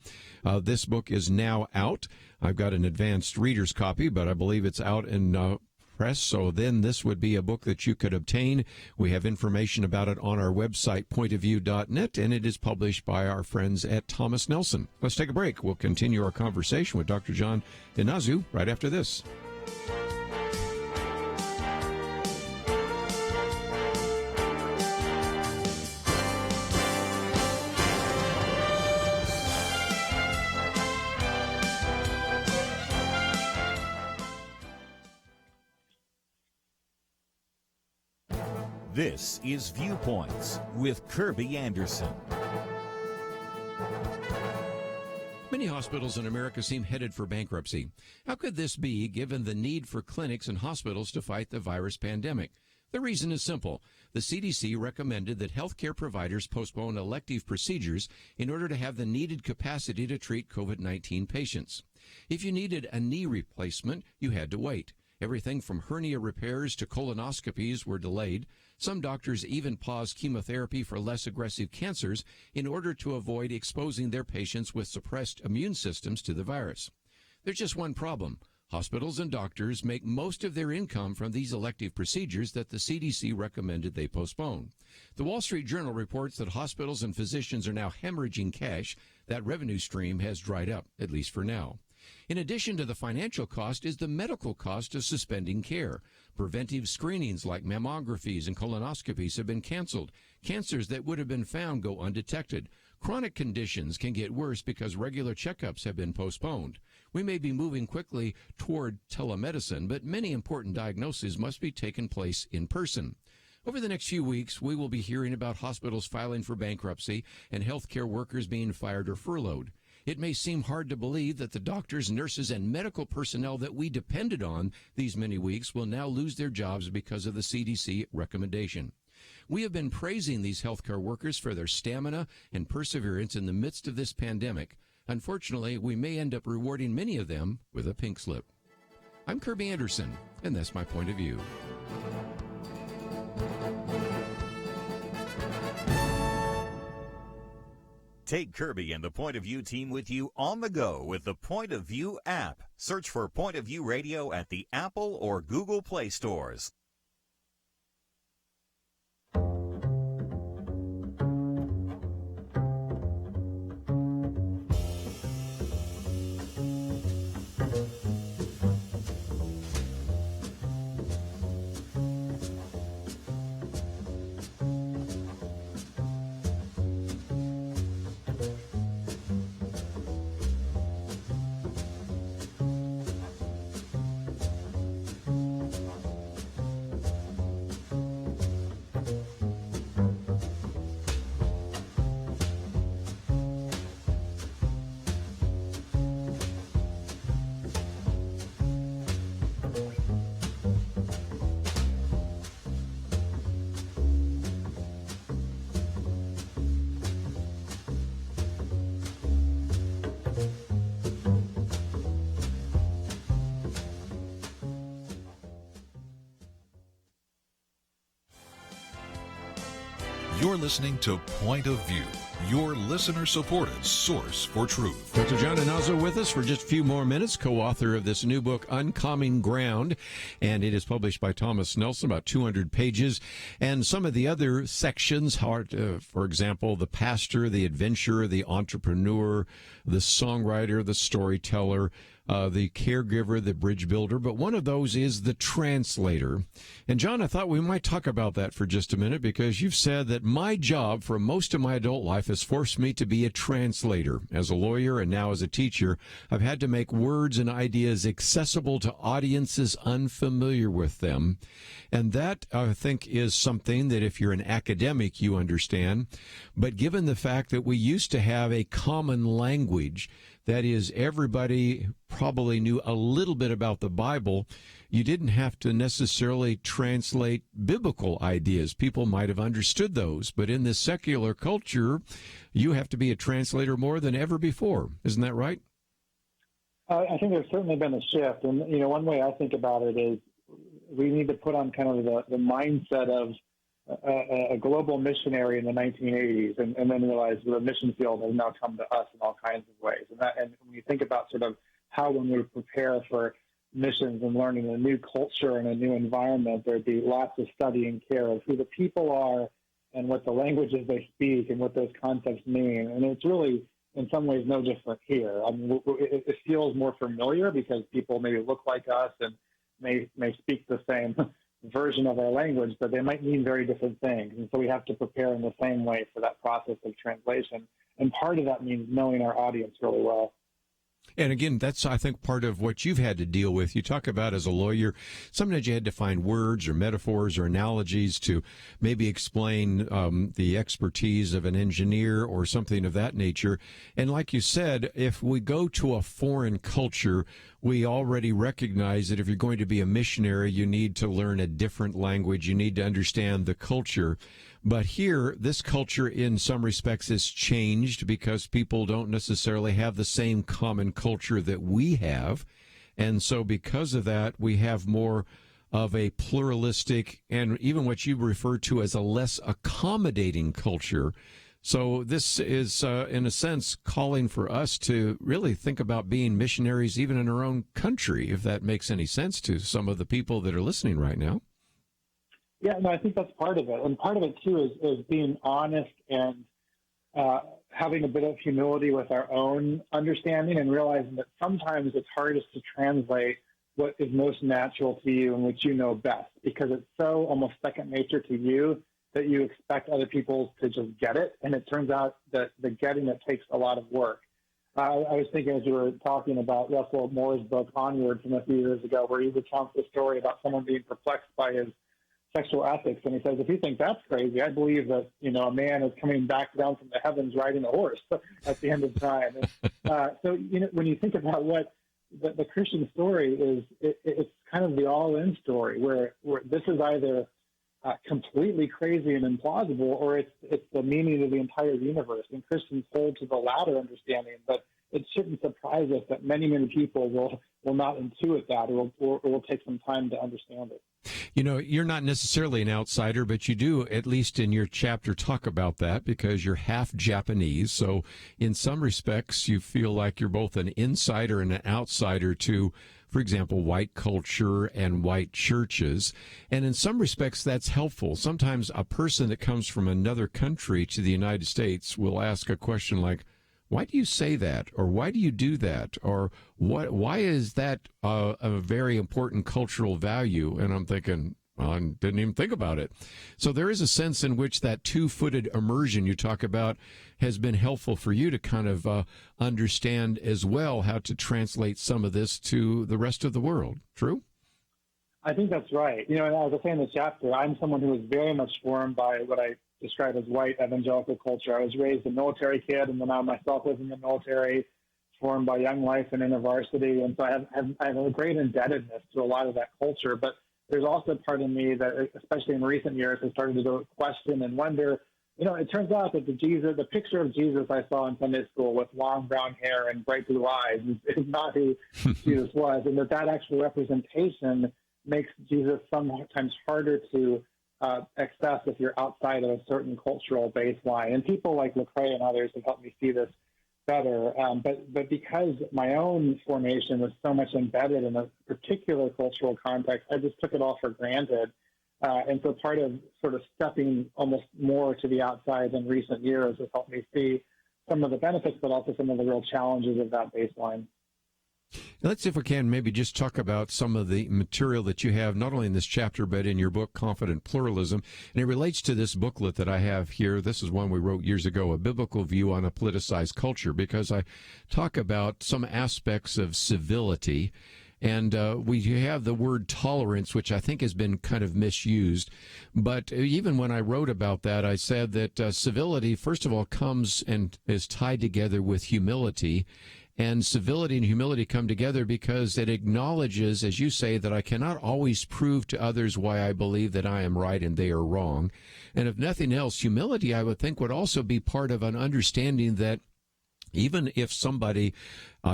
Speaker 1: this book is now out. I've got an advanced reader's copy, but I believe it's out in press. So then this would be a book that you could obtain. We have information about it on our website, pointofview.net, and it is published by our friends at Thomas Nelson. Let's take a break. We'll continue our conversation with Dr. John Inazu right after this.
Speaker 3: This is Viewpoints with Kerby Anderson.
Speaker 1: Many hospitals in America seem headed for bankruptcy. How could this be, given the need for clinics and hospitals to fight the virus pandemic? The reason is simple. The CDC recommended that healthcare providers postpone elective procedures in order to have the needed capacity to treat COVID-19 patients. If you needed a knee replacement, you had to wait. Everything from hernia repairs to colonoscopies were delayed. Some doctors even paused chemotherapy for less aggressive cancers in order to avoid exposing their patients with suppressed immune systems to the virus. There's just one problem. Hospitals and doctors make most of their income from these elective procedures that the CDC recommended they postpone. The Wall Street Journal reports that hospitals and physicians are now hemorrhaging cash. That revenue stream has dried up, at least for now. In addition to the financial cost is the medical cost of suspending care. Preventive screenings like mammographies and colonoscopies have been canceled. Cancers that would have been found go undetected. Chronic conditions can get worse because regular checkups have been postponed. We may be moving quickly toward telemedicine, but many important diagnoses must be taken place in person. Over the next few weeks, we will be hearing about hospitals filing for bankruptcy and healthcare workers being fired or furloughed. It may seem hard to believe that the doctors, nurses, and medical personnel that we depended on these many weeks will now lose their jobs because of the CDC recommendation. We have been praising these healthcare workers for their stamina and perseverance in the midst of this pandemic. Unfortunately, we may end up rewarding many of them with a pink slip. I'm Kerby Anderson, and that's my point of view.
Speaker 3: Take Kerby and the Point of View team with you on the go with the Point of View app. Search for Point of View Radio at the Apple or Google Play stores.
Speaker 4: You're listening to Point of View, your listener-supported source for truth.
Speaker 1: Dr. John Inazu with us for just a few more minutes, co-author of this new book, Uncommon Ground, and it is published by Thomas Nelson, about 200 pages. And some of the other sections are, for example, the pastor, the adventurer, the entrepreneur, the songwriter, the storyteller, the caregiver, the bridge builder, but one of those is the translator. And John, I thought we might talk about that for just a minute, because you've said that my job for most of my adult life has forced me to be a translator. As a lawyer and now as a teacher, I've had to make words and ideas accessible to audiences unfamiliar with them. And that, I think, is something that if you're an academic, you understand. But given the fact that we used to have a common language, that is, everybody probably knew a little bit about the Bible, you didn't have to necessarily translate biblical ideas. People might have understood those. But in this secular culture, you have to be a translator more than ever before. Isn't that right?
Speaker 15: I think there's certainly been a shift. And, one way I think about it is we need to put on kind of the mindset of a global missionary in the 1980s, and then realize the mission field has now come to us in all kinds of ways. And when you think about sort of how, when we prepare for missions and learning a new culture and a new environment, there'd be lots of study and care of who the people are and what the languages they speak and what those concepts mean. And it's really, in some ways, no different here. I mean, it feels more familiar because people maybe look like us and may speak the same version of our language, but they might mean very different things. And so we have to prepare in the same way for that process of translation. And part of that means knowing our audience really well.
Speaker 1: And again, that's, I think, part of what you've had to deal with. You talk about as a lawyer, sometimes you had to find words or metaphors or analogies to maybe explain the expertise of an engineer or something of that nature. And like you said, if we go to a foreign culture, we already recognize that if you're going to be a missionary, you need to learn a different language. You need to understand the culture. But here, this culture in some respects has changed because people don't necessarily have the same common culture that we have. And so because of that, we have more of a pluralistic and even what you refer to as a less accommodating culture. So this is, in a sense, calling for us to really think about being missionaries even in our own country, if that makes any sense to some of the people that are listening right now.
Speaker 15: Yeah, no, I think that's part of it. And part of it, too, is being honest and having a bit of humility with our own understanding and realizing that sometimes it's hardest to translate what is most natural to you and what you know best, because it's so almost second nature to you that you expect other people to just get it. And it turns out that the getting it takes a lot of work. I was thinking as you were talking about Russell Moore's book, Onward, from a few years ago, where he recounts the story about someone being perplexed by his sexual ethics. And he says, if you think that's crazy, I believe that, a man is coming back down from the heavens riding a horse at the end of time. And, so, when you think about what the Christian story is, it's kind of the all-in story where this is either completely crazy and implausible, or it's the meaning of the entire universe. And Christians hold to the latter understanding, but it shouldn't surprise us that many, many people will not intuit that or will take some time to understand it.
Speaker 1: You're not necessarily an outsider, but you do, at least in your chapter, talk about that because you're half Japanese. So in some respects, you feel like you're both an insider and an outsider to, for example, white culture and white churches. And in some respects, that's helpful. Sometimes a person that comes from another country to the United States will ask a question like, why do you say that? Or why do you do that? Or why is that a very important cultural value? And I'm thinking, well, I didn't even think about it. So there is a sense in which that two-footed immersion you talk about has been helpful for you to kind of understand as well how to translate some of this to the rest of the world. True?
Speaker 15: I think that's right. As I say in the chapter, I'm someone who was very much formed by what I describe as white evangelical culture. I was raised a military kid, and then I myself was in the military, formed by Young Life and InterVarsity. And so I have a great indebtedness to a lot of that culture. But there's also a part of me that, especially in recent years, has started to question and wonder, it turns out that the picture of Jesus I saw in Sunday school with long brown hair and bright blue eyes is not who Jesus was, and that actual representation makes Jesus sometimes harder to excess if you're outside of a certain cultural baseline. And people like Lecrae and others have helped me see this better. But because my own formation was so much embedded in a particular cultural context, I just took it all for granted. And so part of sort of stepping almost more to the outside in recent years has helped me see some of the benefits, but also some of the real challenges of that baseline.
Speaker 1: Let's see if we can maybe just talk about some of the material that you have, not only in this chapter, but in your book, Confident Pluralism. And it relates to this booklet that I have here. This is one we wrote years ago, A Biblical View on a Politicized Culture, because I talk about some aspects of civility. And we have the word tolerance, which I think has been kind of misused. But even when I wrote about that, I said that civility, first of all, comes and is tied together with humility. And civility and humility come together because it acknowledges, as you say, that I cannot always prove to others why I believe that I am right and they are wrong. And if nothing else, humility, I would think, would also be part of an understanding that even if somebody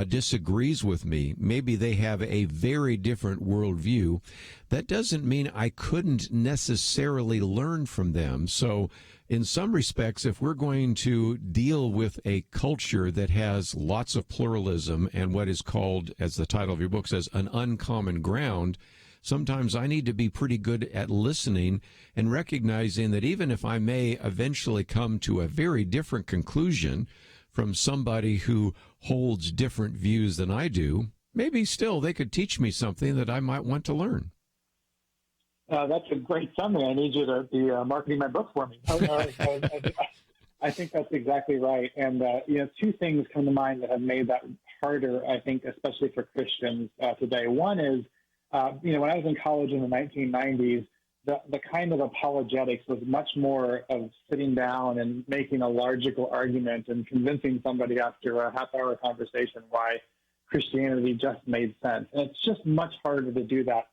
Speaker 1: disagrees with me, maybe they have a very different worldview, that doesn't mean I couldn't necessarily learn from them. So in some respects, if we're going to deal with a culture that has lots of pluralism and what is called, as the title of your book says, an uncommon ground, sometimes I need to be pretty good at listening and recognizing that even if I may eventually come to a very different conclusion from somebody who holds different views than I do, maybe still they could teach me something that I might want to learn.
Speaker 15: That's a great summary. I need you to be marketing my book for me. I think that's exactly right. And, two things come to mind that have made that harder, I think, especially for Christians today. One is, when I was in college in the 1990s, the kind of apologetics was much more of sitting down and making a logical argument and convincing somebody after a half-hour conversation why Christianity just made sense. And it's just much harder to do that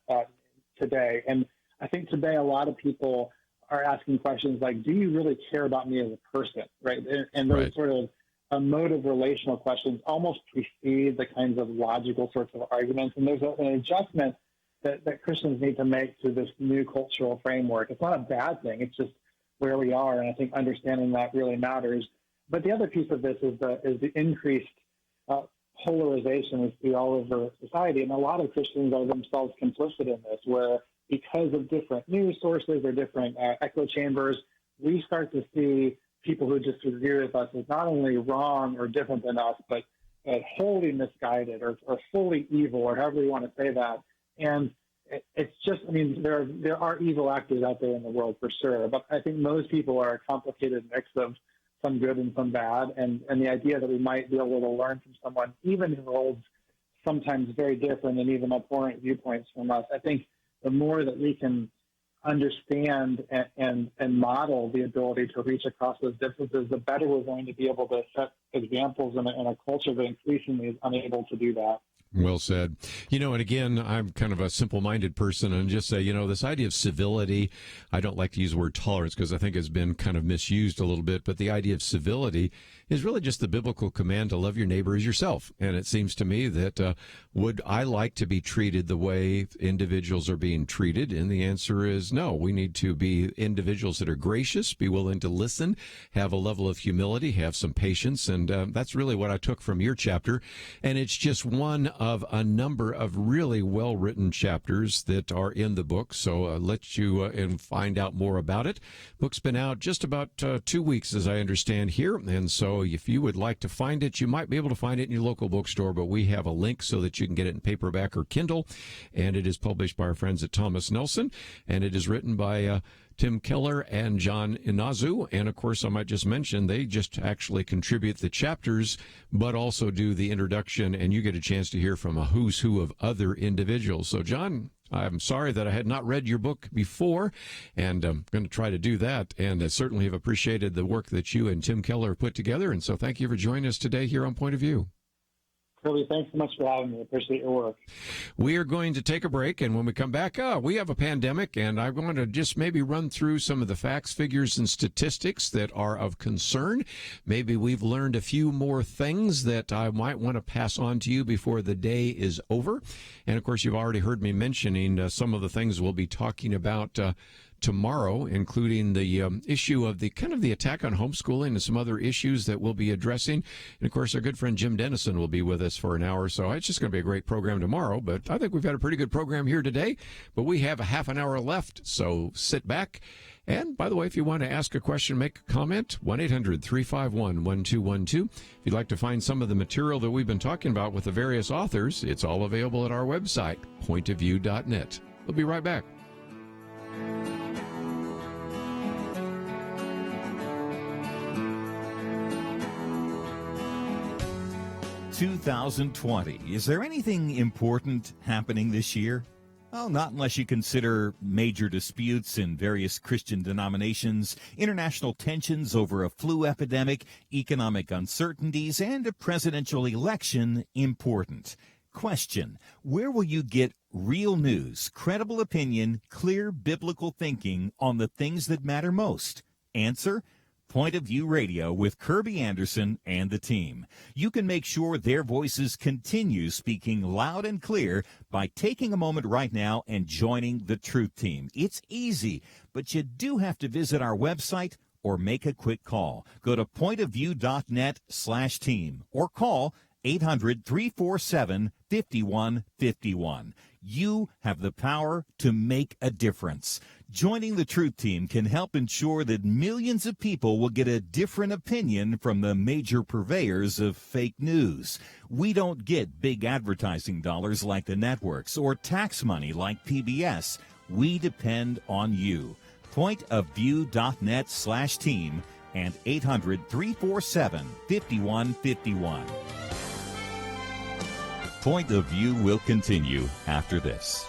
Speaker 15: today. And I think today a lot of people are asking questions like, do you really care about me as a person, right? And those
Speaker 1: right.
Speaker 15: sort of emotive relational questions almost precede the kinds of logical sorts of arguments. And there's an adjustment that Christians need to make to this new cultural framework. It's not a bad thing. It's just where we are, and I think understanding that really matters. But the other piece of this is the increased polarization we see all over society, and a lot of Christians are themselves complicit in this, where because of different news sources or different echo chambers, we start to see people who disagree with us as not only wrong or different than us, but wholly misguided or fully evil, or however you want to say that. And it's just, there are evil actors out there in the world for sure, but I think most people are a complicated mix of some good and some bad, and the idea that we might be able to learn from someone, even who holds sometimes very different and even abhorrent viewpoints from us, I think the more that we can understand and model the ability to reach across those differences, the better we're going to be able to set examples in a culture that increasingly is unable to do that.
Speaker 1: Well said. And again, I'm kind of a simple-minded person, and just say, this idea of civility, I don't like to use the word tolerance because I think it's been kind of misused a little bit, but the idea of civility is really just the biblical command to love your neighbor as yourself. And it seems to me that would I like to be treated the way individuals are being treated? And the answer is no. We need to be individuals that are gracious, be willing to listen, have a level of humility, have some patience, and that's really what I took from your chapter. And it's just one of a number of really well-written chapters that are in the book. So let you and find out more about it. Book's been out just about 2 weeks, as I understand here. And so if you would like to find it, you might be able to find it in your local bookstore, but we have a link so that you can get it in paperback or Kindle. And it is published by our friends at Thomas Nelson, and it is written by Tim Keller and John Inazu. And of course, I might just mention, they just actually contribute the chapters, but also do the introduction, and you get a chance to hear from a who's who of other individuals. So, John, I'm sorry that I had not read your book before, and I'm going to try to do that. And I certainly have appreciated the work that you and Tim Keller put together. And so thank you for joining us today here on Point of View.
Speaker 15: Kirby, thanks so much for having me. I appreciate your work.
Speaker 1: We are going to take a break, and when we come back, we have a pandemic, and I want to just maybe run through some of the facts, figures, and statistics that are of concern. Maybe we've learned a few more things that I might want to pass on to you before the day is over. And, of course, you've already heard me mentioning some of the things we'll be talking about tomorrow, including the issue of the kind of the attack on homeschooling and some other issues that we'll be addressing. And of course, our good friend Jim Dennison will be with us for an hour. So it's just going to be a great program tomorrow. But I think we've got a pretty good program here today. But we have a half an hour left. So sit back. And by the way, if you want to ask a question, make a comment, 1-800-351-1212. If you'd like to find some of the material that we've been talking about with the various authors, it's all available at our website, pointofview.net. We'll be right back.
Speaker 3: 2020. Is there anything important happening this year? Well, not unless you consider major disputes in various Christian denominations, international tensions over a flu epidemic, economic uncertainties, and a presidential election important. Question: where will you get real news, credible opinion, clear biblical thinking on the things that matter most? Answer: Point of View Radio with Kerby Anderson and the team. You can make sure their voices continue speaking loud and clear by taking a moment right now and joining the Truth Team. It's easy, but you do have to visit our website or make a quick call. Go to pointofview.net/team or call 800-347-5151. You have the power to make a difference. Joining the Truth Team can help ensure that millions of people will get a different opinion from the major purveyors of fake news. We don't get big advertising dollars like the networks or tax money like PBS. We depend on you. Pointofview.net/team and 800-347-5151. Point of View will continue after this.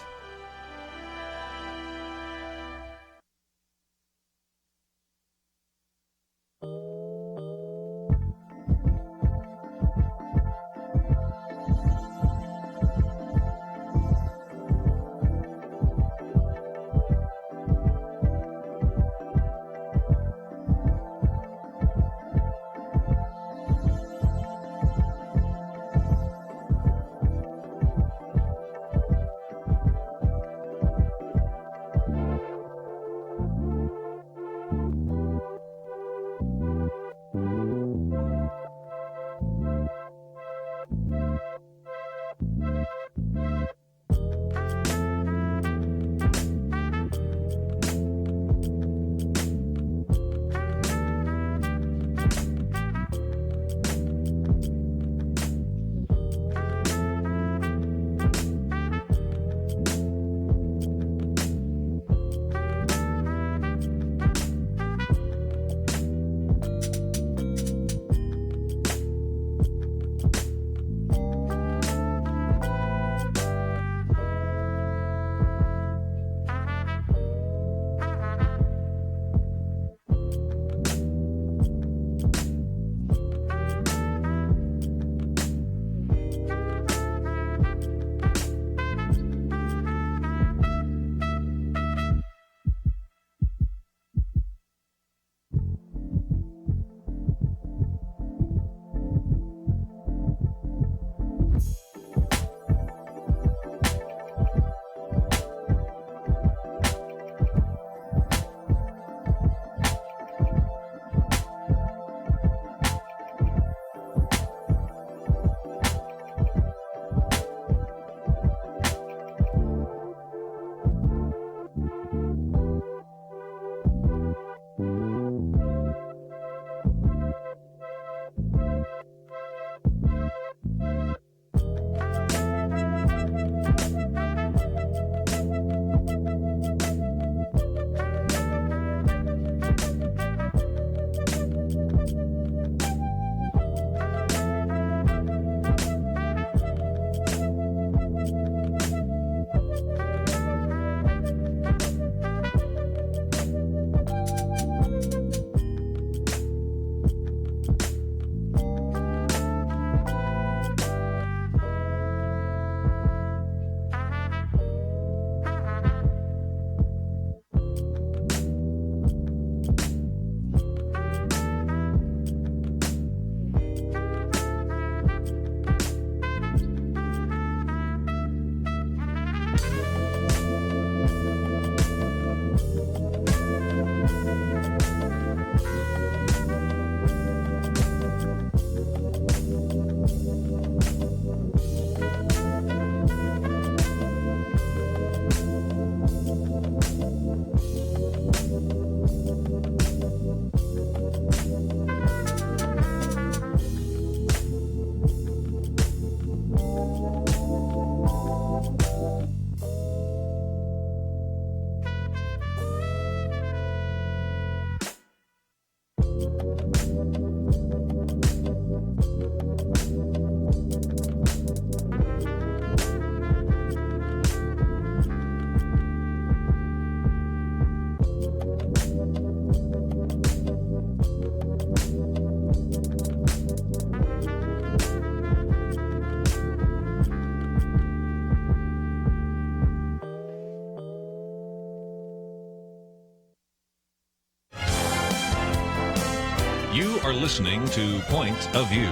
Speaker 2: You are listening to Point of View.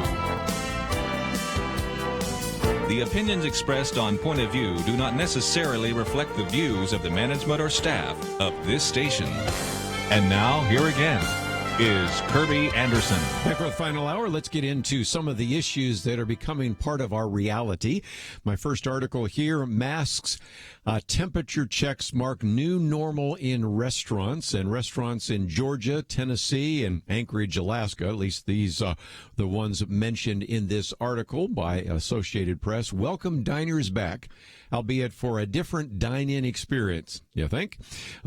Speaker 2: The opinions expressed on Point of View do not necessarily reflect the views of the management or staff of this station. And now, here again is Kerby Anderson.
Speaker 1: Back for the final hour, let's get into some of the issues that are becoming part of our reality. My first article here, masks, temperature checks mark new normal in restaurants, and restaurants in Georgia, Tennessee, and Anchorage, Alaska. At least these are the ones mentioned in this article by Associated Press. Welcome diners back, albeit for a different dine-in experience, you think?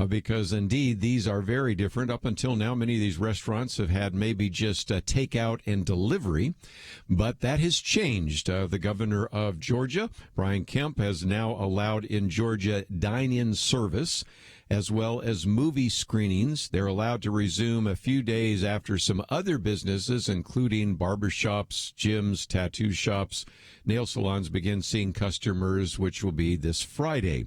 Speaker 1: Because indeed, these are very different. Up until now, many of these restaurants have had maybe just takeout and delivery, but that has changed. The governor of Georgia, Brian Kemp, has now allowed in Georgia dine-in service as well as movie screenings. They're allowed to resume a few days after some other businesses, including barbershops, gyms, tattoo shops, nail salons, begin seeing customers, which will be this Friday.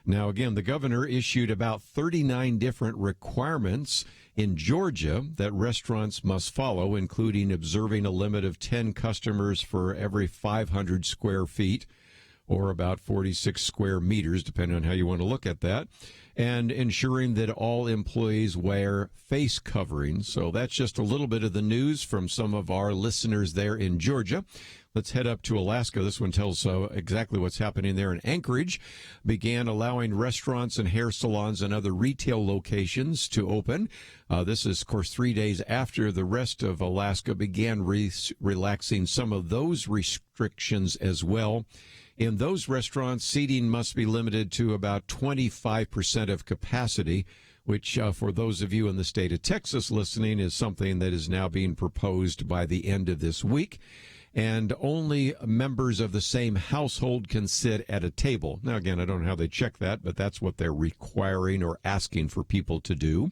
Speaker 1: Now, again, the governor issued about 39 different requirements in Georgia that restaurants must follow, including observing a limit of 10 customers for every 500 square feet, or about 46 square meters, depending on how you want to look at that, and ensuring that all employees wear face coverings. So that's just a little bit of the news from some of our listeners there in Georgia. Let's head up to Alaska. This one tells exactly what's happening there in Anchorage. Began allowing restaurants and hair salons and other retail locations to open. This is, of course, 3 days after the rest of Alaska began relaxing some of those restrictions as well. In those restaurants, seating must be limited to about 25% of capacity, which for those of you in the state of Texas listening is something that is now being proposed by the end of this week. And only members of the same household can sit at a table. Now, again, I don't know how they check that, but that's what they're requiring or asking for people to do.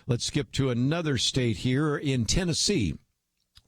Speaker 1: Let's skip to another state here. In Tennessee,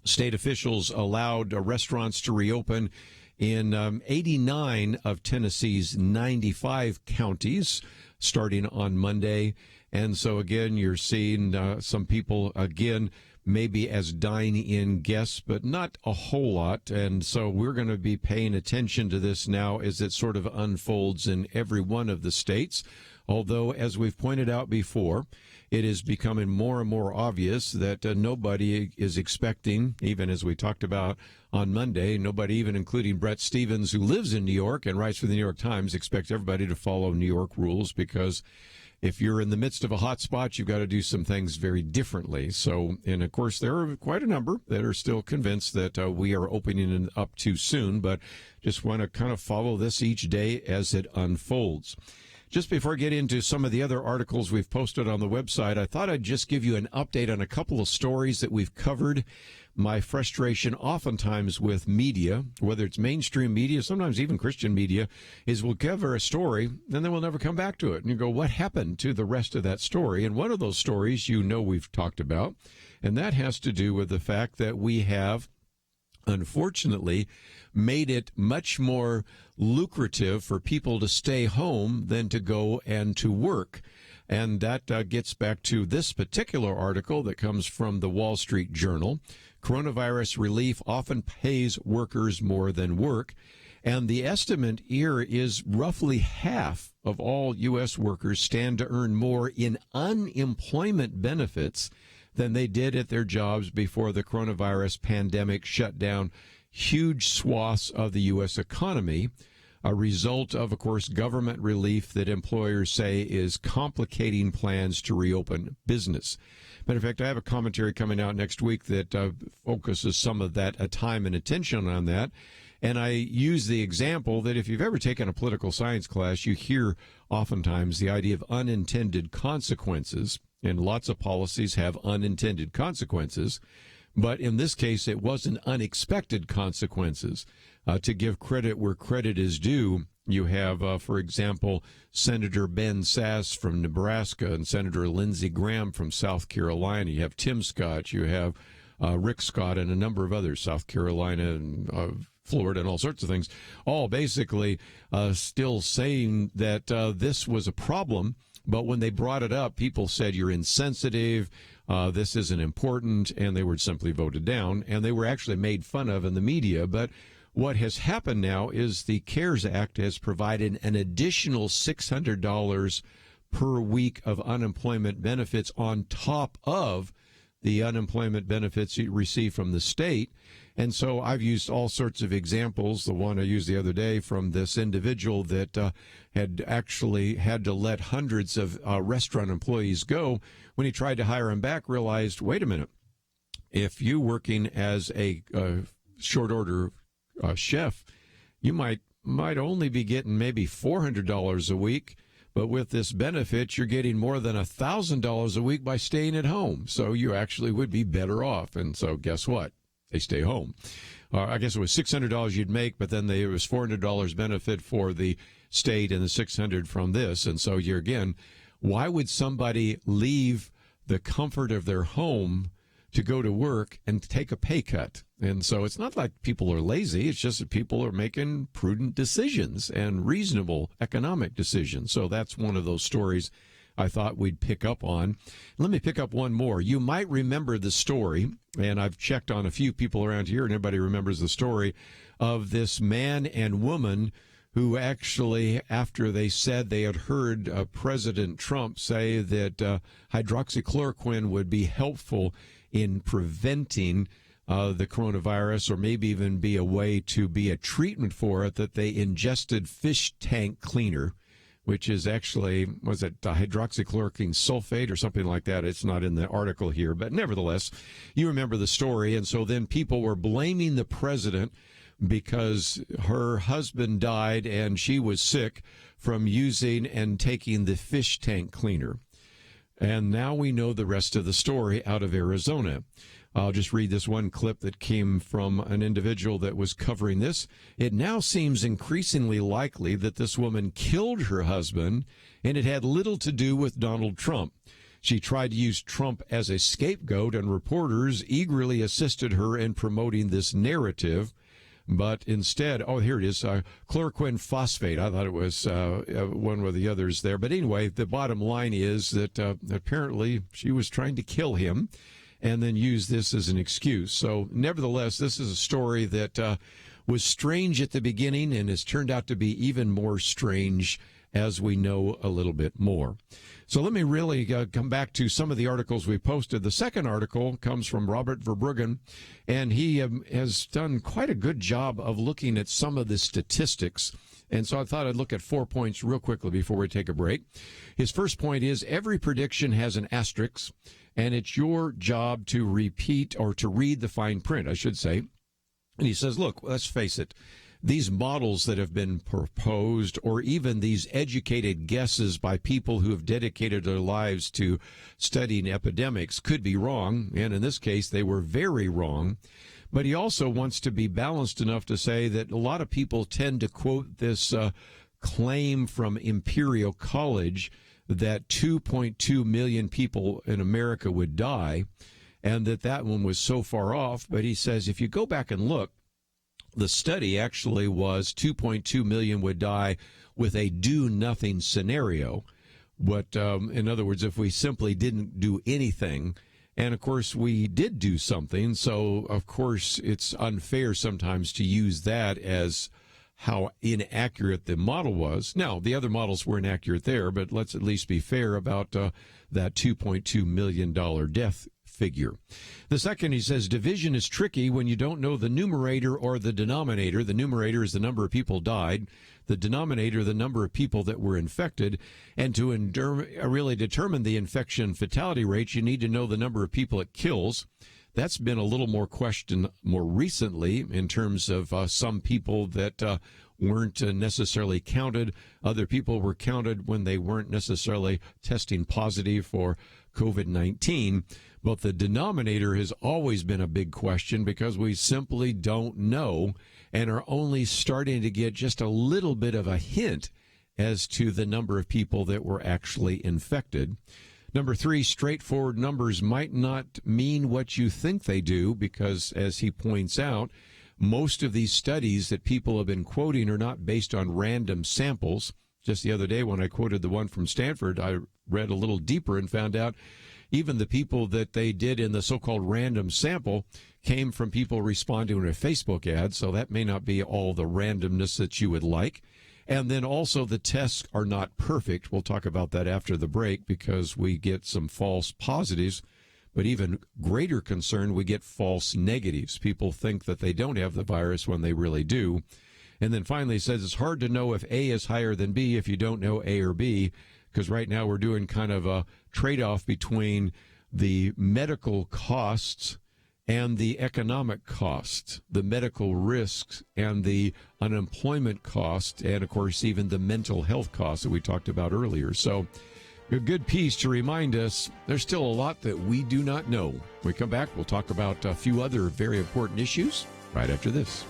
Speaker 1: state officials allowed restaurants to reopen in 89 of Tennessee's 95 counties starting on Monday. And so, again, you're seeing some people, again, maybe as dine-in guests, but not a whole lot. And so we're going to be paying attention to this now as it sort of unfolds in every one of the states. Although, as we've pointed out before, it is becoming more and more obvious that nobody is expecting, even as we talked about on Monday, nobody, even including Brett Stevens, who lives in New York and writes for the New York Times, expects everybody to follow New York rules, because if you're in the midst of a hot spot, you've got to do some things very differently. So, and of course, there are quite a number that are still convinced that we are opening up too soon, but just want to kind of follow this each day as it unfolds. Just before I get into some of the other articles we've posted on the website, I thought I'd just give you an update on a couple of stories that we've covered. My frustration oftentimes with media, whether it's mainstream media, sometimes even Christian media, is we'll cover a story and then we'll never come back to it. And you go, what happened to the rest of that story? And one of those stories we've talked about, and that has to do with the fact that we have, unfortunately, made it much more lucrative for people to stay home than to go and to work. And that gets back to this particular article that comes from the Wall Street Journal. Coronavirus relief often pays workers more than work. And the estimate here is roughly half of all U.S. workers stand to earn more in unemployment benefits than they did at their jobs before the coronavirus pandemic shut down huge swaths of the U.S. economy, a result of course, government relief that employers say is complicating plans to reopen business. Matter of fact, I have a commentary coming out next week that focuses some of that time and attention on that. And I use the example that if you've ever taken a political science class, you hear oftentimes the idea of unintended consequences, and lots of policies have unintended consequences. But in this case, it wasn't unexpected consequences. To give credit where credit is due, you have, for example, Senator Ben Sasse from Nebraska and Senator Lindsey Graham from South Carolina. You have Tim Scott. You have Rick Scott and a number of others, South Carolina and Florida and all sorts of things, all basically still saying that this was a problem But when they brought it up, people said, you're insensitive, this isn't important, and they were simply voted down, and they were actually made fun of in the media. But what has happened now is the CARES Act has provided an additional $600 per week of unemployment benefits on top of the unemployment benefits you receive from the state. And so I've used all sorts of examples. The one I used the other day from this individual that had actually had to let hundreds of restaurant employees go. When he tried to hire them back, realized, wait a minute, if you working as a short order chef, you might only be getting maybe $400 a week. But with this benefit, you're getting more than $1,000 a week by staying at home. So you actually would be better off. And so guess what? They stay home. I guess it was $600 you'd make, but then there was $400 benefit for the state and the $600 from this. And so you're, again, why would somebody leave the comfort of their home to go to work and take a pay cut? And so it's not like people are lazy. It's just that people are making prudent decisions and reasonable economic decisions. So that's one of those stories I thought we'd pick up on. Let me pick up one more. You might remember the story, and I've checked on a few people around here, and everybody remembers the story of this man and woman who actually, after they said they had heard President Trump say that hydroxychloroquine would be helpful in preventing the coronavirus, or maybe even be a way to be a treatment for it, that they ingested fish tank cleaner, which is actually, was it hydroxychloroquine sulfate or something like that? It's not in the article here, but nevertheless, you remember the story. And so then people were blaming the president because her husband died and she was sick from using and taking the fish tank cleaner. And now we know the rest of the story out of Arizona. I'll just read this one clip that came from an individual that was covering this. It now seems increasingly likely that this woman killed her husband, and it had little to do with Donald Trump. She tried to use Trump as a scapegoat, and reporters eagerly assisted her in promoting this narrative. But instead, oh, here it is, chloroquine phosphate. I thought it was one of the others there. But anyway, the bottom line is that apparently she was trying to kill him and then use this as an excuse. So nevertheless, this is a story that was strange at the beginning and has turned out to be even more strange as we know a little bit more. So let me really come back to some of the articles we posted. The second article comes from Robert Verbruggen, and he has done quite a good job of looking at some of the statistics. And so I thought I'd look at 4 points real quickly before we take a break. His first point is every prediction has an asterisk, and it's your job to repeat or to read the fine print, I should say. And he says, look, let's face it, these models that have been proposed, or even these educated guesses by people who have dedicated their lives to studying epidemics, could be wrong. And in this case, they were very wrong. But he also wants to be balanced enough to say that a lot of people tend to quote this claim from Imperial College that 2.2 million people in America would die, and that one was so far off. But he says if you go back and look, the study actually was 2.2 million would die with a do-nothing scenario. But in other words, if we simply didn't do anything, and of course we did do something, so of course it's unfair sometimes to use that as how inaccurate the model was. Now, the other models were inaccurate there, but let's at least be fair about that $2.2 million death figure. The second, he says, division is tricky when you don't know the numerator or the denominator. The numerator is the number of people died. The denominator, the number of people that were infected. And to really determine the infection fatality rate, you need to know the number of people it kills. That's been a little more questioned more recently in terms of some people that weren't necessarily counted. Other people were counted when they weren't necessarily testing positive for COVID-19. But the denominator has always been a big question because we simply don't know and are only starting to get just a little bit of a hint as to the number of people that were actually infected. Number three, straightforward numbers might not mean what you think they do because, as he points out, most of these studies that people have been quoting are not based on random samples. Just the other day when I quoted the one from Stanford, I read a little deeper and found out even the people that they did in the so-called random sample came from people responding to a Facebook ad, so that may not be all the randomness that you would like. And then also the tests are not perfect. We'll talk about that after the break because we get some false positives, but even greater concern, we get false negatives. People think that they don't have the virus when they really do. And then finally it says it's hard to know if A is higher than B if you don't know A or B, because right now we're doing kind of a trade-off between the medical costs and the economic costs, the medical risks and the unemployment cost, and, of course, even the mental health costs that we talked about earlier. So a good piece to remind us there's still a lot that we do not know. When we come back, we'll talk about a few other very important issues right after this.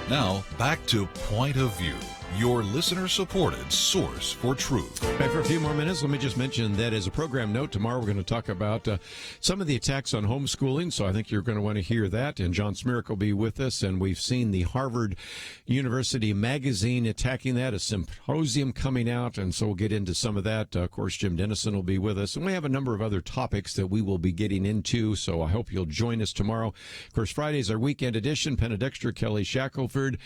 Speaker 4: Now, back to Point of View, your listener-supported source for truth.
Speaker 1: Back for a few more minutes. Let me just mention that as a program note, tomorrow we're going to talk about some of the attacks on homeschooling, so I think you're going to want to hear that. And John Smirek will be with us, and we've seen the Harvard University magazine attacking that, a symposium coming out, and so we'll get into some of that. Of course, Jim Dennison will be with us, and we have a number of other topics that we will be getting into, so I hope you'll join us tomorrow. Of course, Friday is our weekend edition. Penna Dexter, Kelly Shackelford,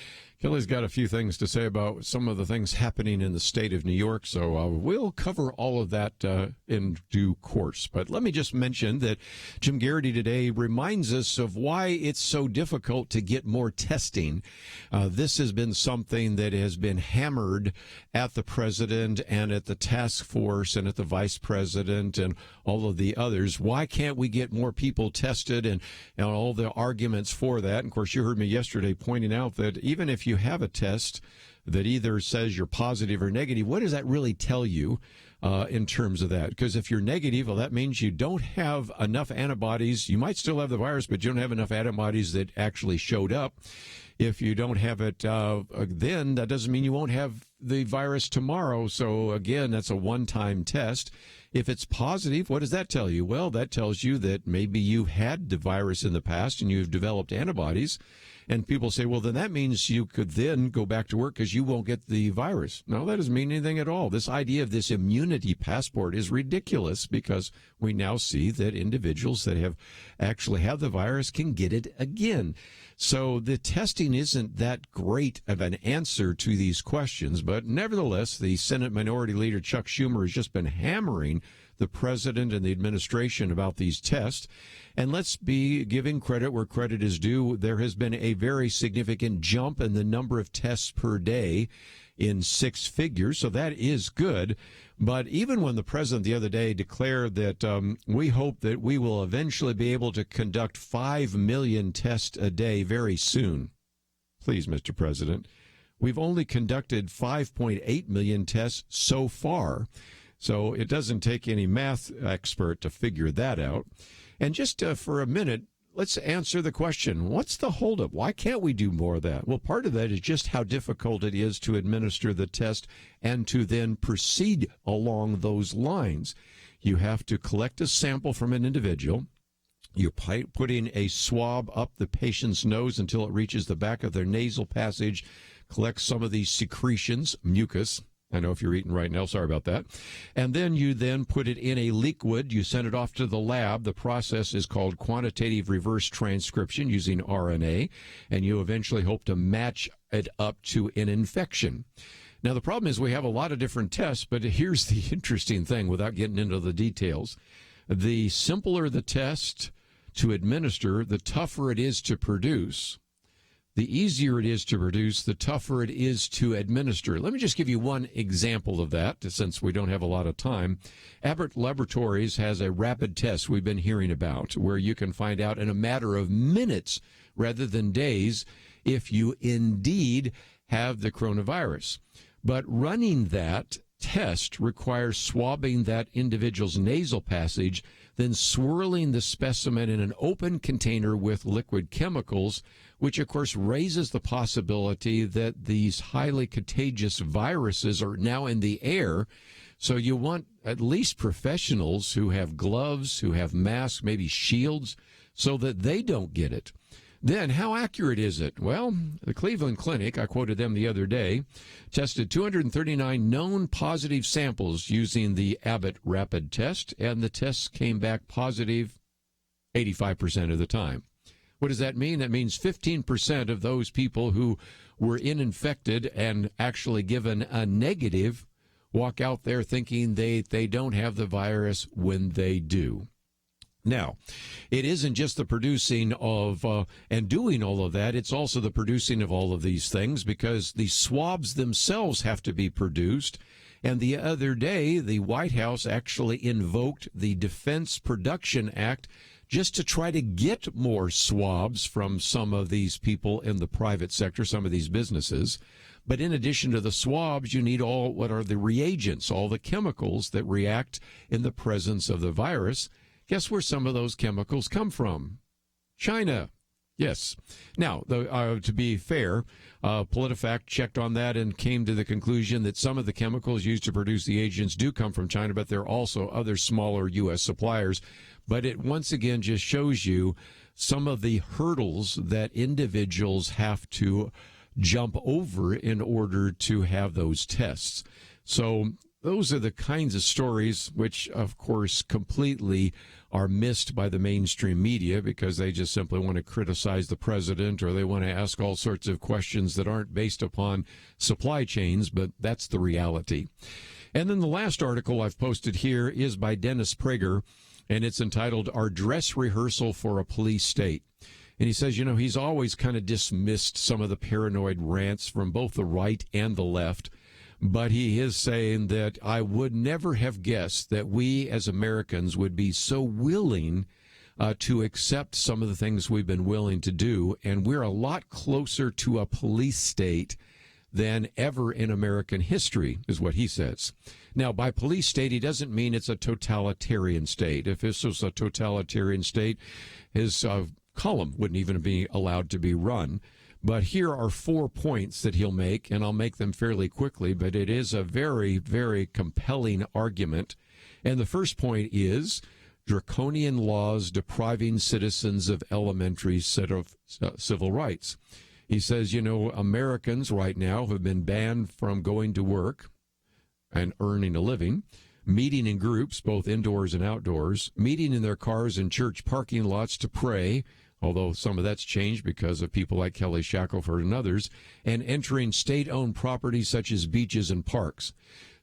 Speaker 1: Kelly's got a few things to say about some of the things happening in the state of New York, so we'll cover all of that in due course. But let me just mention that Jim Garrity today reminds us of why it's so difficult to get more testing. This has been something that has been hammered at the president and at the task force and at the vice president and all of the others. Why can't we get more people tested, and all the arguments for that? And of course, you heard me yesterday pointing out that even if you have a test that either says you're positive or negative, what does that really tell you in terms of that? Because if you're negative, well, that means you don't have enough antibodies. You might still have the virus, but you don't have enough antibodies that actually showed up. If you don't have it then, that doesn't mean you won't have the virus tomorrow. So, again, that's a one-time test. If it's positive, what does that tell you? Well, that tells you that maybe you had the virus in the past and you've developed antibodies. And people say, well, then that means you could then go back to work because you won't get the virus. No, that doesn't mean anything at all. This idea of this immunity passport is ridiculous because we now see that individuals that have actually had the virus can get it again. So the testing isn't that great of an answer to these questions. But nevertheless, the Senate Minority Leader Chuck Schumer has just been hammering the president and the administration about these tests. And let's be giving credit where credit is due. There has been a very significant jump in the number of tests per day in 6 figures, so that is good. But even when the president the other day declared that we hope that we will eventually be able to conduct 5 million tests a day very soon. Please, Mr. President, we've only conducted 5.8 million tests so far. So it doesn't take any math expert to figure that out. And just for a minute, let's answer the question, what's the holdup? Why can't we do more of that? Well, part of that is just how difficult it is to administer the test and to then proceed along those lines. You have to collect a sample from an individual. You're putting a swab up the patient's nose until it reaches the back of their nasal passage, collect some of these secretions, mucus. I know if you're eating right now, sorry about that. And then you then put it in a liquid. You send it off to the lab. The process is called quantitative reverse transcription using RNA, and you eventually hope to match it up to an infection. Now, the problem is we have a lot of different tests, but here's the interesting thing without getting into the details. The simpler the test to administer, the tougher it is to produce. The easier it is to produce, the tougher it is to administer. Let me just give you one example of that, since we don't have a lot of time. Abbott Laboratories has a rapid test we've been hearing about, where you can find out in a matter of minutes rather than days if you indeed have the coronavirus. But running that test requires swabbing that individual's nasal passage, then swirling the specimen in an open container with liquid chemicals, which of course raises the possibility that these highly contagious viruses are now in the air. So you want at least professionals who have gloves, who have masks, maybe shields, so that they don't get it. Then, how accurate is it? Well, the Cleveland Clinic, I quoted them the other day, tested 239 known positive samples using the Abbott rapid test, and the tests came back positive 85% of the time. What does that mean? That means 15% of those people who were infected and actually given a negative walk out there thinking they don't have the virus when they do. Now, it isn't just the producing of and doing all of that. It's also the producing of all of these things, because the swabs themselves have to be produced. And the other day, the White House actually invoked the Defense Production Act just to try to get more swabs from some of these people in the private sector, some of these businesses. But in addition to the swabs, you need all what are the reagents, all the chemicals that react in the presence of the virus. Guess where some of those chemicals come from? China. Yes. Now, to be fair, PolitiFact checked on that and came to the conclusion that some of the chemicals used to produce the agents do come from China, but there are also other smaller U.S. suppliers. But it once again just shows you some of the hurdles that individuals have to jump over in order to have those tests. So those are the kinds of stories which, of course, completely are missed by the mainstream media because they just simply want to criticize the president or they want to ask all sorts of questions that aren't based upon supply chains, but that's the reality. And then the last article I've posted here is by Dennis Prager, and it's entitled Our Dress Rehearsal for a Police State. And he says, he's always kind of dismissed some of the paranoid rants from both the right and the left. But he is saying that I would never have guessed that we as Americans would be so willing to accept some of the things we've been willing to do. And we're a lot closer to a police state than ever in American history, is what he says. Now, by police state, he doesn't mean it's a totalitarian state. If this was a totalitarian state, his column wouldn't even be allowed to be run. But here are 4 points that he'll make, and I'll make them fairly quickly, but it is a very, very compelling argument. And the first point is draconian laws depriving citizens of elementary set of civil rights. He says, Americans right now have been banned from going to work and earning a living, meeting in groups, both indoors and outdoors, meeting in their cars in church parking lots to pray, although some of that's changed because of people like Kelly Shackelford and others, and entering state-owned properties such as beaches and parks.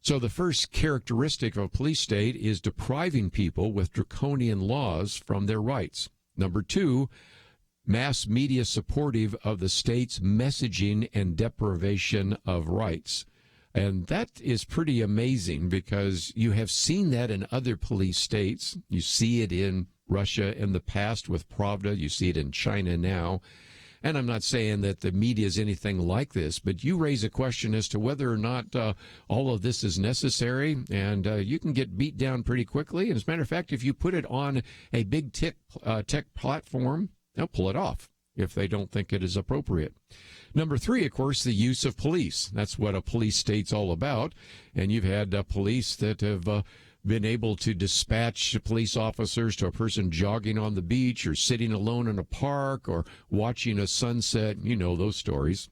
Speaker 1: So the first characteristic of a police state is depriving people with draconian laws from their rights. Number 2, mass media supportive of the state's messaging and deprivation of rights. And that is pretty amazing because you have seen that in other police states. You see it in Russia in the past with Pravda. You see it in China now. And I'm not saying that the media is anything like this, but you raise a question as to whether or not all of this is necessary, and you can get beat down pretty quickly. And as a matter of fact, if you put it on a big tech platform, they'll pull it off if they don't think it is appropriate. Number 3, of course, the use of police. That's what a police state's all about. And you've had police that have been able to dispatch police officers to a person jogging on the beach or sitting alone in a park or watching a sunset. You know those stories.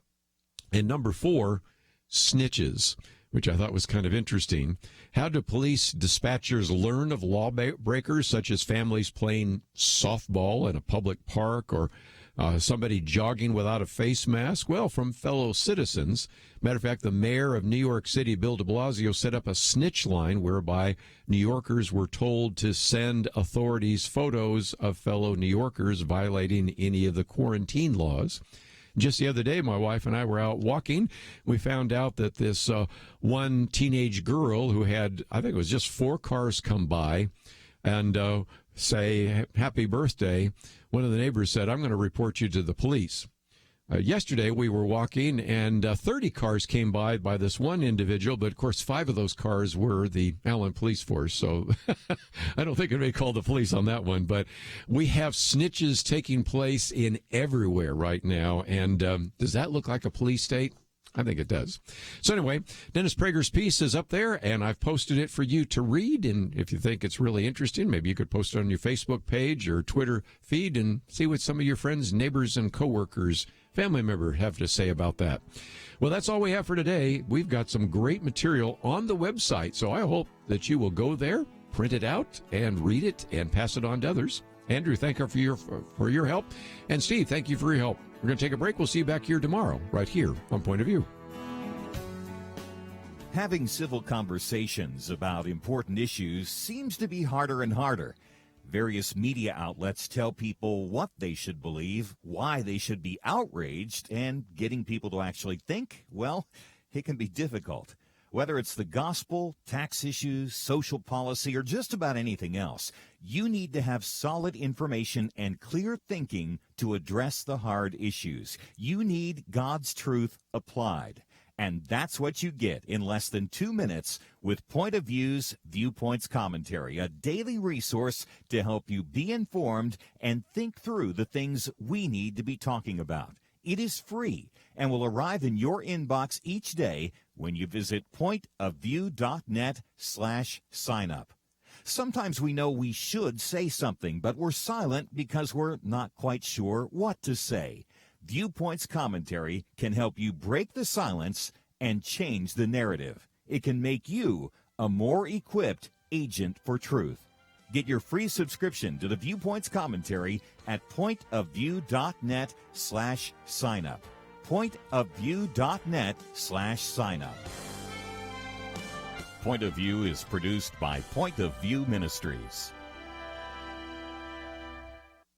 Speaker 1: And number 4, snitches, which I thought was kind of interesting. How do police dispatchers learn of lawbreakers, such as families playing softball in a public park or somebody jogging without a face mask? Well, from fellow citizens. Matter of fact, the mayor of New York City, Bill de Blasio, set up a snitch line whereby New Yorkers were told to send authorities photos of fellow New Yorkers violating any of the quarantine laws. Just the other day, my wife and I were out walking. We found out that this one teenage girl who had, I think it was just 4 cars come by and say, happy birthday. One of the neighbors said, I'm going to report you to the police. Yesterday, we were walking, and 30 cars came by this one individual, but, of course, 5 of those cars were the Allen Police Force, so I don't think anybody called the police on that one. But we have snitches taking place in everywhere right now, and does that look like a police state? I think it does. So anyway, Dennis Prager's piece is up there, and I've posted it for you to read. And if you think it's really interesting, maybe you could post it on your Facebook page or Twitter feed and see what some of your friends, neighbors, and coworkers, family members have to say about that. Well, that's all we have for today. We've got some great material on the website, so I hope that you will go there, print it out, and read it and pass it on to others. Andrew, thank you for your help. And Steve, thank you for your help. We're going to take a break. We'll see you back here tomorrow, right here on Point of View.
Speaker 3: Having civil conversations about important issues seems to be harder and harder. Various media outlets tell people what they should believe, why they should be outraged, and getting people to actually think, well, it can be difficult. Whether it's the gospel, tax issues, social policy, or just about anything else, you need to have solid information and clear thinking to address the hard issues. You need God's truth applied. And that's what you get in less than 2 minutes with Point of View's Viewpoints Commentary, a daily resource to help you be informed and think through the things we need to be talking about. It is free and will arrive in your inbox each day when you visit pointofview.net/signup. Sometimes we know we should say something, but we're silent because we're not quite sure what to say. Viewpoints Commentary can help you break the silence and change the narrative. It can make you a more equipped agent for truth. Get your free subscription to the Viewpoints commentary at pointofview.net/signup. pointofview.net/signup. Point of View is produced by Point of View Ministries.